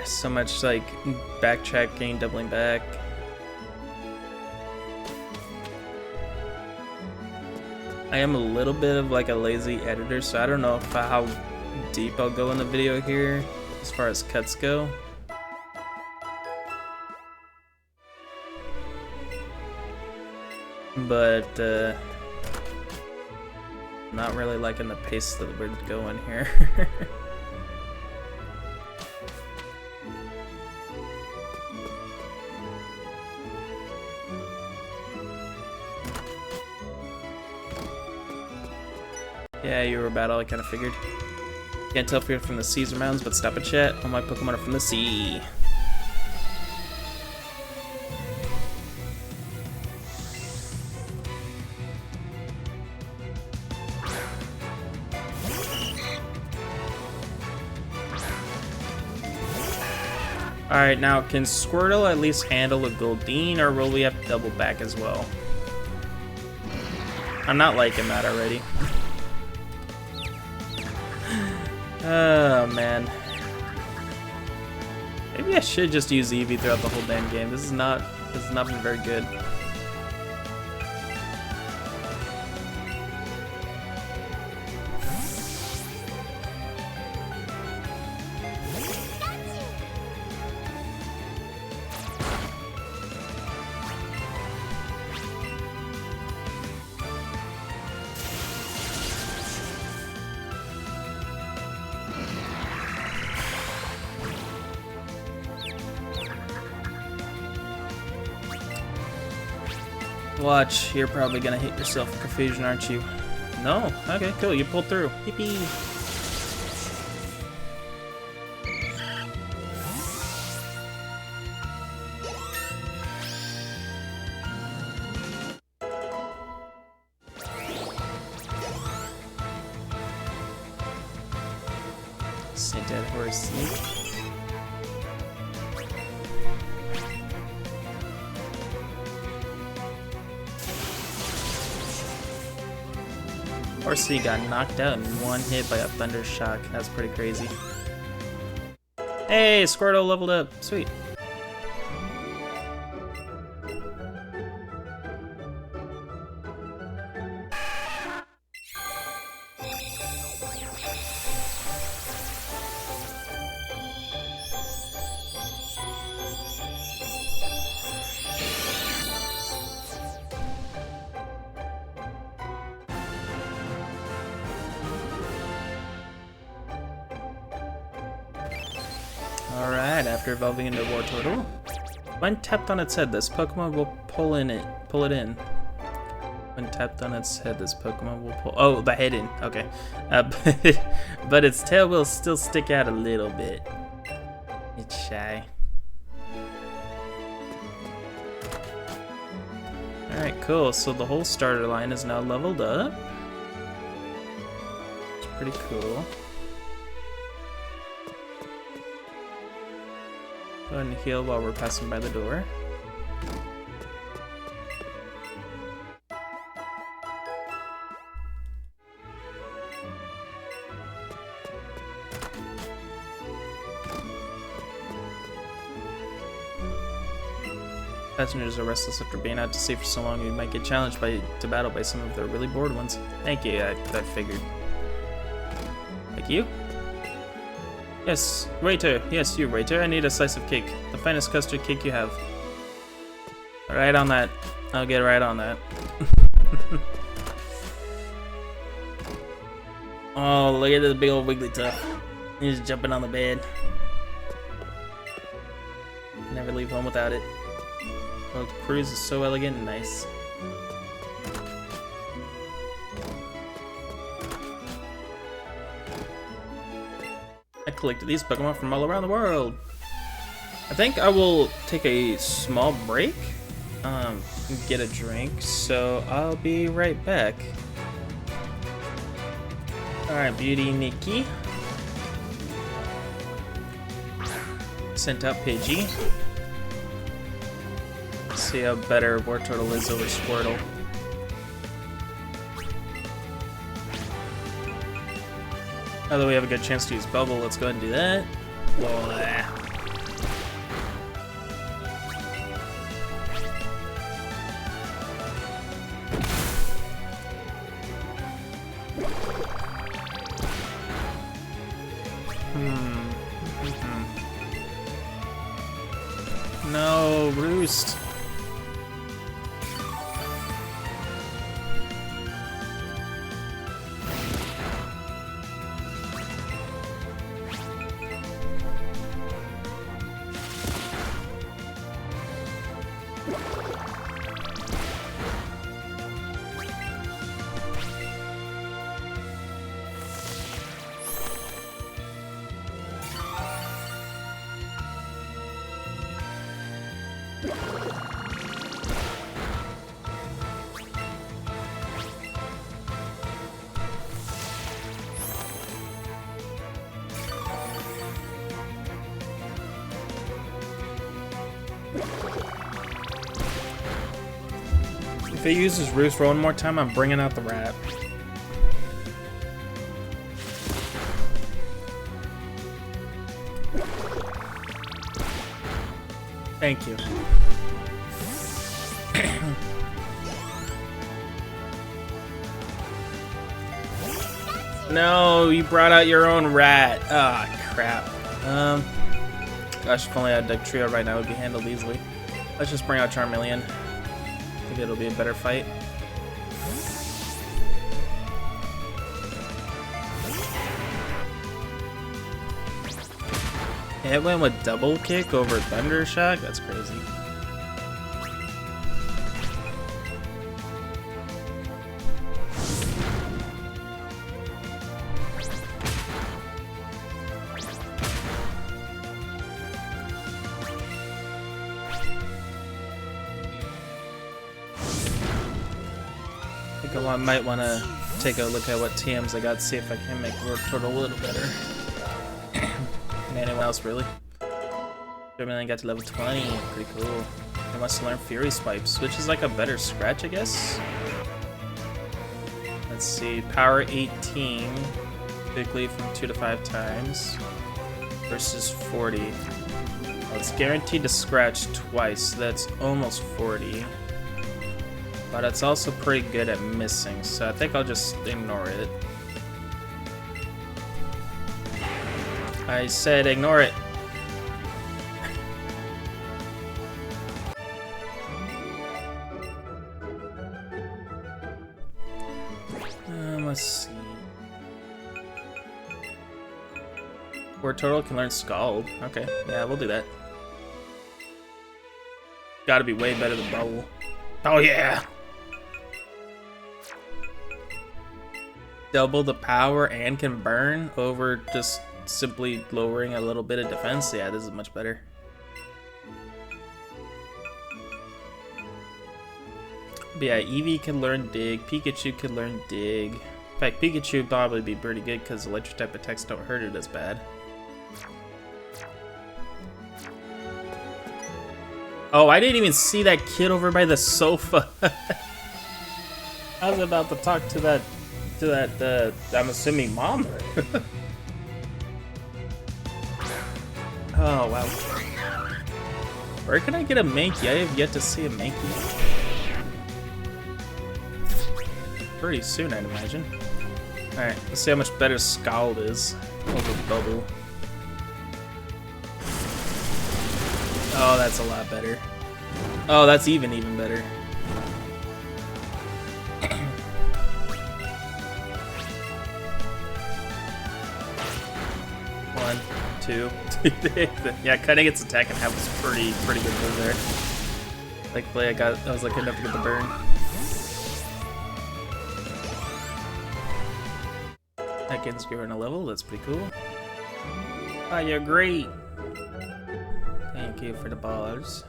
So much like backtracking, doubling back. I am a little bit of like a lazy editor, so I don't know how deep I'll go in the video here as far as cuts go. But not really liking the pace that we're going here. Yeah, you were a battle, I kind of figured. Can't tell if you're from the seas or mountains, but stop and chat. All my Pokemon are from the sea. Alright, now can Squirtle at least handle a Goldeen, or will we have to double back as well? I'm not liking that already. Oh man. Maybe I should just use Eevee throughout the whole damn game. This has not been very good. Watch, you're probably gonna hit yourself with confusion, aren't you? No? Okay, cool, you pulled through. Yippee! Sent out for a sneak. Horsey got knocked out in one hit by a Thunder Shock. That's pretty crazy. Hey, Squirtle leveled up. Sweet. Alright, after evolving into a War Turtle, when tapped on its head, this Pokemon will pull it in. When tapped on its head, this Pokemon will pull the head in, okay. But its tail will still stick out a little bit. It's shy. Alright, cool, so the whole starter line is now leveled up. It's pretty cool. Go ahead and heal while we're passing by the door. Passengers are restless after being out to sea for so long. You might get challenged to battle by some of the really bored ones. Thank you, I figured. Like you? Yes, waiter. Yes, you, waiter. I need a slice of cake. The finest custard cake you have. Right on that. I'll get right on that. Oh, look at this big old Wigglytuff. He's jumping on the bed. Never leave home without it. Oh, the cruise is so elegant and nice. I collected these Pokemon from all around the world. I think I will take a small break, get a drink, so I'll be right back. Alright, Beauty Nikki. Sent out Pidgey. See how better War Turtle is over Squirtle. Now that we have a good chance to use Bubble, let's go ahead and do that. Blah. No, Roost. If it uses Roost one more time, I'm bringing out the rat. Thank you. No, you brought out your own rat. Ah, crap. Gosh, if only I had Dugtrio right now, it would be handled easily. Let's just bring out Charmeleon. I think it'll be a better fight. It went with double kick over Thunder Shock? That's crazy. think I might want to take a look at what TMs I got, see if I can make Word Turtle a little better. And anyone else, really? Cerulean got to level 20, pretty cool. He wants to learn Fury Swipes, which is like a better Scratch, I guess? Let's see, power 18, typically from 2 to 5 times, versus 40. Well, it's guaranteed to Scratch twice, so that's almost 40. But it's also pretty good at missing, so I think I'll just ignore it. I said ignore it. Let's see. Word Turtle can learn Scald. Okay, yeah, we'll do that. Gotta be way better than Bubble. Oh yeah! Double the power and can burn over just simply lowering a little bit of defense. Yeah, this is much better. But yeah, Eevee can learn Dig, Pikachu can learn Dig. In fact, Pikachu would probably be pretty good because electric type attacks don't hurt it as bad. Oh, I didn't even see that kid over by the sofa. I was about to talk to that, I'm assuming mom. Oh, wow. Where can I get a Mankey? I have yet to see a Mankey. Pretty soon, I'd imagine. Alright, let's see how much better Scald is over Bubble. Oh, that's a lot better. Oh, that's even better. 1, 2. Yeah, cutting its attack in half was pretty good move there. Thankfully, I was lucky enough to get the burn. That kid's growing a level, that's pretty cool. Oh, you're great! Thank you for the ballers.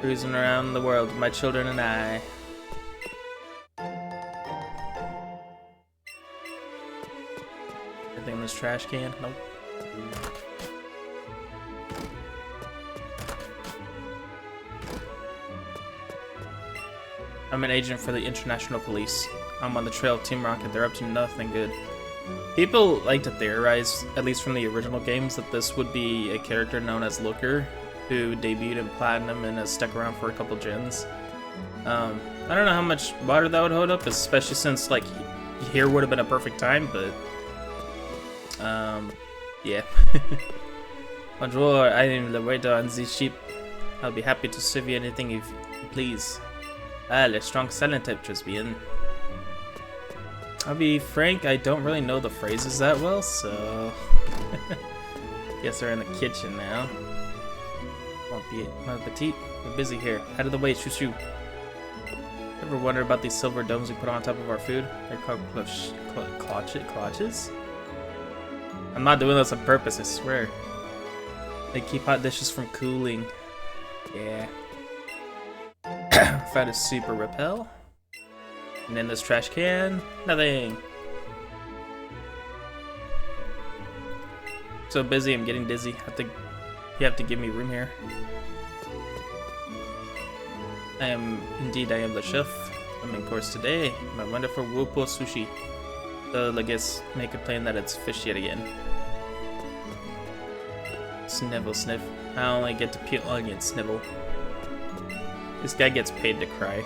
Cruising around the world with my children and I. Anything in this trash can? Nope. I'm an agent for the International Police. I'm on the trail of Team Rocket. They're up to nothing good. People like to theorize, at least from the original games, that this would be a character known as Looker, who debuted in Platinum and has stuck around for a couple gens. I don't know how much water that would hold up, especially since, like, here would have been a perfect time, but... yeah. Bonjour, I am the waiter on the ship. I'll be happy to serve you anything if you please. Ah, le strong silent temperatures bien. I'll be frank, I don't really know the phrases that well, so... Guess they're in the kitchen now. Bon appetit. We're busy here. Out of the way, shoo-shoo. Ever wonder about these silver domes we put on top of our food? They're called clutches? I'm not doing this on purpose, I swear. They keep hot dishes from cooling. Yeah. Found a super repel. And in this trash can, nothing. So busy, I'm getting dizzy. You have to give me room here. I am the chef. I'm in course today. My wonderful Whirlpool sushi. So I guess may complain that it's fish yet again. Snivel sniff. I only get to peel onion snivel. This guy gets paid to cry.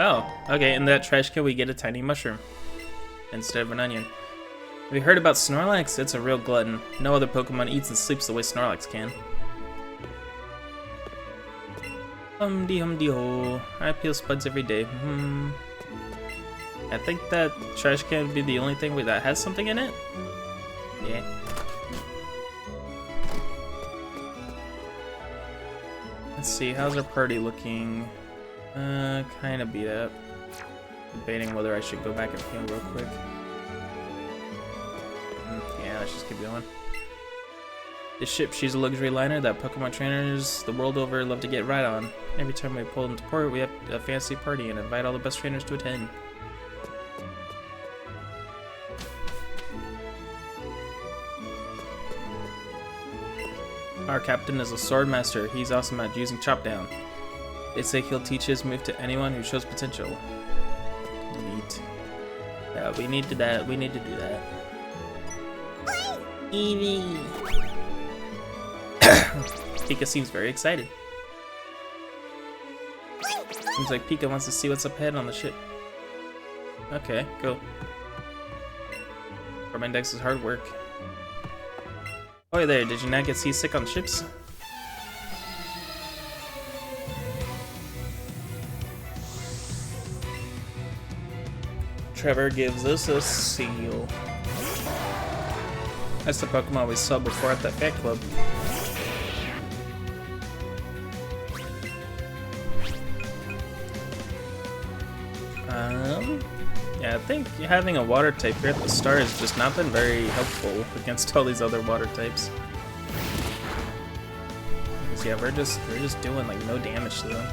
Oh, okay, in that trash can we get a tiny mushroom instead of an onion. Have you heard about Snorlax? It's a real glutton. No other Pokemon eats and sleeps the way Snorlax can. Hum-dee-ho. I peel spuds every day. I think that trash can would be the only thing that has something in it. Yeah. Let's see, how's our party looking? Kind of beat up. Debating whether I should go back and heal real quick. Yeah, let's just keep going. This ship, she's a luxury liner that Pokemon trainers the world over love to get right on. Every time we pull into port, we have a fancy party and invite all the best trainers to attend. Our captain is a sword master. He's awesome at using chop down. They say he'll teach his move to anyone who shows potential. Neat. Yeah, we need to do that. Eevee. Pika seems very excited. Seems like Pika wants to see what's up ahead on the ship. Okay, go. Pokédex is hard work. Oh, there, did you not get seasick on ships? Trevor gives us a seal. That's the Pokemon we saw before at that Pet Club. Yeah, I think having a water type here at the start has just not been very helpful against all these other water types. Because yeah, we're just doing like no damage to them.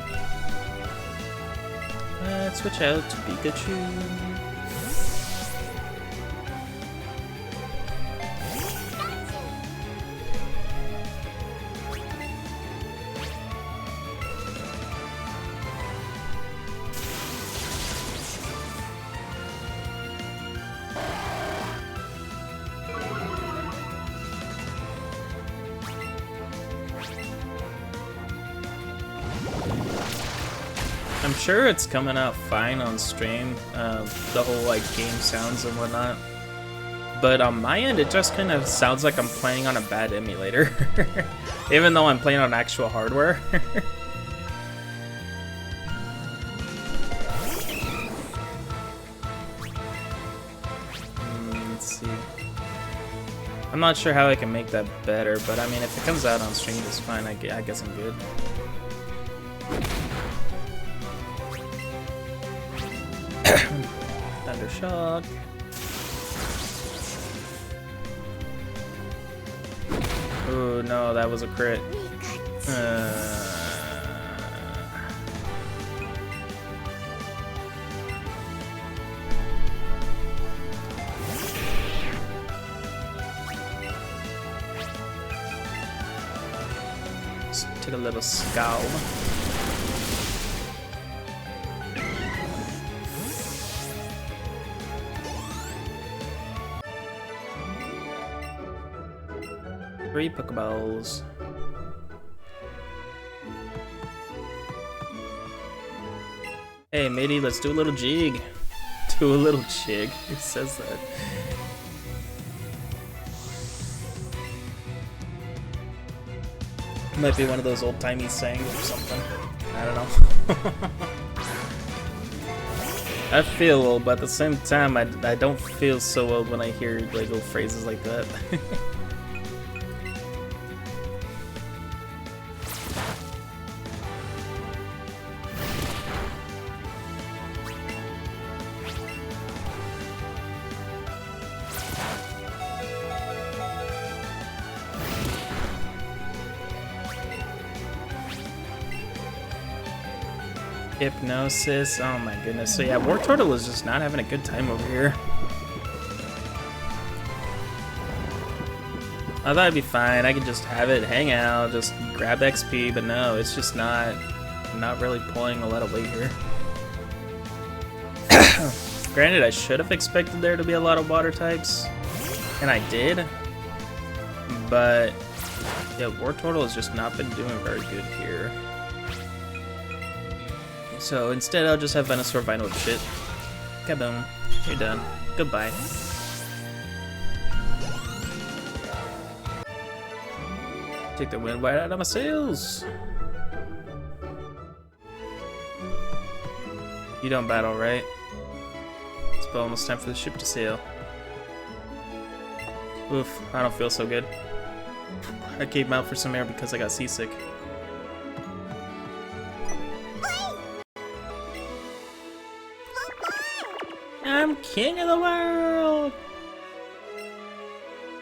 Let's switch out to Pikachu. I'm sure it's coming out fine on stream, the whole like game sounds and whatnot. But on my end, it just kind of sounds like I'm playing on a bad emulator, even though I'm playing on actual hardware. Let's see. I'm not sure how I can make that better, but I mean, if it comes out on stream, it's fine. I guess I'm good. Thundershock. Oh no, that was a crit. Let's take a little scowl. Three Pokeballs. Hey, matey, let's do a little jig. Do a little jig. Who says that? Might be one of those old-timey sayings or something. I don't know. I feel old, but at the same time, I don't feel so old when I hear like little phrases like that. Hypnosis, oh my goodness. So yeah, Wartortle is just not having a good time over here. I thought it'd be fine, I could just have it hang out, just grab XP, but no, it's just not really pulling a lot of weight here. Granted, I should have expected there to be a lot of water types, and I did, but yeah, Wartortle has just not been doing very good here. So instead, I'll just have Venusaur Vinyl shit. Kaboom. You're done. Goodbye. Take the wind right out of my sails. You don't battle, right? It's almost time for the ship to sail. Oof, I don't feel so good. I came out for some air because I got seasick. I'm king of the world!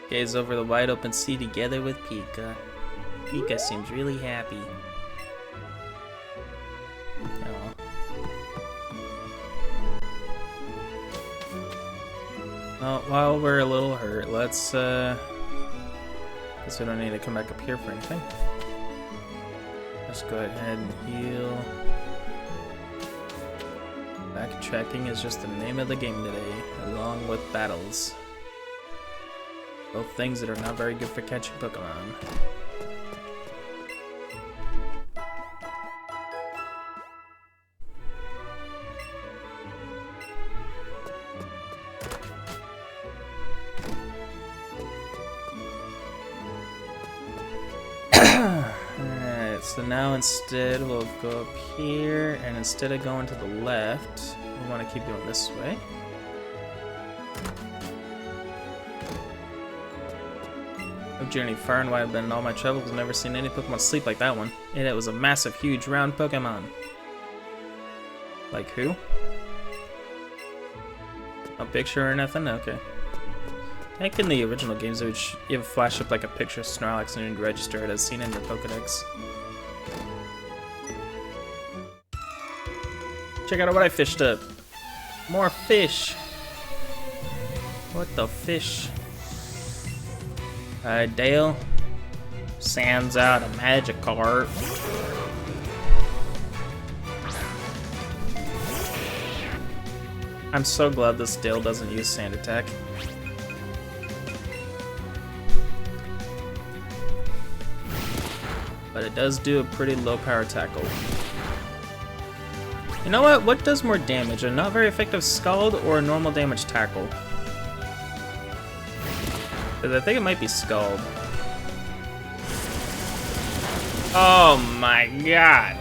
Gaze over the wide open sea together with Pika. Pika seems really happy. Aw. Well, while we're a little hurt, let's guess we don't need to come back up here for anything. Let's go ahead and heal. Backtracking is just the name of the game today, along with battles. Both things that are not very good for catching Pokemon. Alright, so now instead we'll go up here, and instead of going to the left, we want to keep going this way. I've journeyed far and wide, but in all my travels, I've never seen any Pokemon sleep like that one. And it was a massive, huge, round Pokemon. Like who? A picture or nothing? Okay. I think in the original games, it would you have flash up like a picture of Snorlax and you'd register it as seen in your Pokédex. Check out what I fished up. More fish. What the fish? Dale sends out a Magikarp. I'm so glad this Dale doesn't use Sand Attack. But it does do a pretty low power tackle. You know what? What does more damage? A not very effective Scald or a normal damage tackle? I think it might be Scald. Oh my god.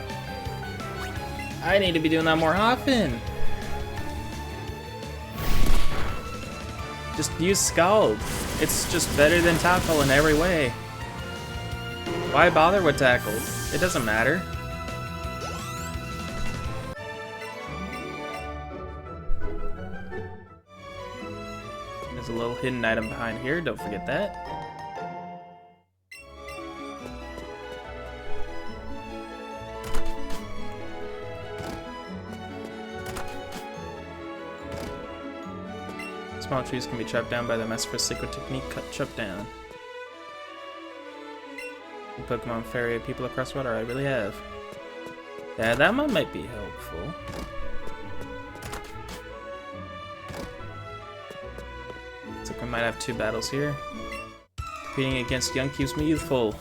I need to be doing that more often. Just use Scald. It's just better than Tackle in every way. Why bother with Tackle? It doesn't matter. There's a little hidden item behind here, don't forget that. Small trees can be chopped down by the Master's secret technique, chop down. Pokemon ferry people across water, I really have. Yeah, that one might be helpful. Looks like we might have two battles here. Competing against Young keeps me youthful.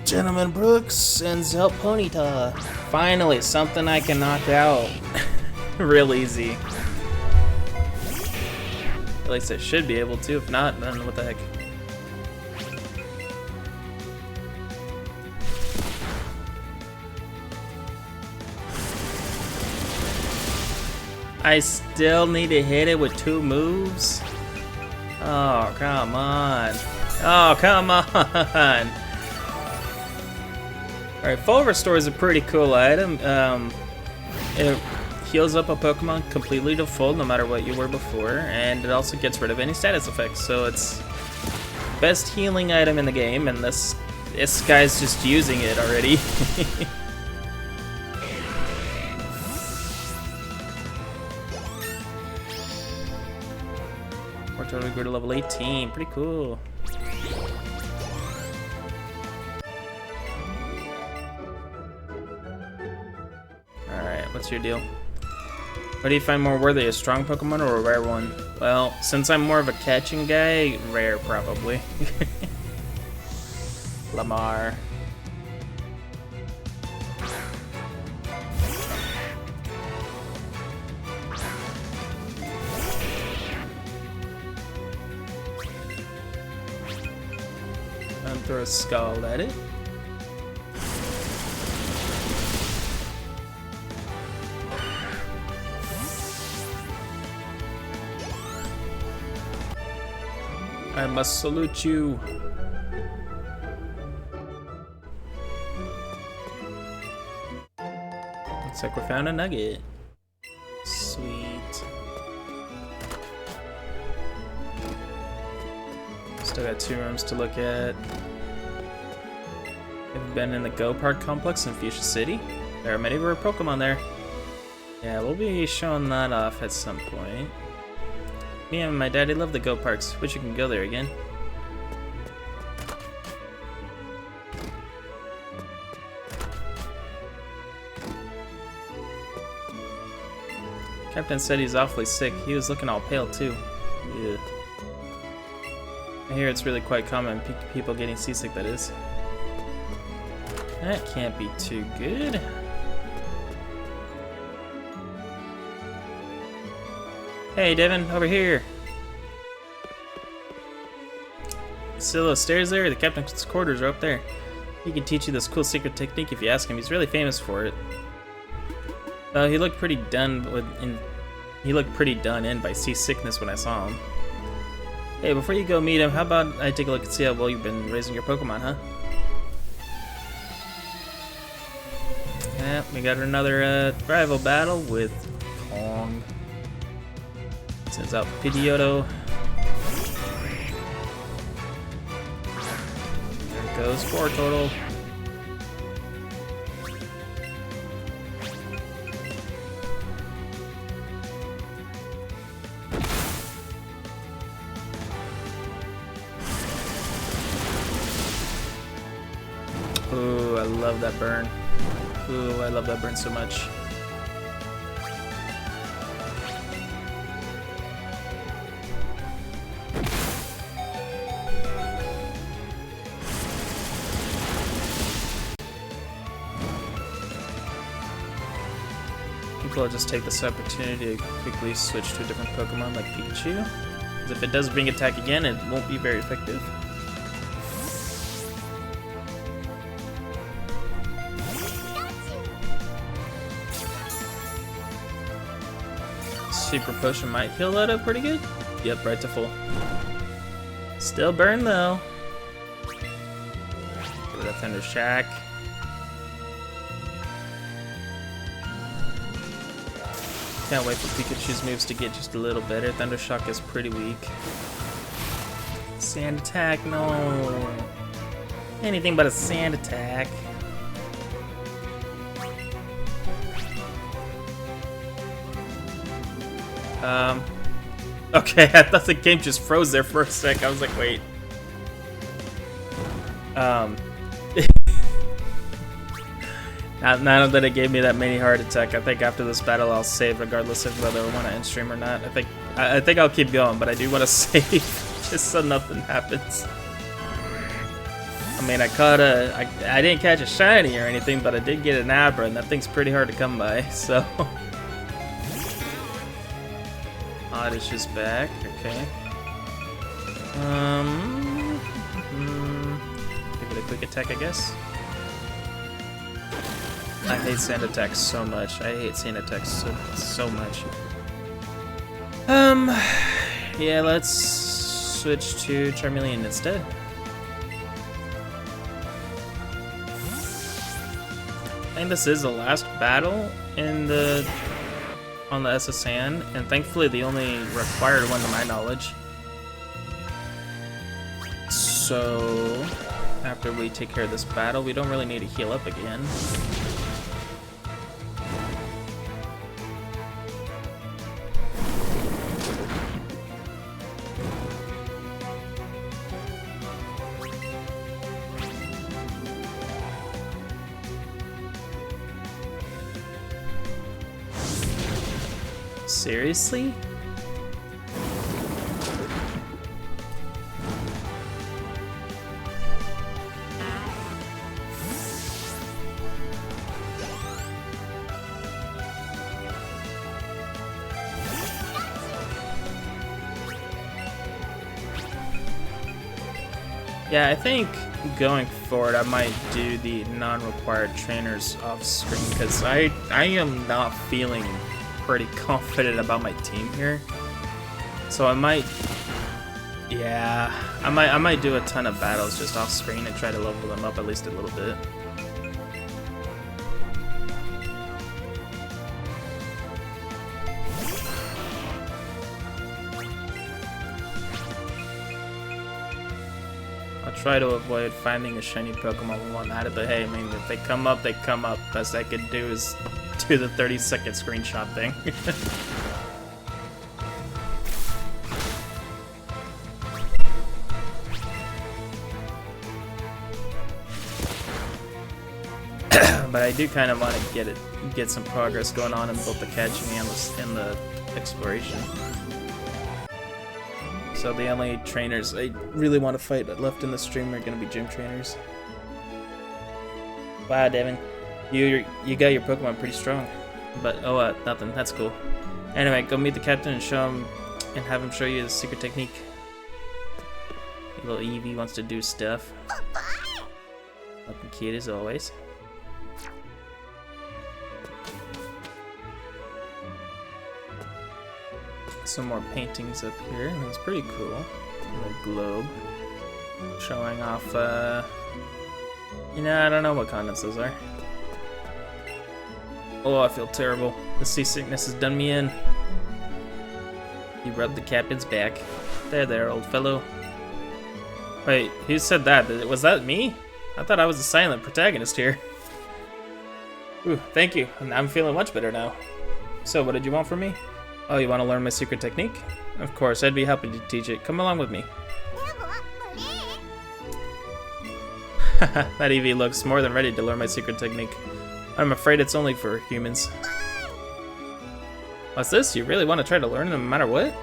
Gentleman Brooks sends out Ponyta. Finally, something I can knock out. Real easy. At least I should be able to. If not, then what the heck. I still need to hit it with 2 moves? Oh, come on. Oh, come on. Alright, Full Restore is a pretty cool item. It heals up a Pokemon completely to full no matter what you were before, and it also gets rid of any status effects, so it's best healing item in the game, and this guy's just using it already. We're totally good to level 18, pretty cool. What's your deal? What do you find more worthy, a strong Pokemon or a rare one? Well, since I'm more of a catching guy, rare probably. Lamar. And throw a Scald at it. I must salute you. Looks like we found a nugget. Still got 2 rooms to look at. I've been in the Go Park complex in Fuchsia City. There are many rare Pokemon there. Yeah, we'll be showing that off at some point. Me and my daddy love the Go Parks. Wish you can go there again. Captain said he's awfully sick. He was looking all pale too. Yeah. I hear it's really quite common, people getting seasick, that is. That can't be too good. Hey, Devin, over here. See those stairs there? The captain's quarters are up there. He can teach you this cool secret technique if you ask him. He's really famous for it. He looked pretty done in by seasickness when I saw him. Hey, before you go meet him, how about I take a look and see how well you've been raising your Pokemon, huh? Yeah, we got another rival battle with Kong. Sends out Pidgeotto. There goes 4 total. Ooh, I love that burn. Ooh, I love that burn so much. People will just take this opportunity to quickly switch to a different Pokemon like Pikachu. Because if it does Ring Attack again, it won't be very effective. Super Potion might heal that up pretty good. Yep, right to full. Still burn though. Give it a Thunder Shack. Can't wait for Pikachu's moves to get just a little better. Thunder Shock is pretty weak. Sand Attack, no. Anything but a Sand Attack. Okay, I thought the game just froze there for a sec. I was like, wait. Now that it gave me that mini heart attack, I think after this battle I'll save regardless of whether I want to end stream or not. I think I'll keep going, but I do want to save just so nothing happens. I mean, I didn't catch a shiny or anything, but I did get an Abra, and that thing's pretty hard to come by, so. Oddish is back, okay. Give it a quick attack, I guess. I hate sand attacks so much. I hate sand attacks so much. Yeah, let's switch to Charmeleon instead. I think this is the last battle on the SSN, and thankfully the only required one to my knowledge. So, after we take care of this battle, we don't really need to heal up again. Seriously? Yeah, I think going forward I might do the non-required trainers off screen because I am not feeling pretty confident about my team here, so I might do a ton of battles just off screen and try to level them up at least a little bit. try to avoid finding a shiny Pokemon and whatnot, but hey, I mean, if they come up, they come up. Best I could do is do the 30-second screenshot thing. But I do kind of want to get some progress going on in both the catching and the exploration. So the only trainers I really want to fight left in the stream are going to be gym trainers. Wow, Devin, you got your Pokemon pretty strong. But oh, nothing. That's cool. Anyway, go meet the captain and have him show you his secret technique. Little Eevee wants to do stuff. Looking cute as always. Some more paintings up here. It's pretty cool. The globe showing off. You know, I don't know what continents those are. Oh, I feel terrible. The seasickness has done me in. He rubbed the captain's back. There, old fellow. Wait, who said that? Was that me? I thought I was the silent protagonist here. Ooh, thank you. I'm feeling much better now. So, what did you want from me? Oh, you want to learn my secret technique? Of course, I'd be happy to teach it. Come along with me. That Eevee looks more than ready to learn my secret technique. I'm afraid it's only for humans. What's this? You really want to try to learn no matter what?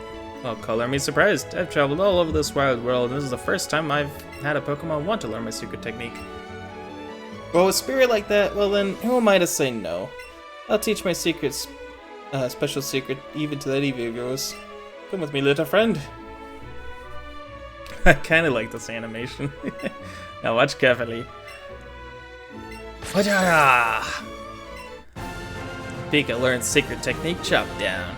Well, color me surprised. I've traveled all over this wild world, and this is the first time I've had a Pokemon want to learn my secret technique. Well, with spirit like that, well then, who am I to say no? I'll teach my secrets. Special secret even to that Eevee of yours. Come with me, little friend. I kinda like this animation. Now watch carefully. Pika learns secret technique, chop down.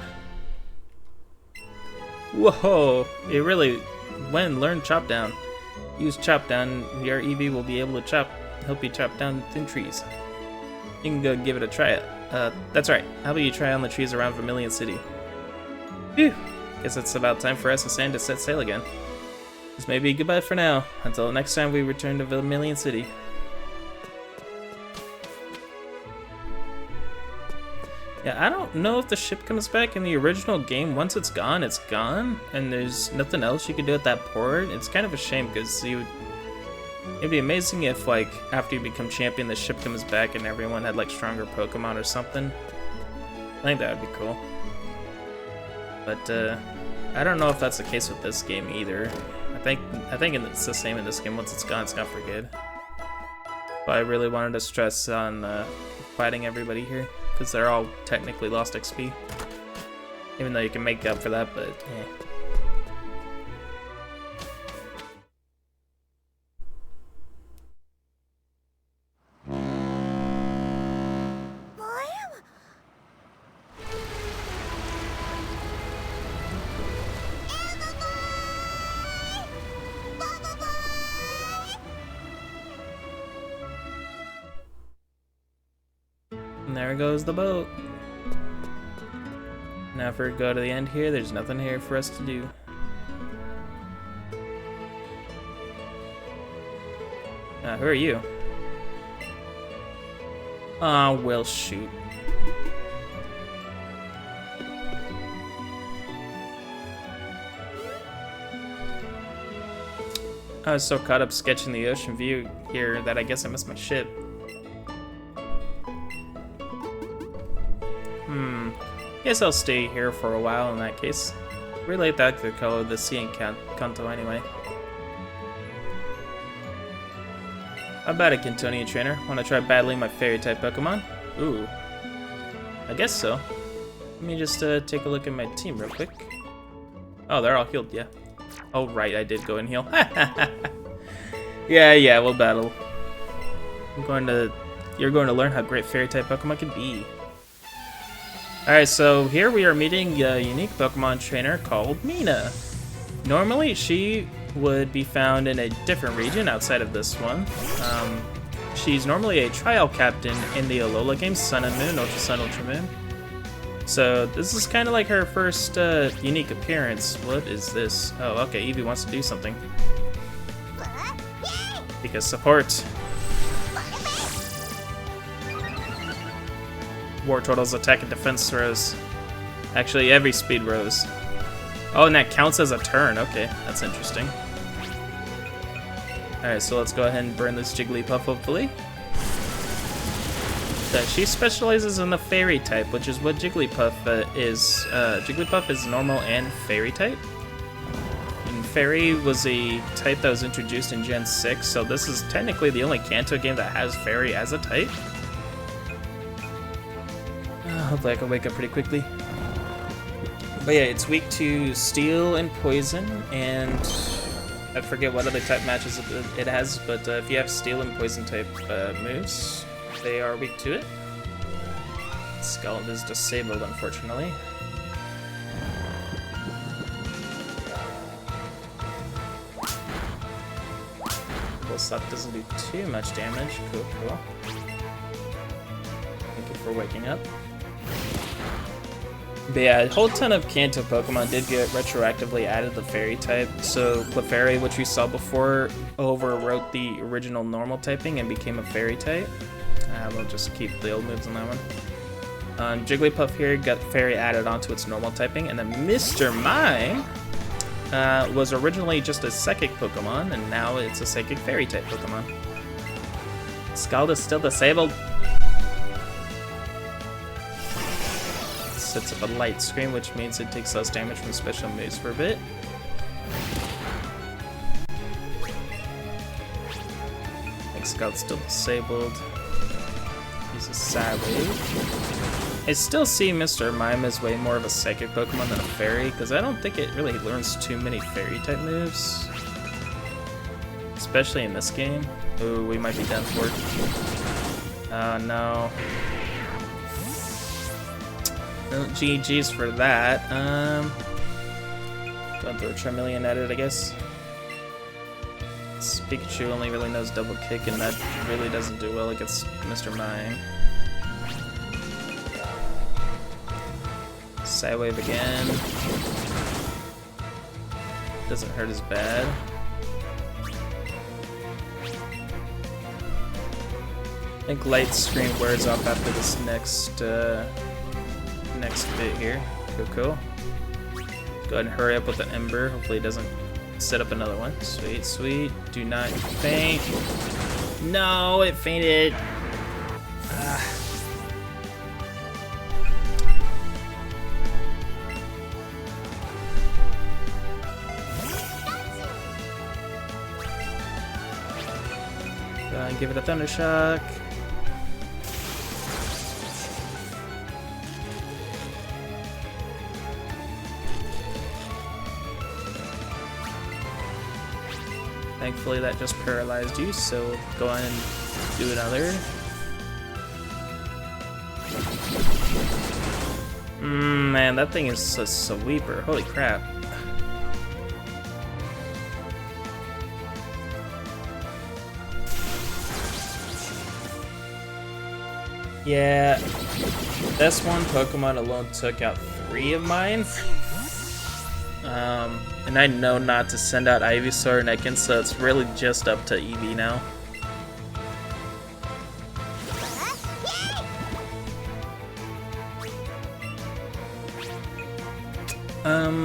Whoa! It really learn chop down. Use chop down, your Eevee will be able to help you chop down thin trees. You can go give it a try. That's right. How about you try on the trees around Vermilion City? Phew. Guess it's about time for us to set sail again. This may be goodbye for now, until next time we return to Vermilion City. Yeah, I don't know if the ship comes back in the original game. Once it's gone, and there's nothing else you can do at that port. It's kind of a shame, because it'd be amazing if, like, after you become champion, the ship comes back and everyone had, like, stronger Pokemon or something. I think that would be cool. But, I don't know if that's the case with this game either. I think it's the same in this game. Once it's gone for good. But I really wanted to stress on, fighting everybody here, because they're all technically lost XP. Even though you can make up for that, but, yeah. And there goes the boat. Now if we go to the end here, there's nothing here for us to do. Who are you? Oh, well, shoot. I was so caught up sketching the ocean view here that I guess I missed my ship. Guess I'll stay here for a while in that case. Relate that to the color of the sea in Kanto anyway. How about it, Cantonian trainer? Want to try battling my fairy-type Pokemon? Ooh. I guess so. Let me just take a look at my team real quick. Oh, they're all healed, yeah. Oh, right, I did go and heal. Yeah, we'll battle. You're going to learn how great fairy-type Pokemon can be. Alright, so here we are meeting a unique Pokemon trainer called Mina. Normally, she would be found in a different region outside of this one. She's normally a trial captain in the Alola games, Sun and Moon, Ultra Sun, Ultra Moon. So this is kind of like her first unique appearance. What is this? Oh, okay, Eevee wants to do something. Because support. War Turtle's attack and defense rose. Actually, every speed rose. Oh, and that counts as a turn. Okay, that's interesting. Alright, so let's go ahead and burn this Jigglypuff, hopefully. She specializes in the Fairy type, which is what Jigglypuff is. Jigglypuff is normal and Fairy type. And Fairy was a type that was introduced in Gen 6, so this is technically the only Kanto game that has Fairy as a type. Hopefully I can wake up pretty quickly. But yeah, it's weak to Steel and Poison, and I forget what other type matches it has, but if you have Steel and Poison type moves, they are weak to it. Skeleton is disabled, unfortunately. Full Slap doesn't do too much damage. Cool, cool. Thank you for waking up. But yeah, a whole ton of Kanto Pokemon did get retroactively added the Fairy type. So Clefairy, which we saw before, overwrote the original normal typing and became a Fairy type. We'll just keep the old moves on that one. Jigglypuff here got Fairy added onto its normal typing, and then Mr. Mime was originally just a Psychic Pokemon, and now it's a Psychic Fairy type Pokemon. Scald is still disabled. Sets up a light screen, which means it takes less damage from special moves for a bit. I think Scald's still disabled. Use a Sad Wave. I still see Mr. Mime as way more of a Psychic Pokemon than a Fairy, because I don't think it really learns too many Fairy type moves. Especially in this game. Ooh, we might be done for. Oh no. No GG's for that. Going through a Charmeleon at it, I guess. Pikachu only really knows Double Kick, and that really doesn't do well against Mr. Mime. Psywave again. Doesn't hurt as bad. I think Light Screen wears off after this next bit here. Cool. Go ahead and hurry up with the Ember. Hopefully it doesn't set up another one. Sweet, sweet. Do not faint. No, it fainted. Go ahead and give it a Thunder Shock. Thankfully that just paralyzed you, so we'll go on and do another. Man, that thing is a sweeper. Holy crap. Yeah, this one Pokemon alone took out 3 of mine. And I know not to send out Ivysaur and Ekans, so it's really just up to Eevee now.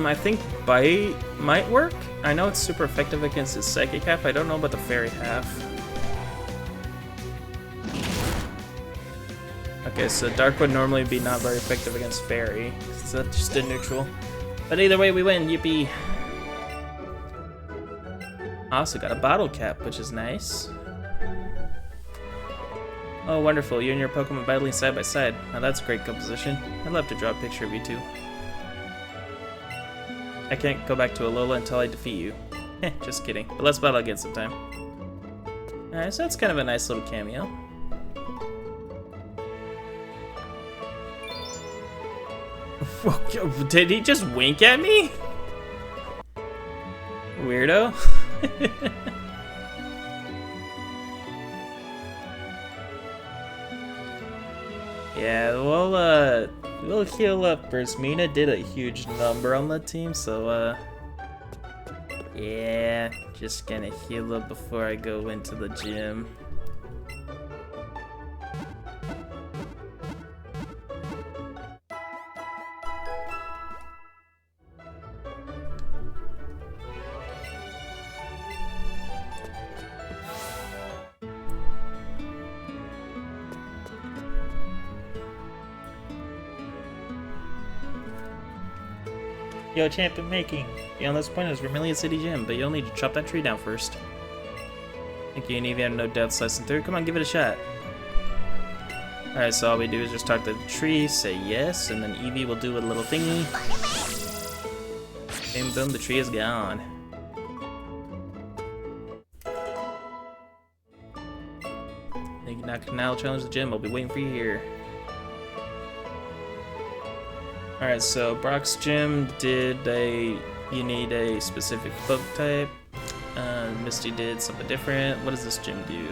I think Bite might work. I know it's super effective against his Psychic half. I don't know about the Fairy half. Okay, so Dark would normally be not very effective against Fairy, so that's just a neutral. But either way, we win. Yippee! Also got a bottle cap, which is nice. Oh, wonderful. You and your Pokemon battling side by side. Now that's a great composition. I'd love to draw a picture of you two. I can't go back to Alola until I defeat you. Just kidding. But let's battle again sometime. Alright, so that's kind of a nice little cameo. Did he just wink at me? Weirdo. Yeah, we'll heal up first. Mina did a huge number on the team, so yeah, Just gonna heal up before I go into the gym. Yo, champ, I'm making. Beyond this point is Vermilion City Gym, but you'll need to chop that tree down first. Thank you, and Eevee, I have no doubt slicing through. Come on, give it a shot. Alright, so all we do is just talk to the tree, say yes, and then Eevee will do a little thingy. Boom, boom, the tree is gone. Thank you, now challenge the gym. I'll be waiting for you here. Alright, so Brock's gym did you need a specific poke type. Misty did something different. What does this gym do?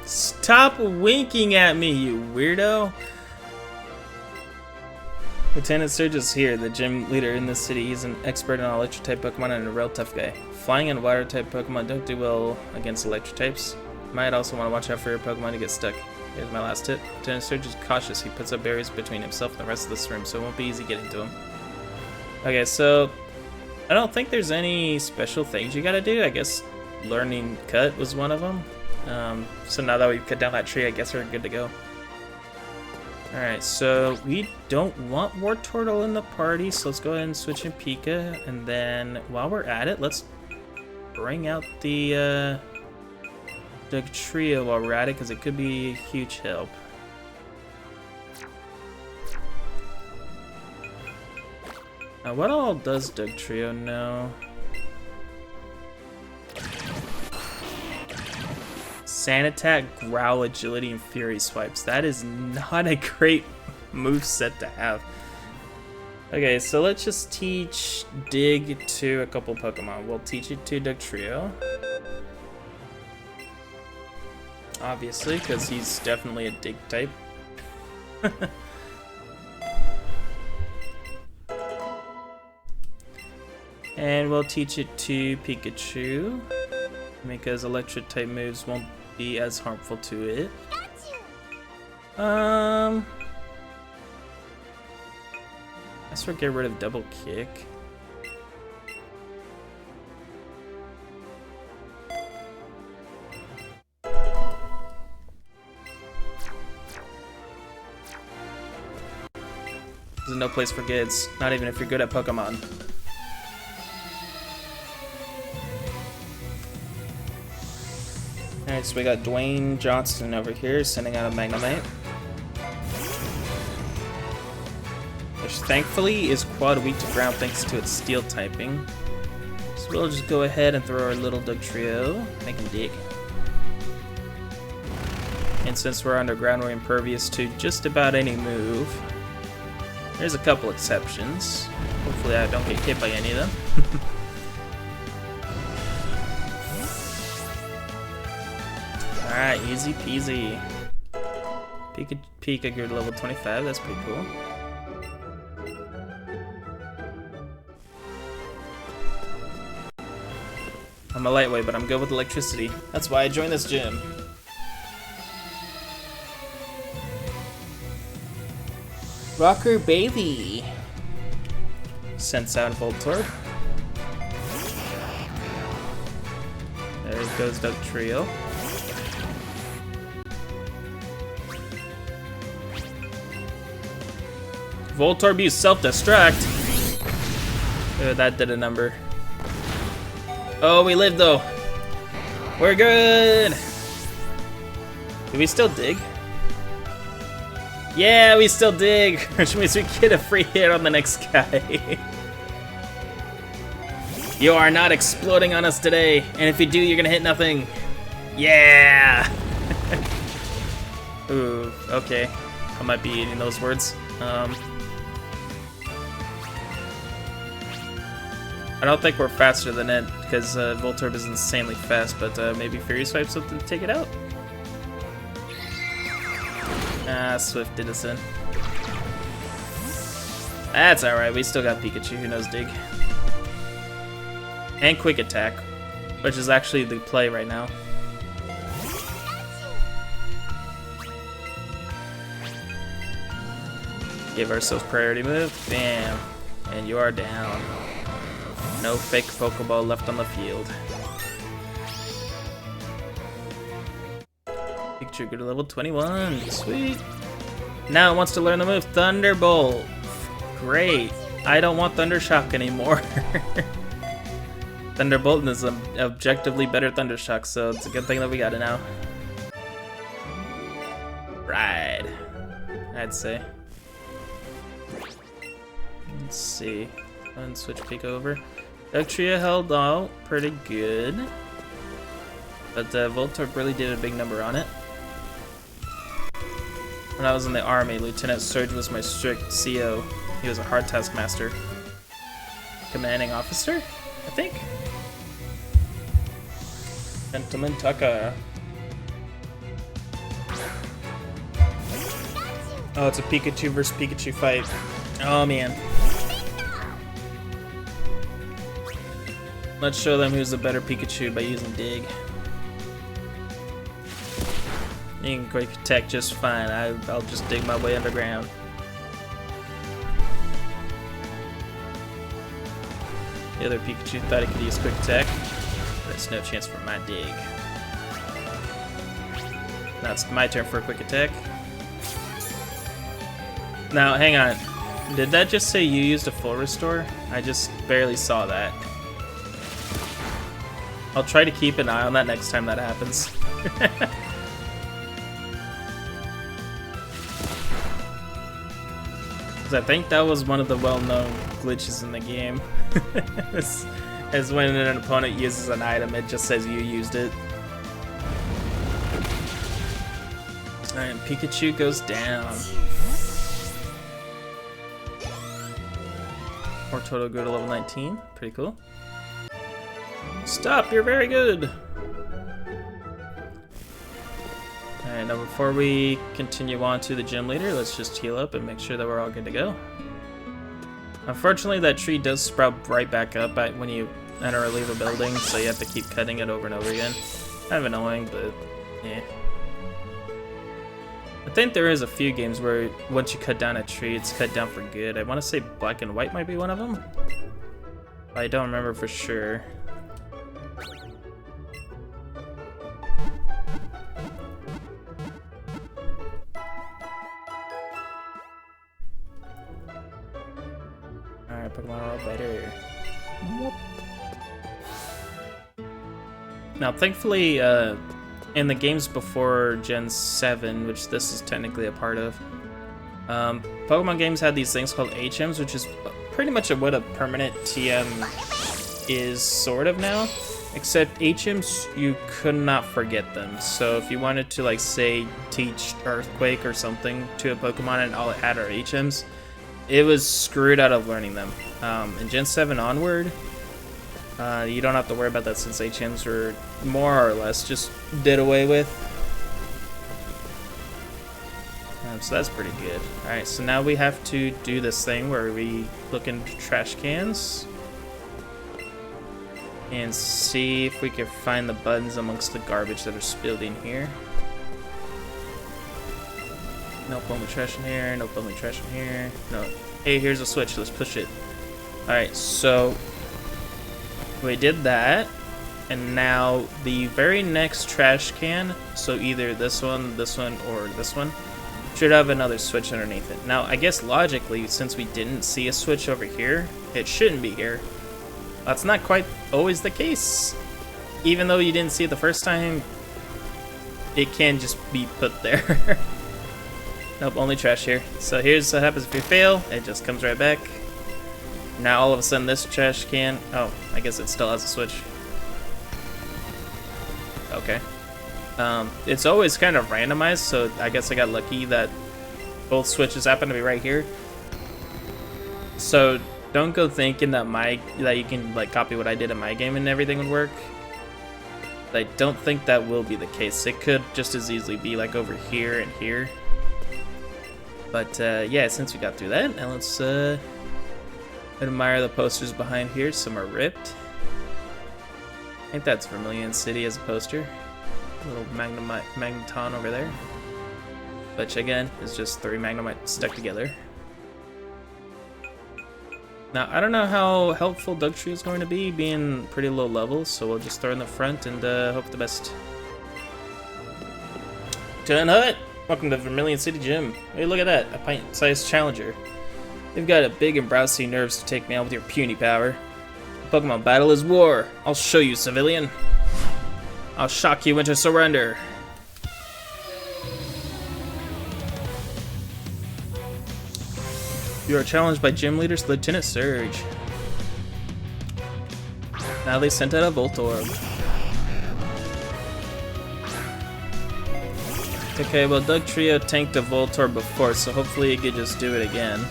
Stop winking at me, you weirdo! Lieutenant Surge is here, the gym leader in this city. He's an expert on electric-type Pokemon and a real tough guy. Flying and water-type Pokemon don't do well against electric types. Might also want to watch out for your Pokemon to get stuck. Here's my last tip. Lieutenant Surge is cautious. He puts up barriers between himself and the rest of this room, so it won't be easy getting to him. Okay, so I don't think there's any special things you gotta do. I guess learning cut was one of them. So now that we've cut down that tree, I guess we're good to go. Alright, so we don't want Wartortle in the party, so let's go ahead and switch in Pika. And then while we're at it, let's bring out the Trio while we're at it, because it could be a huge help. Now, what all does Doug Trio know? Sand Attack, Growl, Agility, and Fury Swipes. That is not a great moveset to have. Okay, so let's just teach Dig to a couple Pokemon. We'll teach it to Doug Trio. Obviously, because he's definitely a Dig type. And we'll teach it to Pikachu, because electric type moves won't be as harmful to it. I guess we'll get rid of Double Kick. There's no place for kids, not even if you're good at Pokemon. Alright, so we got Dwayne Johnston over here sending out a Magnemite. Which thankfully is quad weak to ground thanks to its steel typing. So we'll just go ahead and throw our little Doug Trio, make him dig. And since we're underground, we're impervious to just about any move. There's a couple exceptions. Hopefully I don't get hit by any of them. Alright, easy peasy. Pika grew to level 25, that's pretty cool. I'm a lightweight, but I'm good with electricity. That's why I joined this gym. Rocker Baby sends out Voltorb. There goes Doug Trio. Voltorb used self-destruct. Oh, that did a number. Oh, we lived though. We're good. Do we still dig? Yeah, we still dig, which means we get a free hit on the next guy. You are not exploding on us today, and if you do, you're gonna hit nothing. Yeah! Ooh, okay. I might be eating those words. I don't think we're faster than it, because Voltorb is insanely fast, but maybe Fury Swipe's something to take it out? Ah, Swift did us in. That's alright, we still got Pikachu who knows dig. And Quick Attack, which is actually the play right now. Give ourselves priority move. Bam. And you are down. No fake Pokeball left on the field. Pikachu go to level 21. Sweet. Now it wants to learn the move Thunderbolt. Great. I don't want Thundershock anymore. Thunderbolt is an objectively better Thundershock, so it's a good thing that we got it now. Ride, I'd say. Let's see. And switch Pika over. Dugtrio held out pretty good, but Voltorb really did a big number on it. When I was in the army, Lieutenant Surge was my strict CO. He was a hard taskmaster. Commanding officer, I think? Gentleman Tucker. Oh, it's a Pikachu versus Pikachu fight. Oh man. Let's show them who's the better Pikachu by using Dig. You can Quick Attack just fine. I'll just dig my way underground. The other Pikachu thought he could use Quick Attack, but it's no chance for my Dig. Now it's my turn for a Quick Attack. Now, hang on. Did that just say you used a full restore? I just barely saw that. I'll try to keep an eye on that next time that happens. Because I think that was one of the well-known glitches in the game. Is when an opponent uses an item, it just says you used it. Alright, Pikachu goes down. Or total go to level 19. Pretty cool. Stop, you're very good! Alright, now before we continue on to the gym leader, let's just heal up and make sure that we're all good to go. Unfortunately, that tree does sprout right back up when you enter or leave a building, so you have to keep cutting it over and over again. Kind of annoying, but yeah. I think there is a few games where once you cut down a tree, it's cut down for good. I want to say Black and White might be one of them. I don't remember for sure. Alright, Pokemon are all better. Now, thankfully, in the games before Gen 7, which this is technically a part of, Pokemon games had these things called HMs, which is pretty much what a permanent TM is sort of now. Except HMs, you could not forget them. So if you wanted to, like, say, teach Earthquake or something to a Pokemon and all it had are HMs, it was screwed out of learning them. In Gen 7 onward, you don't have to worry about that since HMs were more or less just did away with. So that's pretty good. Alright, so now we have to do this thing where we look into trash cans and see if we can find the buttons amongst the garbage that are spilled in here. Nope, only trash in here. Nope, only trash in here. No. Hey, here's a switch. Let's push it. Alright, so we did that. And now the very next trash can, so either this one, or this one, should have another switch underneath it. Now, I guess logically, since we didn't see a switch over here, it shouldn't be here. That's not quite always the case. Even though you didn't see it the first time, it can just be put there. Nope, only trash here. So here's what happens if you fail. It just comes right back. Now all of a sudden this trash can... Oh, I guess it still has a switch. Okay. It's always kind of randomized, so I guess I got lucky that both switches happen to be right here. So don't go thinking that you can like copy what I did in my game and everything would work. I don't think that will be the case. It could just as easily be like over here and here. But yeah, since we got through that, now let's Admire the posters behind here. Some are ripped. I think that's Vermilion City as a poster. A little magneton over there. Which again is just 3 Magnemites stuck together. Now I don't know how helpful Dugtrio is going to be, being pretty low level, so we'll just throw in the front and hope the best. Ton Hut! Welcome to Vermilion City Gym. Hey, look at that, a pint-sized challenger. You've got a big and browsy nerves to take me out with your puny power. Pokemon battle is war. I'll show you, civilian. I'll shock you into surrender. You are challenged by gym leaders Lieutenant Surge. Now they sent out a Voltorb. Okay, well Dugtrio tanked a Voltorb before, so hopefully it could just do it again.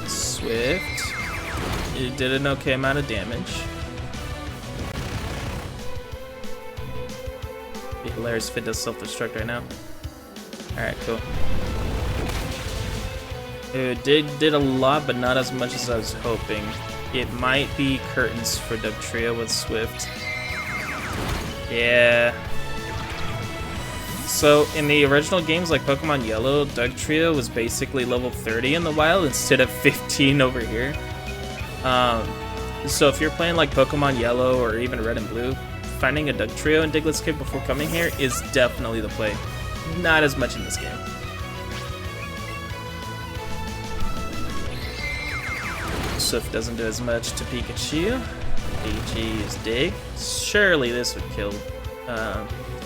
Swift. It did an okay amount of damage. Be hilarious if it does self-destruct right now. Alright, cool. It did a lot, but not as much as I was hoping. It might be curtains for Dugtrio with Swift. Yeah. So, in the original games like Pokemon Yellow, Dugtrio was basically level 30 in the wild instead of 15 over here. So if you're playing like Pokemon Yellow or even Red and Blue, finding a Dugtrio in Diglett's Cave before coming here is definitely the play. Not as much in this game. Swift doesn't do as much to Pikachu. PG is Dig. Surely this would kill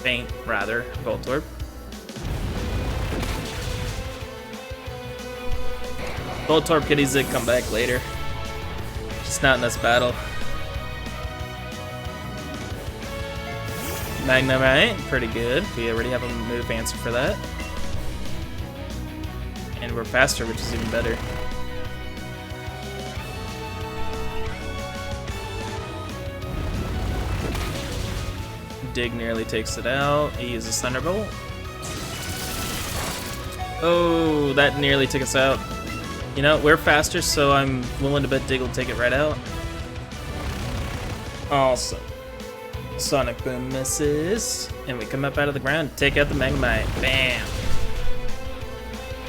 Faint, rather, Voltorb. Voltorb could easily come back later. Just not in this battle. Magnemite, pretty good. We already have a move answer for that. And we're faster, which is even better. Dig nearly takes it out. He uses Thunderbolt. Oh, that nearly took us out. You know, we're faster, so I'm willing to bet Dig will take it right out. Awesome. Sonic Boom misses. And we come up out of the ground, take out the Magnemite. Bam!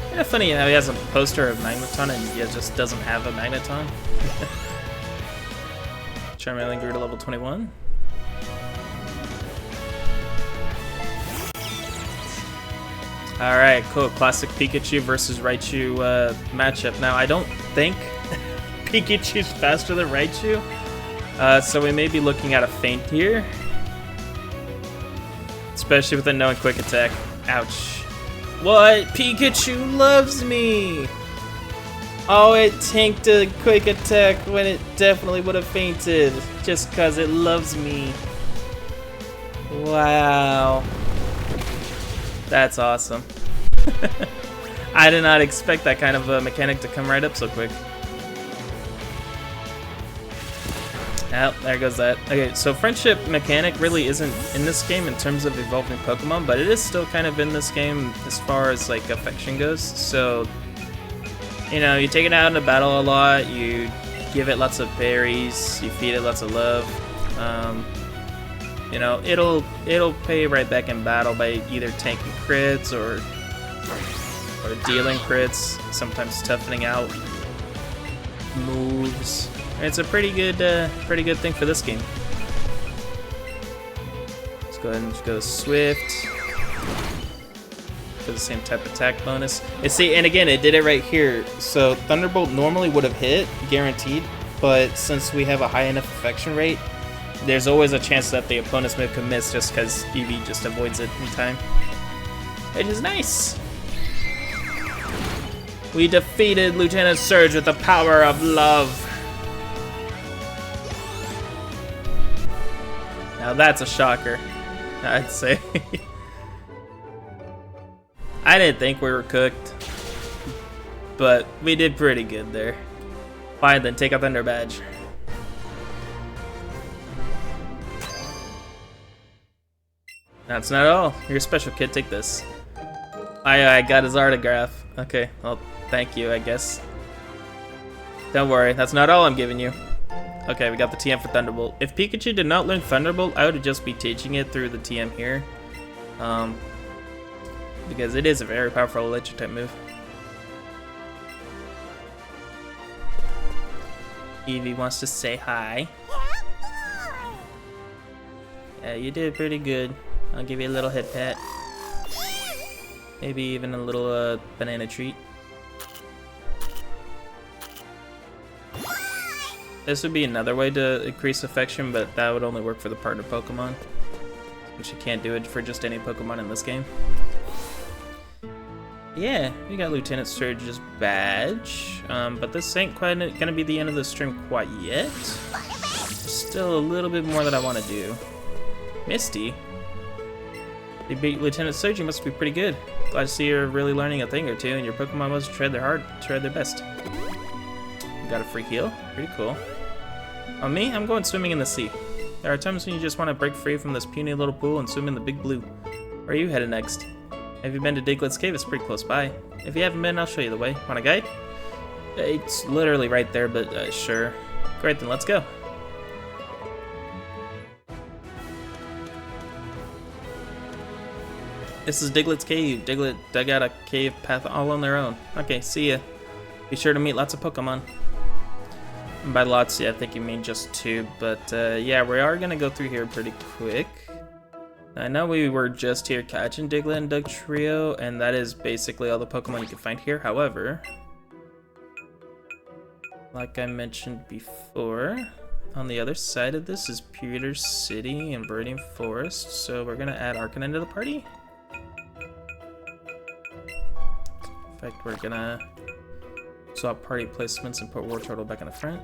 Kind of funny how he has a poster of Magneton and he just doesn't have a Magneton. Charmeleon grew to level 21. Alright, cool. Classic Pikachu versus Raichu matchup. Now, I don't think Pikachu's faster than Raichu, so we may be looking at a feint here. Especially with a no and quick attack. Ouch. What? Pikachu loves me! Oh, it tanked a quick attack when it definitely would have fainted. Just because it loves me. Wow. That's awesome. I did not expect that kind of a mechanic to come right up so quick. Oh, there goes that. Okay, so friendship mechanic really isn't in this game in terms of evolving Pokemon, but it is still kind of in this game as far as like affection goes. So, you know, you take it out in a battle a lot, you give it lots of berries, you feed it lots of love. You know, it'll pay right back in battle by either tanking crits or dealing crits, sometimes toughening out moves. It's a pretty good thing for this game. Let's go ahead and go Swift for the same type of attack bonus. And see, and again, it did it right here. So Thunderbolt normally would have hit, guaranteed, but since we have a high enough affection rate, there's always a chance that the opponent's move can miss just because Eevee just avoids it in time. Which is nice. We defeated Lieutenant Surge with the power of love. Now that's a shocker, I'd say. I didn't think we were cooked, but we did pretty good there. Fine, then take a Thunder Badge. That's not all. You're a special kid, take this. I got his autograph. Okay, well, Thank you, I guess. Don't worry, that's not all I'm giving you. Okay, we got the TM for Thunderbolt. If Pikachu did not learn Thunderbolt, I would just be teaching it through the TM here. Because it is a very powerful electric type move. Eevee wants to say hi. Yeah, you did pretty good. I'll give you a little head pat. Maybe even a little banana treat. This would be another way to increase affection, but that would only work for the partner Pokemon. Which you can't do it for just any Pokemon in this game. Yeah, we got Lieutenant Surge's badge, but this ain't quite gonna be the end of the stream quite yet. There's still a little bit more that I want to do. Misty? You beat Lieutenant Surge, you must be pretty good. Glad to see you're really learning a thing or two, and your Pokemon must tread their best. You got a free heal? Pretty cool. On me, I'm going swimming in the sea. There are times when you just want to break free from this puny little pool and swim in the big blue. Where are you headed next? Have you been to Diglett's Cave? It's pretty close by. If you haven't been, I'll show you the way. Want a guide? It's literally right there, but sure. Great, then let's go. This is Diglett's Cave. Diglett dug out a cave path all on their own. Okay, see ya. Be sure to meet lots of Pokemon. And by lots, yeah, I think you mean just 2, but yeah, we are gonna go through here pretty quick. I know we were just here catching Diglett and Dugtrio, and that is basically all the Pokemon you can find here. However, like I mentioned before, on the other side of this is Pewter City and Burning Forest, so we're gonna add Arcanine to the party. In fact, we're gonna swap party placements and put Wartortle back in the front.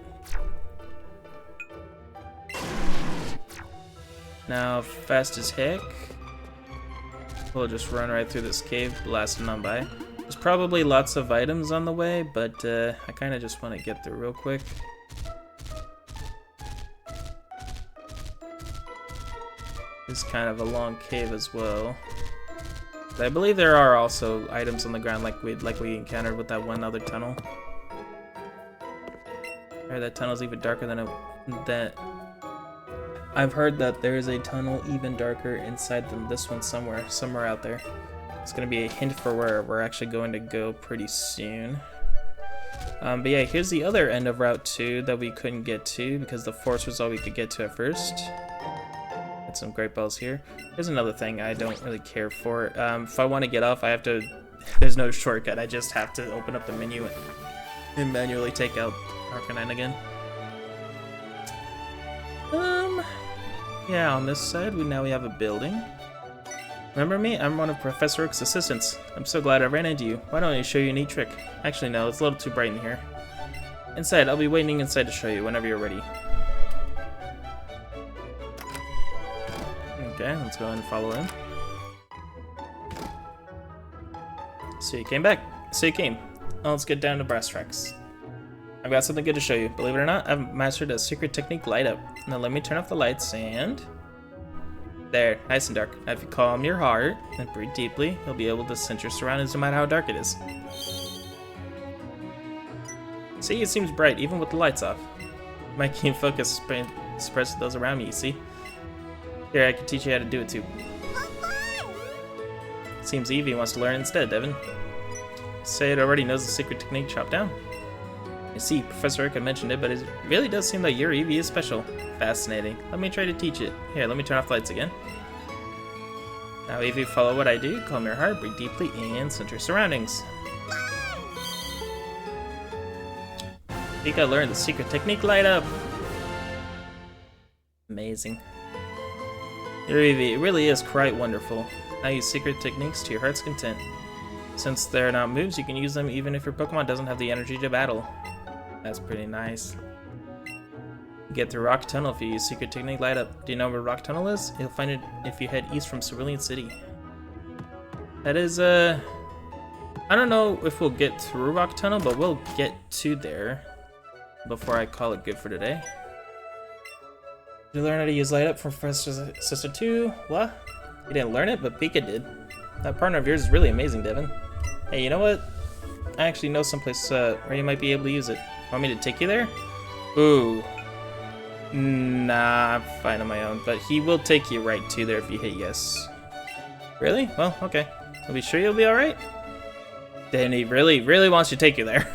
Now, fast as heck, we'll just run right through this cave, blasting on by. There's probably lots of items on the way, but I kind of just want to get through real quick. It's kind of a long cave as well. I believe there are also items on the ground like we encountered with that one other tunnel. Or that tunnel's even darker than I've heard that there is a tunnel even darker inside than this one somewhere out there. It's gonna be a hint for where we're actually going to go pretty soon. But yeah, here's the other end of Route 2 that we couldn't get to because the forest was all we could get to at first. Got some great balls here. Here's another thing I don't really care for. If I want to get off, I have to. There's no shortcut. I just have to open up the menu and manually take out Arcanine again. Yeah, on this side, now we have a building. Remember me? I'm one of Professor Oak's assistants. I'm so glad I ran into you. Why don't I show you a neat trick? Actually, no, it's a little too bright in here. Inside, I'll be waiting inside to show you whenever you're ready. Okay, let's go ahead and follow him. So you came back. So you came. Well, let's get down to brass tracks. I've got something good to show you. Believe it or not, I've mastered a secret technique, light up. Now let me turn off the lights and... There, nice and dark. Now if you calm your heart and breathe deeply, you'll be able to sense your surroundings no matter how dark it is. See, it seems bright even with the lights off. My keen focus spreads to those around me, you see? Here, I can teach you how to do it too. Seems Eevee wants to learn instead, Devin. Say it already knows the secret technique, chop down. You see, Professor Oak had mentioned it, but it really does seem that your Eevee is special. Fascinating. Let me try to teach it. Here, let me turn off the lights again. Now, Eevee, follow what I do. Calm your heart, breathe deeply, and center your surroundings. Pika learned the secret technique, light up. Amazing. Your Eevee, it really is quite wonderful. Now use secret techniques to your heart's content. Since they're not moves, you can use them even if your Pokemon doesn't have the energy to battle. That's pretty nice. Get through Rock Tunnel if you use Secret Technique Light Up. Do you know where Rock Tunnel is? You'll find it if you head east from Cerulean City. That is, I don't know if we'll get through Rock Tunnel, but we'll get to there before I call it good for today. Did you learn how to use Light Up from Professor Sister 2? What? You didn't learn it, but Pika did. That partner of yours is really amazing, Devin. Hey, you know what? I actually know someplace where you might be able to use it. Want me to take you there? Ooh. Nah, I'm fine on my own. But he will take you right to there if you hit yes. Really? Well, okay. Are we sure you'll be alright? Then he really, really wants you to take you there.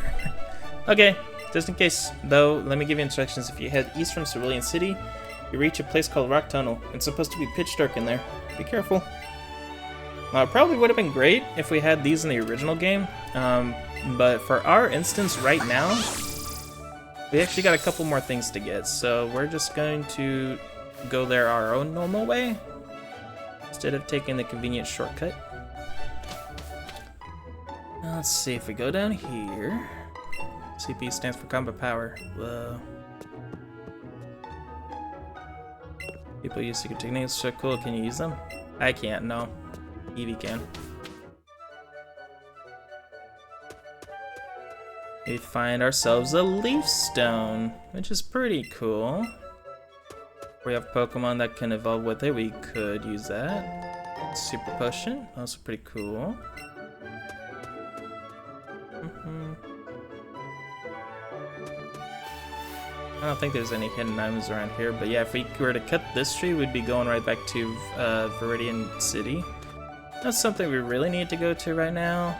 Okay. Just in case, though, let me give you instructions. If you head east from Cerulean City, you reach a place called Rock Tunnel. It's supposed to be pitch dark in there. Be careful. It probably would have been great if we had these in the original game, but for our instance right now, we actually got a couple more things to get, so we're just going to go there our own normal way, instead of taking the convenient shortcut. Now, let's see, if we go down here, CP stands for combat power. Whoa. People use secret techniques, so cool, can you use them? I can't, no. Eevee can. We find ourselves a leaf stone, which is pretty cool. We have Pokemon that can evolve with it, we could use that. Super potion, also pretty cool. I don't think there's any hidden items around here, but yeah, if we were to cut this tree, we'd be going right back to Viridian City. That's something we really need to go to right now.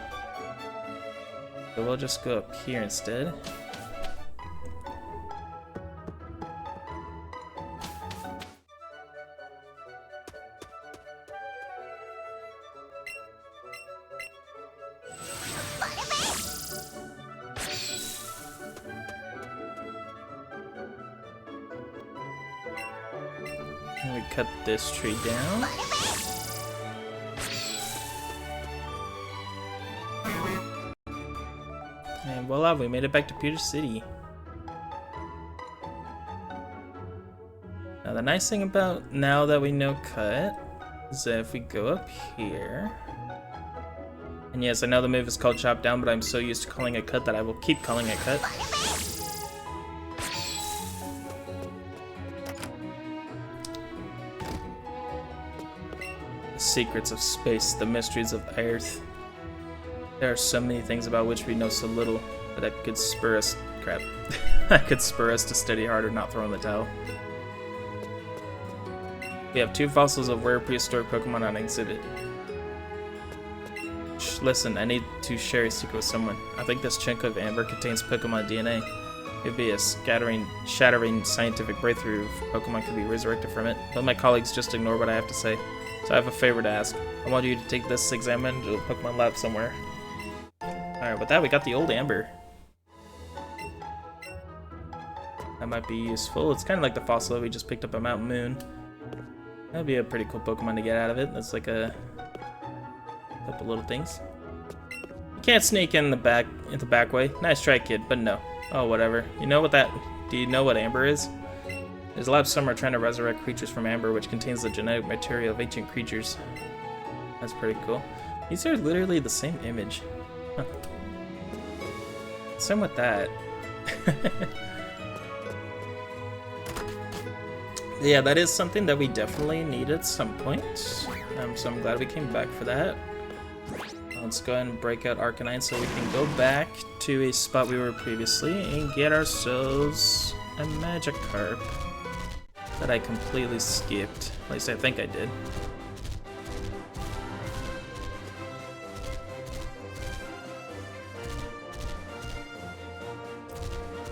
So we'll just go up here instead. And we cut this tree down. And voila, we made it back to Pewter City. Now the nice thing about now that we know cut is that if we go up here, and yes, I know the move is called chop down, but I'm so used to calling it cut that I will keep calling it cut. The secrets of space, the mysteries of Earth. There are so many things about which we know so little, but that could spur us, that could spur us to study hard or not throw in the towel. We have 2 fossils of rare prehistoric Pokemon on exhibit. Shh, listen, I need to share a secret with someone. I think this chunk of amber contains Pokemon DNA. It'd be a shattering scientific breakthrough if Pokemon could be resurrected from it. But my colleagues just ignore what I have to say. So I have a favor to ask. I want you to take this examine to a Pokemon lab somewhere. Alright, with that we got the old amber. That might be useful. It's kind of like the fossil that we just picked up at Mount Moon. That'd be a pretty cool Pokemon to get out of it. That's like a couple little things. You can't sneak in the back way. Nice try, kid, but no. Oh, whatever. You know what that... Do you know what amber is? There's a lab somewhere trying to resurrect creatures from amber, which contains the genetic material of ancient creatures. That's pretty cool. These are literally the same image. Huh. Same with that. Yeah, that is something that we definitely need at some point. So I'm glad we came back for that. Let's go ahead and break out Arcanine so we can go back to a spot we were previously and get ourselves a Magikarp that I completely skipped. At least I think I did.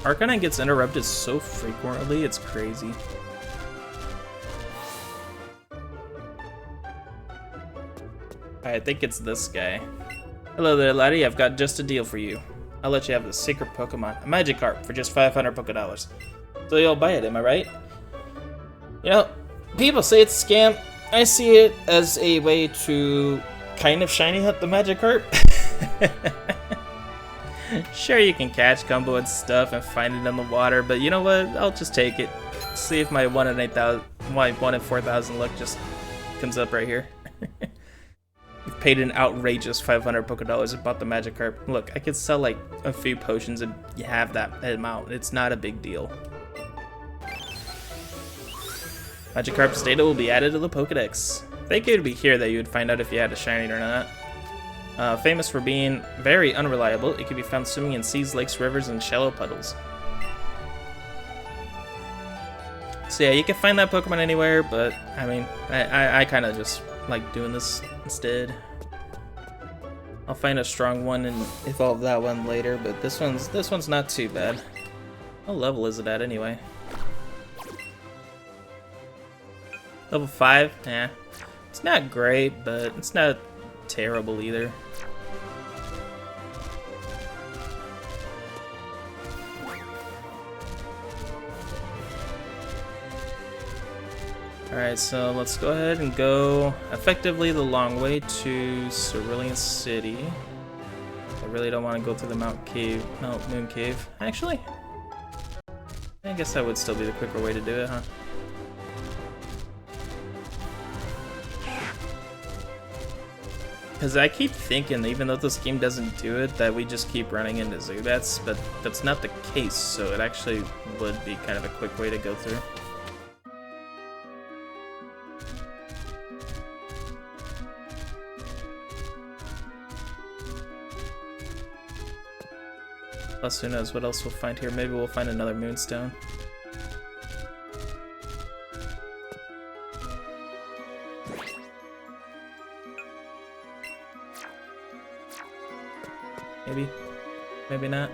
Arcanine gets interrupted so frequently, it's crazy. I think it's this guy. Hello there, laddie. I've got just a deal for you. I'll let you have the secret Pokemon, a Magikarp, for just 500 Pokédollars. So you'll buy it, am I right? You know, people say it's a scam. I see it as a way to kind of shiny hunt the Magikarp. Sure, you can catch combo and stuff and find it in the water, but you know what? I'll just take it. See if my 1 in 8,000, my 1 in 4,000 luck just comes up right here. You've paid an outrageous 500 Pokédollars and bought the Magikarp. Look, I could sell like a few potions and you have that amount. It's not a big deal. Magikarp's data will be added to the Pokédex. I think it would be here that you would find out if you had a shiny or not. Famous for being very unreliable, it can be found swimming in seas, lakes, rivers, and shallow puddles. So yeah, you can find that Pokemon anywhere, but I mean, I kind of just like doing this instead. I'll find a strong one and evolve that one later, but this one's not too bad. What level is it at anyway? Level 5? Yeah. It's not great, but it's not terrible either. Alright, so let's go ahead and go effectively the long way to Cerulean City. I really don't want to go through the Moon Cave. Actually, I guess that would still be the quicker way to do it, huh? Because I keep thinking, even though this game doesn't do it, that we just keep running into Zubats, but that's not the case, so it actually would be kind of a quick way to go through. Plus, who knows what else we'll find here. Maybe we'll find another Moonstone. Maybe. Maybe not.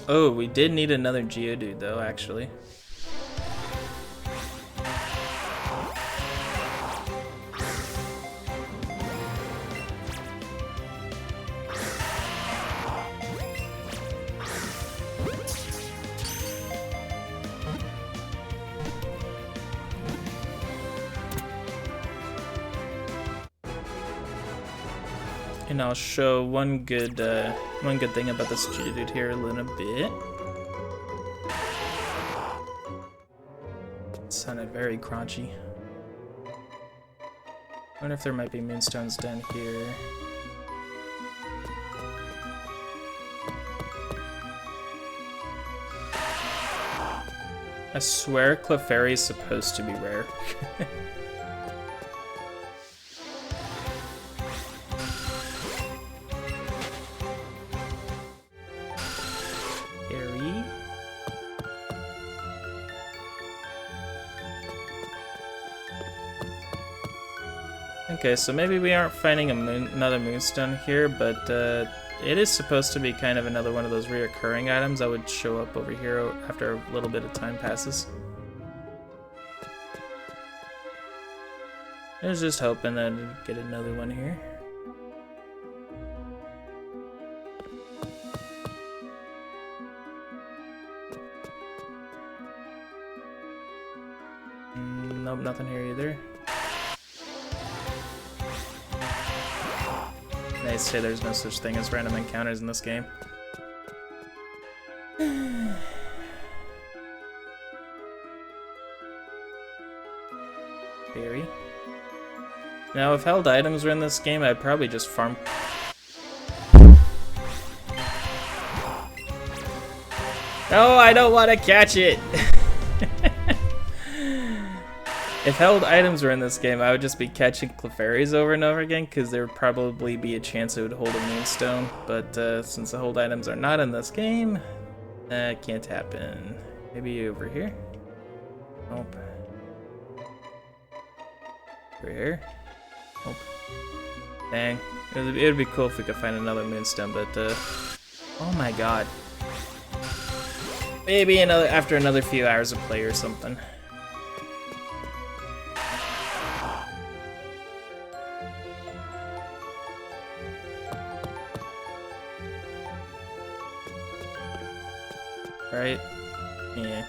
Oh, we did need another Geodude though, actually. And I'll show one good thing about this Geodude here in a bit. It sounded very crunchy. I wonder if there might be Moonstones down here. I swear Clefairy is supposed to be rare. Okay, so maybe we aren't finding another Moonstone here, but it is supposed to be kind of another one of those reoccurring items that would show up over here after a little bit of time passes. I was just hoping that I'd get another one here. Nope, nothing here either. They say there's no such thing as random encounters in this game. Berry. Now, if held items were in this game, I'd probably just farm. No, I don't want to catch it! If held items were in this game, I would just be catching Clefairies over and over again, because there would probably be a chance it would hold a Moonstone. But since the hold items are not in this game, that can't happen. Maybe over here? Nope. Over here? Nope. Dang. It would be cool if we could find another Moonstone, but oh my god. Maybe after another few hours of play or something. Right? Yeah.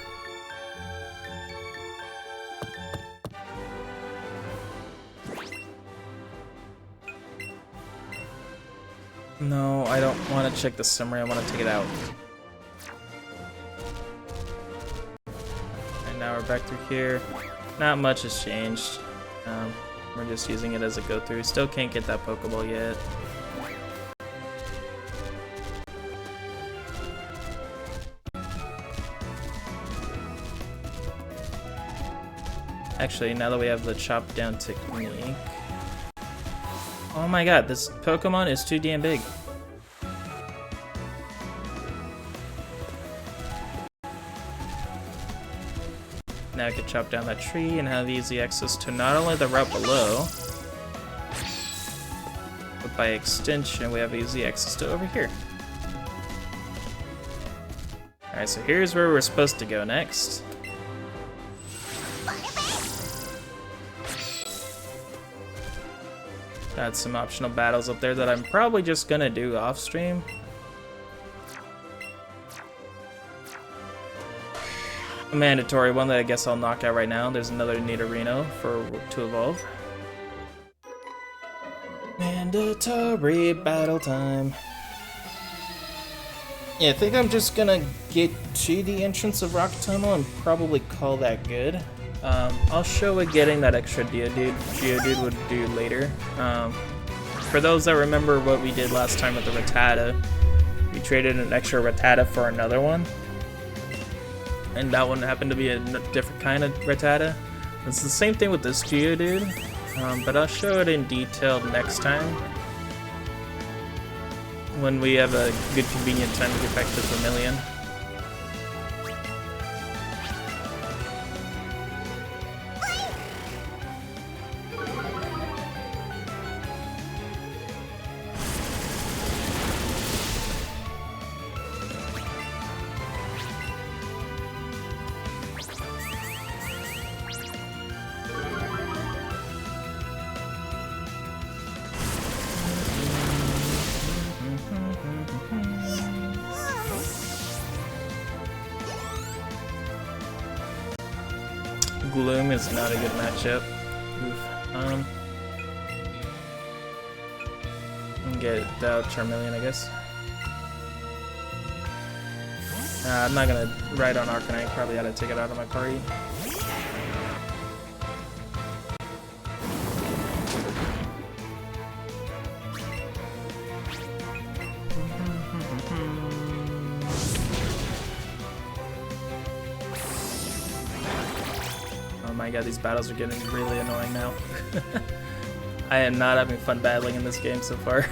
No, I don't want to check the summary, I want to take it out. And now we're back through here. Not much has changed. We're just using it as a go-through. Still can't get that Pokeball yet. Actually, now that we have the chop down technique. Oh my god, this Pokemon is too damn big. Now I can chop down that tree and have easy access to not only the route below, but by extension we have easy access to over here. Alright, so here's where we're supposed to go next. Got some optional battles up there that I'm probably just gonna do off stream. A mandatory one that I guess I'll knock out right now. There's another Nidorino to evolve. Mandatory battle time. Yeah, I think I'm just gonna get to the entrance of Rock Tunnel and probably call that good. I'll show what getting that extra Geodude would do later. For those that remember what we did last time with the Rattata, we traded an extra Rattata for another one. And that one happened to be a different kind of Rattata. It's the same thing with this Geodude, but I'll show it in detail next time. When we have a good convenient time to get back to Vermilion. Gloom is not a good matchup. Oof. Get out Charmeleon, I guess. I'm not gonna ride on Arcanine. Probably ought to take it out of my party. Oh my god, these battles are getting really annoying now. I am not having fun battling in this game so far.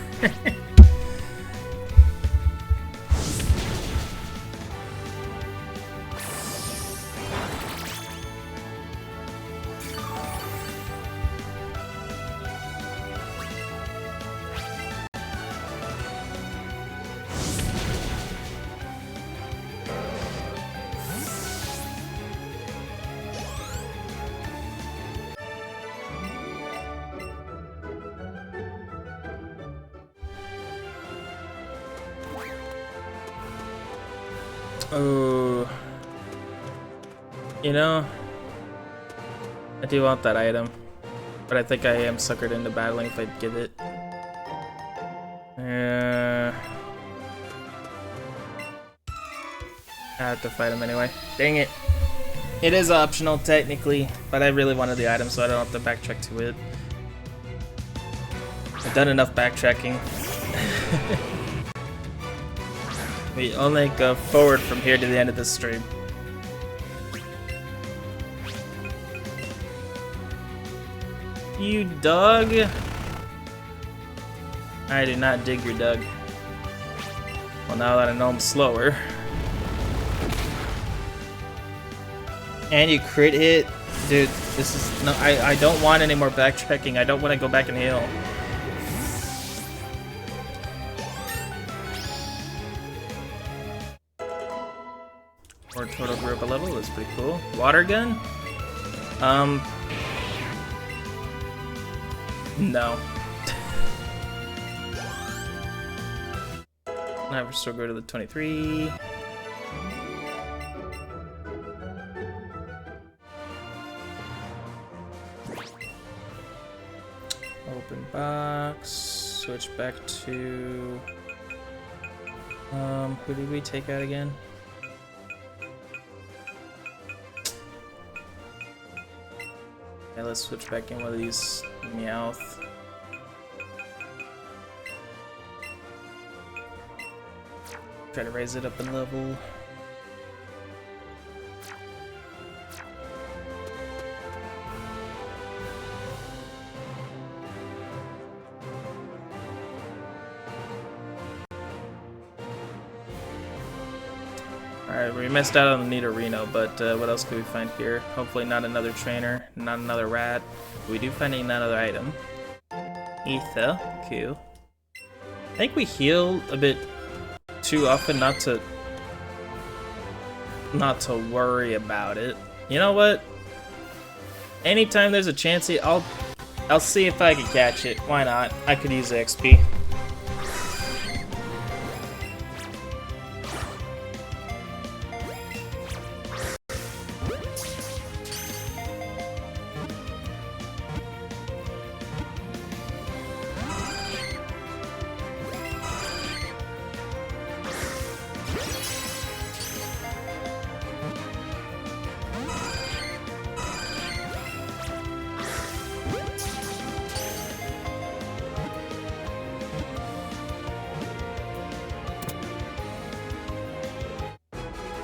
Oh, you know, I do want that item, but I think I am suckered into battling if I get it. I have to fight him anyway. Dang it. It is optional technically, but I really wanted the item so I don't have to backtrack to it. I've done enough backtracking. We only go forward from here to the end of this stream. You dog! I do not dig your dug. Well, now that I know I'm slower. And you crit hit? Dude, this is... No, I don't want any more backtracking. I don't want to go back and heal. Or total group a level is pretty cool. Water gun? No. Now we're still go to the 23. Open box. Switch back to... who did we take out again? Okay, let's switch back in one of these Meowth. Try to raise it up in level. Alright, we missed out on the Nidorino, but what else could we find here? Hopefully not another trainer, not another rat. We do find another item. Ether, cool. I think we heal a bit too often not to worry about it. You know what? Anytime there's a chance, I'll see if I can catch it. Why not? I could use the XP.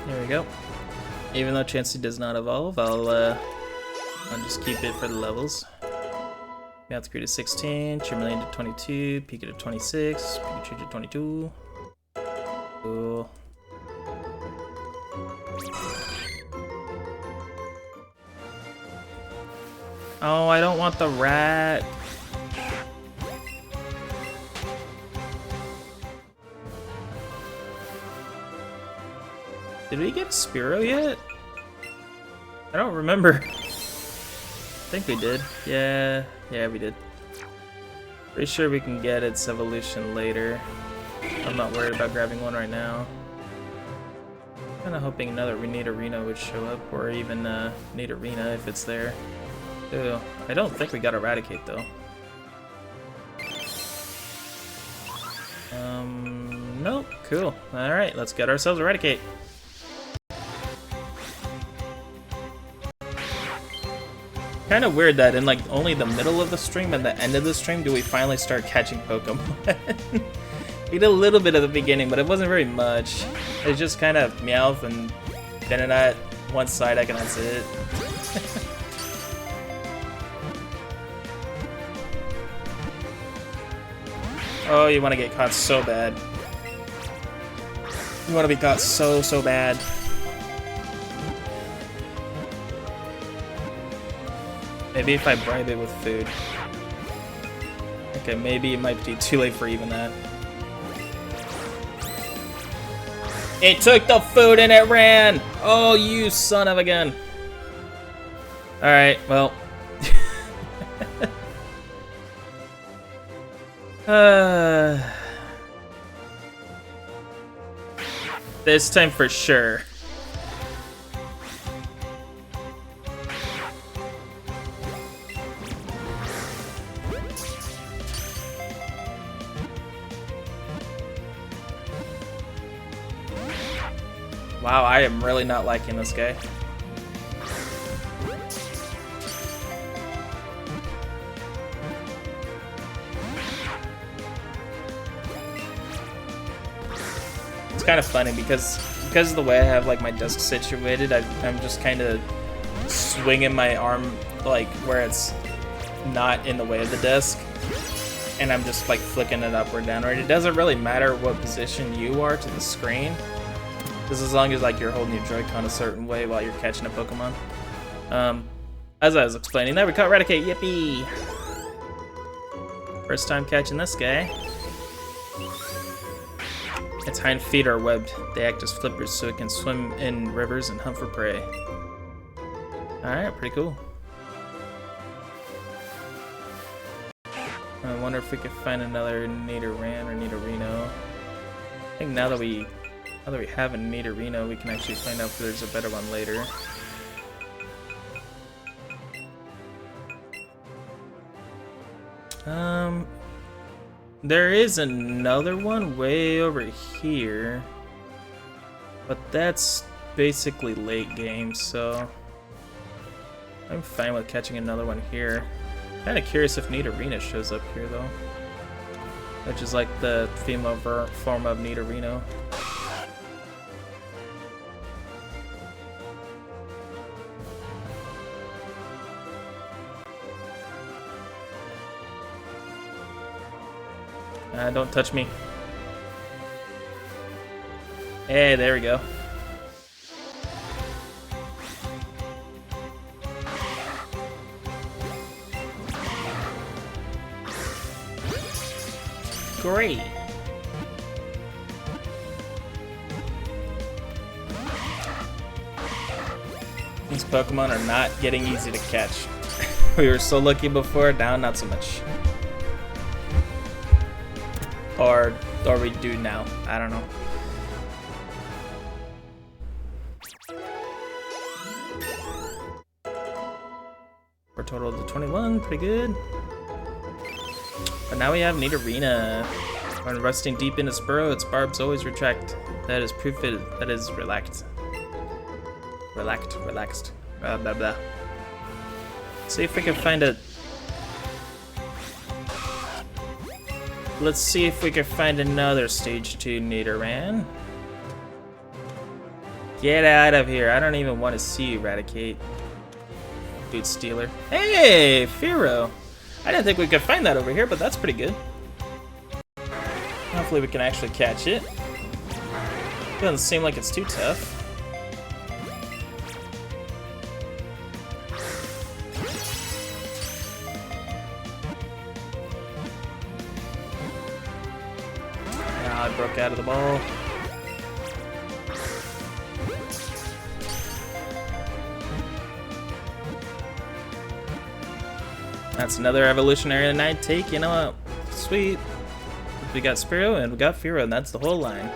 There we go. Even though Chansey does not evolve, I'll just keep it for the levels. Meowthcrew to 16, Charmeleon to 22, Pika to 26, Pikachu to 22. Cool. Oh, I don't want the rat. Did we get a Spearow yet? I don't remember. I think we did. Yeah, we did. Pretty sure we can get its evolution later. I'm not worried about grabbing one right now. Kinda hoping another Nidorino would show up, or even Nidorina if it's there. Ew. I don't think we got Eradicate though. Nope. Cool. Alright, let's get ourselves Eradicate. Kind of weird that in like only the middle of the stream and the end of the stream do we finally start catching Pokemon. We did a little bit at the beginning, but it wasn't very much. It's just kind of Meowth and Venonat, one side, and that's it. Oh, you want to get caught so bad. You want to be caught so bad. Maybe if I bribe it with food. Okay, maybe it might be too late for even that. It took the food and it ran! Oh, you son of a gun. Alright, well. This time for sure. Wow, I am really not liking this guy. It's kind of funny because of the way I have like my desk situated, I'm just kind of swinging my arm like where it's not in the way of the desk, and I'm just like flicking it up or down. Right? It doesn't really matter what position you are to the screen. Just as long as like you're holding your Joy-Con a certain way while you're catching a Pokemon. As I was explaining, there we caught Eradicate, yippee! First time catching this guy. Its hind feet are webbed. They act as flippers so it can swim in rivers and hunt for prey. Alright, pretty cool. I wonder if we could find another Nidoran or Nidorino. I think now that we have a Nidorino, we can actually find out if there's a better one later. There is another one way over here, but that's basically late game, so I'm fine with catching another one here. Kind of curious if Nidorina shows up here though, which is like the female form of Nidorino. Don't touch me. Hey, there we go. great. These Pokemon are not getting easy to catch. We were so lucky before, now not so much. Or we do now. I don't know. We're total to 21, pretty good. But now we have Nidorina. When resting deep in its burrow, its barbs always retract. That is proof that is relaxed. Relaxed. Blah blah blah. See if we can find a. Let's see if we can find another stage 2 Nidoran. Get out of here! I don't even want to see you, Eradicate. Boot Stealer. Hey, Firo! I didn't think we could find that over here, but that's pretty good. Hopefully we can actually catch it. Doesn't seem like it's too tough. I broke out of the ball. That's another evolutionary that I'd take, you know what? Sweet. We got Spearow and we got Firo, and that's the whole line.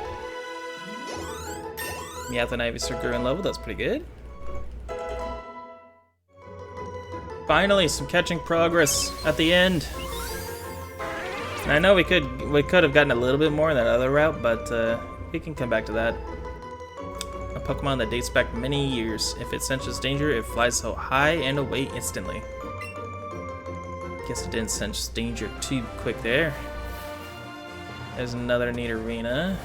Meowth and Ivysaur grew in level, that's pretty good. Finally, some catching progress at the end. And I know we could have gotten a little bit more in that other route, but we can come back to that. A Pokemon that dates back many years. If it senses danger, it flies so high and away instantly. Guess it didn't sense danger too quick there. There's another Nidorina.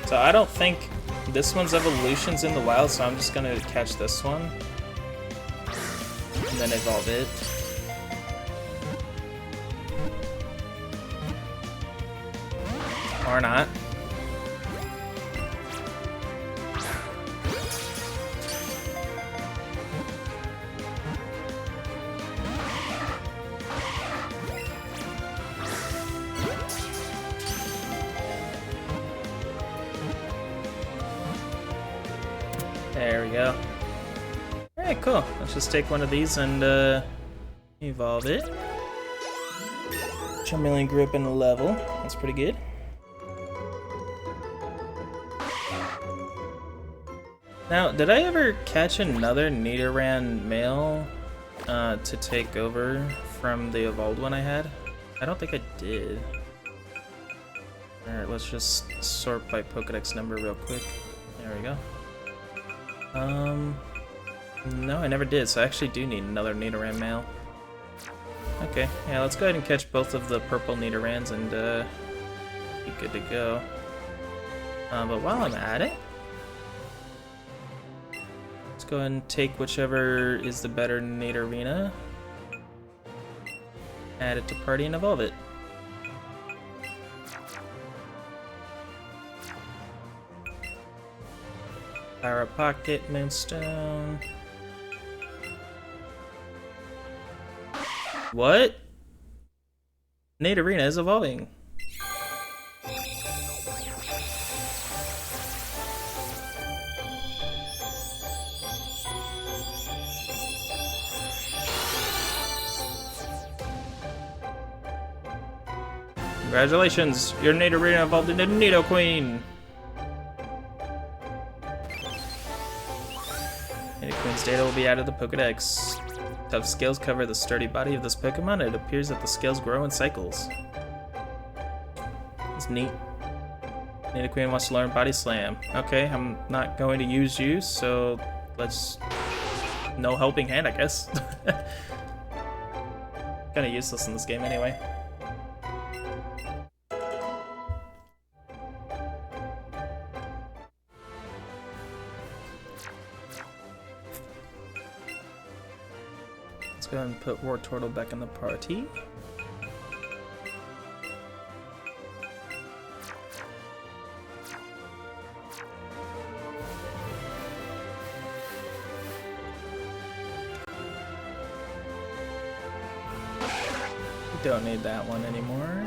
So I don't think this one's evolution's in the wild, so I'm just gonna catch this one. And then evolve it. Or not. There we go. Alright, cool. Let's just take one of these and evolve it. Charmeleon grew up in a level. That's pretty good. Now, did I ever catch another Nidoran male to take over from the evolved one I had? I don't think I did. Alright, let's just sort by Pokédex number real quick. There we go. No, I never did, so I actually do need another Nidoran male. Okay, yeah, let's go ahead and catch both of the purple Nidorans and be good to go. But while I'm at it, let's go ahead and take whichever is the better Nidorina, add it to party, and evolve it. Power Pocket, Moonstone. What? Nidorina is evolving. Congratulations, your Nidorina evolved into Nidoqueen. Nidoqueen's data will be added to the Pokédex. Tough scales cover the sturdy body of this Pokemon. It appears that the scales grow in cycles. It's neat. Nidoqueen wants to learn Body Slam. Okay, I'm not going to use you, so let's... No helping hand, I guess. Kinda useless in this game anyway. Let's go ahead and put Wartortle back in the party. Don't need that one anymore.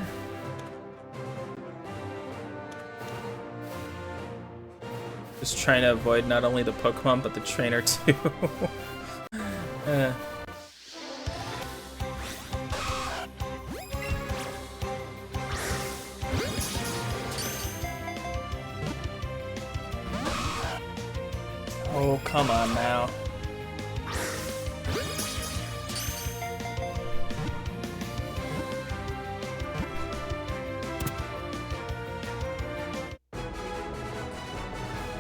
Just trying to avoid not only the Pokemon, but the trainer too. Oh, come on now.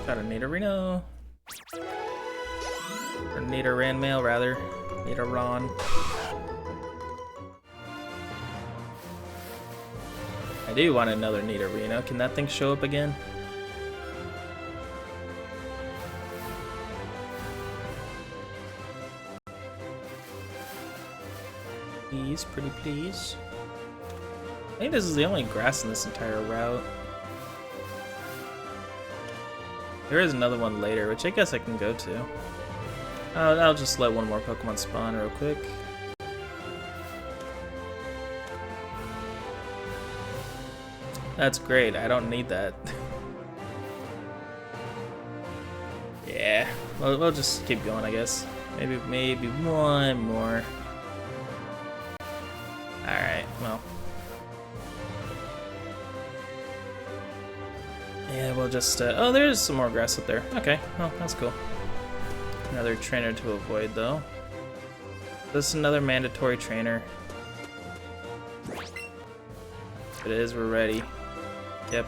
Got a Nidorino. Or Nidoranmail, rather. Nidoron. I do want another Nidorino. Can that thing show up again? Please, pretty please. I think this is the only grass in this entire route. There is another one later, which I guess I can go to. I'll just let one more Pokemon spawn real quick. That's great, I don't need that. Yeah, we'll just keep going, I guess. Maybe one more. Alright, well. Yeah, we'll just, oh, there's some more grass up there. Okay, well, that's cool. Another trainer to avoid, though. This is another mandatory trainer. If it is, we're ready. Yep.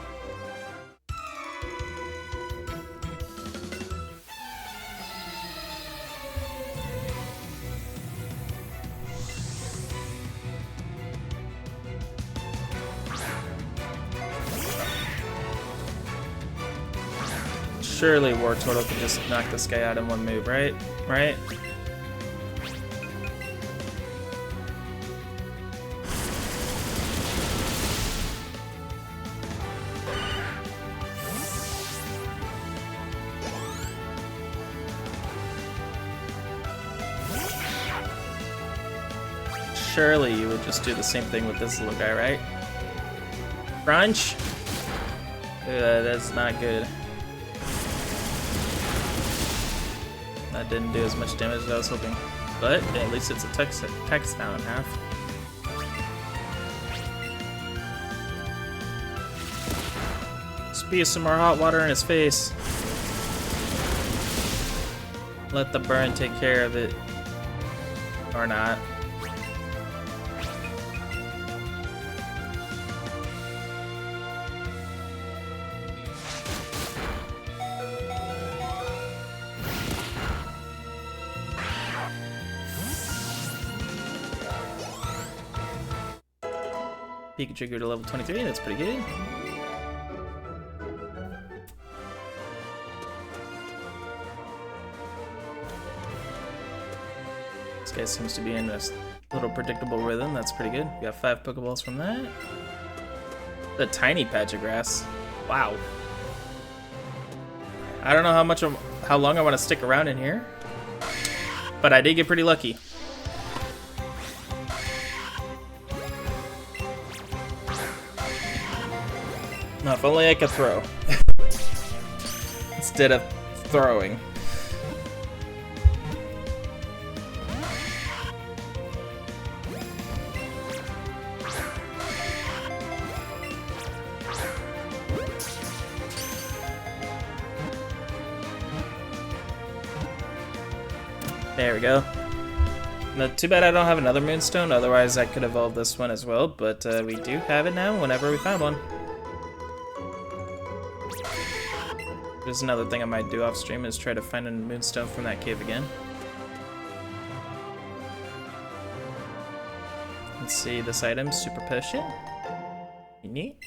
Surely Wartortle can just knock this guy out in one move, right? Right? Surely you would just do the same thing with this little guy, right? Crunch? That's not good. That didn't do as much damage as I was hoping. But at least it's a text now in half. Spew some more hot water in his face. Let the burn take care of it. Or not. Pikachu grew to level 23, that's pretty good. This guy seems to be in a little predictable rhythm, that's pretty good. We got 5 Pokeballs from that. A tiny patch of grass. Wow. I don't know how long I want to stick around in here, but I did get pretty lucky. Now, if only I could throw. Instead of throwing. There we go. Now, too bad I don't have another Moonstone, otherwise I could evolve this one as well, but we do have it now whenever we find one. There's another thing I might do off stream is try to find a Moonstone from that cave again. Let's see, this item, Super Potion. Neat.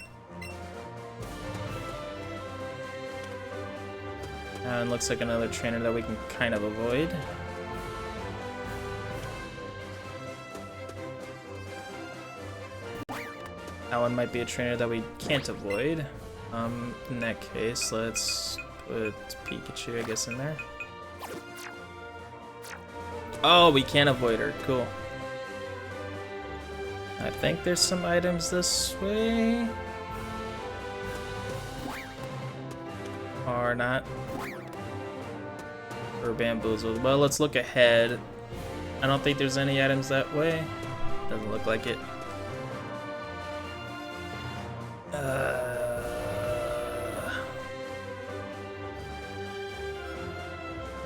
And looks like another trainer that we can kind of avoid. That one might be a trainer that we can't avoid. In that case, let's put Pikachu, I guess, in there. Oh, we can't avoid her. Cool. I think there's some items this way. Or not. Or bamboozled. Well, let's look ahead. I don't think there's any items that way. Doesn't look like it.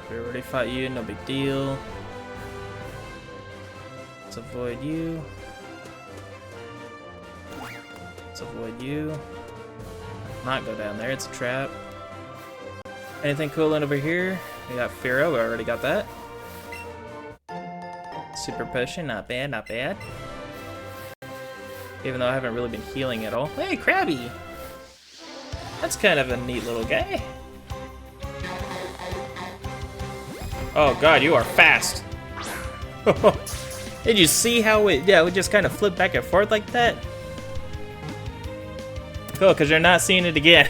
We already fought you, no big deal. Let's avoid you. Let's avoid you. Not go down there, it's a trap. Anything cool in over here? We got Pharaoh, we already got that. Super potion, not bad, not bad. Even though I haven't really been healing at all. Hey, Krabby! That's kind of a neat little guy. Oh god, you are fast! Did you see how it just kind of flipped back and forth like that? Cool, because you're not seeing it again.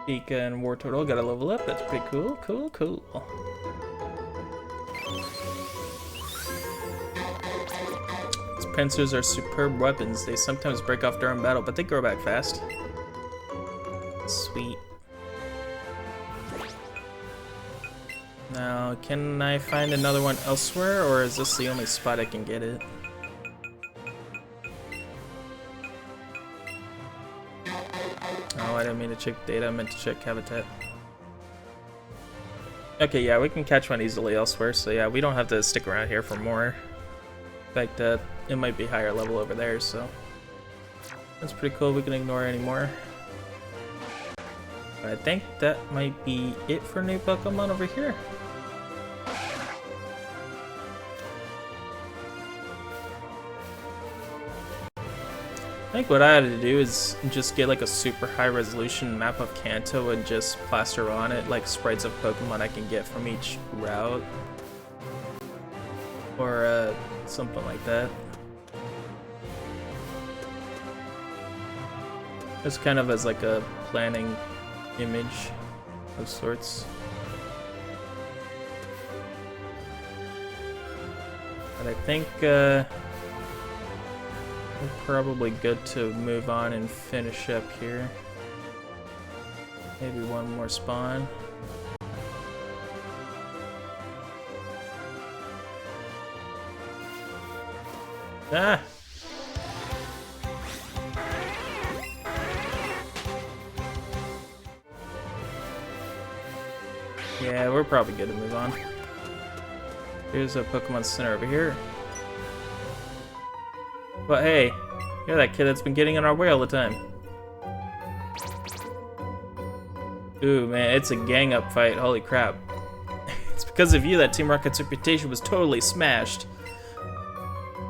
Pika and War Turtle gotta level up. That's pretty cool. Cool, cool. These pincers are superb weapons. They sometimes break off during battle, but they grow back fast. Sweet. Now, can I find another one elsewhere, or is this the only spot I can get it? Oh, I didn't mean to check data, I meant to check habitat. Okay, yeah, we can catch one easily elsewhere, so yeah, we don't have to stick around here for more. In fact, it might be higher level over there, so... That's pretty cool, we can ignore any more. But I think that might be it for new Pokemon over here. I think what I had to do is just get like a super high resolution map of Kanto and just plaster on it like sprites of Pokemon I can get from each route. Or something like that. Just kind of as like a planning image of sorts. But I think we're probably good to move on and finish up here. Maybe one more spawn. Ah! Yeah, we're probably good to move on. Here's a Pokemon Center over here. But hey, you're that kid that's been getting in our way all the time. Ooh, man, it's a gang up fight. Holy crap. It's because of you that Team Rocket's reputation was totally smashed.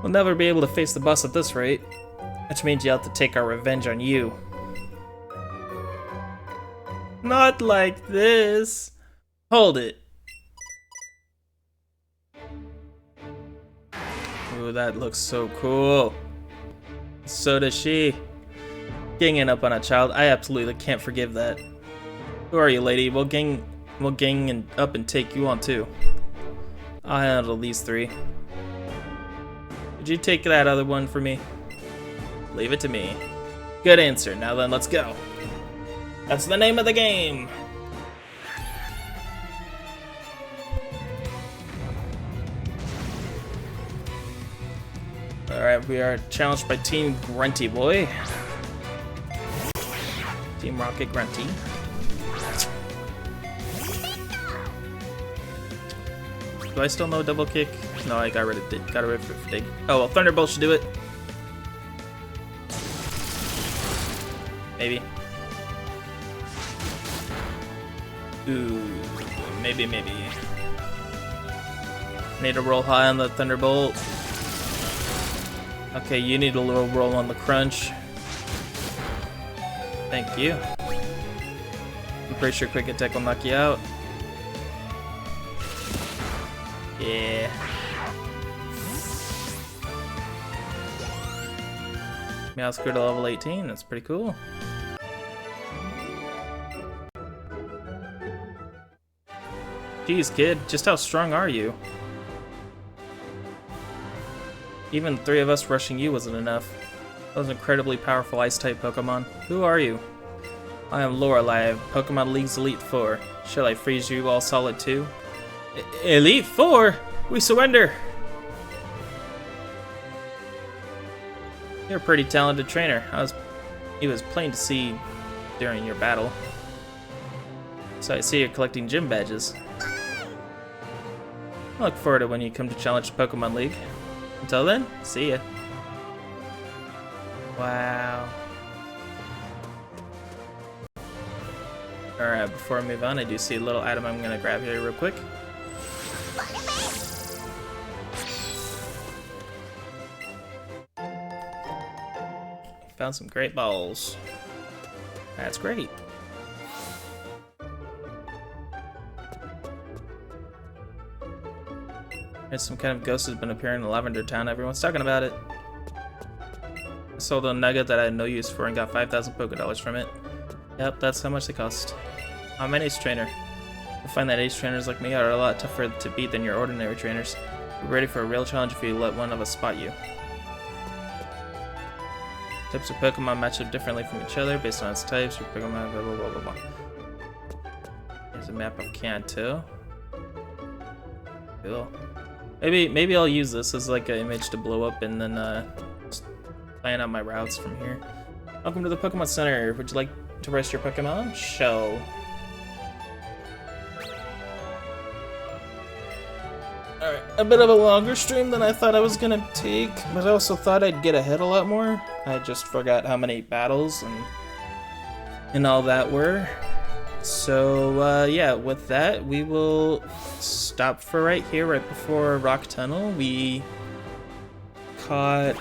We'll never be able to face the boss at this rate, which means you'll have to take our revenge on you. Not like this. Hold it. Ooh, that looks so cool. So does she. Ganging up on a child, I absolutely can't forgive that. Who are you, lady? We'll gang up and take you on too. I'll handle these three. Would you take that other one for me? Leave it to me. Good answer. Now then, let's go. That's the name of the game. Alright, we are challenged by Team Grunty Boy. Team Rocket Grunty. Do I still know double kick? No, I got rid of it. Got rid of Dig. Oh well, Thunderbolt should do it. Maybe. Ooh, maybe. Need to roll high on the Thunderbolt. Okay, you need a little roll on the crunch. Thank you. I'm pretty sure Quick Attack will knock you out. Yeah. Meowscrew to level 18, that's pretty cool. Jeez, kid, just how strong are you? Even the 3 of us rushing you wasn't enough. Those incredibly powerful Ice-type Pokemon. Who are you? I am Lorelei of Pokemon League's Elite Four. Shall I freeze you all solid too? Elite Four? We surrender! You're a pretty talented trainer. It was plain to see during your battle. So I see you're collecting gym badges. I look forward to when you come to challenge the Pokemon League. Until then, see ya. Wow. Alright, before I move on, I do see a little item I'm gonna grab here real quick. Found some great balls. That's great. There's some kind of ghost has been appearing in Lavender Town. Everyone's talking about it. I sold a nugget that I had no use for and got 5,000 Pokédollars from it. Yep, that's how much they cost. I'm an ace trainer. I find that ace trainers like me are a lot tougher to beat than your ordinary trainers. Be ready for a real challenge if you let one of us spot you. Types of Pokemon match up differently from each other based on its types. Your Pokemon, blah blah blah blah blah. Here's a map of Kanto. Cool. Maybe I'll use this as like an image to blow up and then just plan out my routes from here. Welcome to the Pokemon Center. Would you like to rest your Pokemon? Show. Alright, a bit of a longer stream than I thought I was gonna take, but I also thought I'd get ahead a lot more. I just forgot how many battles and all that were. So, yeah, with that, we will stop for right here, right before Rock Tunnel. We caught...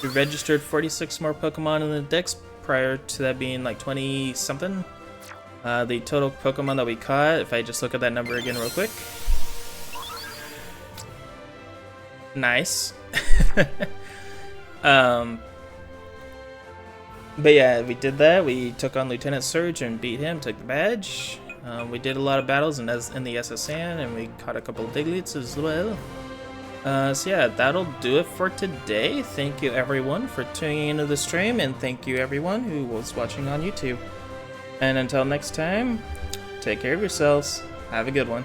We registered 46 more Pokemon in the Dex prior to that being like 20-something. The total Pokemon that we caught, if I just look at that number again real quick. Nice. But yeah, we did that. We took on Lieutenant Surge and beat him, took the badge. We did a lot of battles in the SSN, and we caught a couple of Digletts as well. So yeah, that'll do it for today. Thank you everyone for tuning into the stream, and thank you everyone who was watching on YouTube. And until next time, take care of yourselves. Have a good one.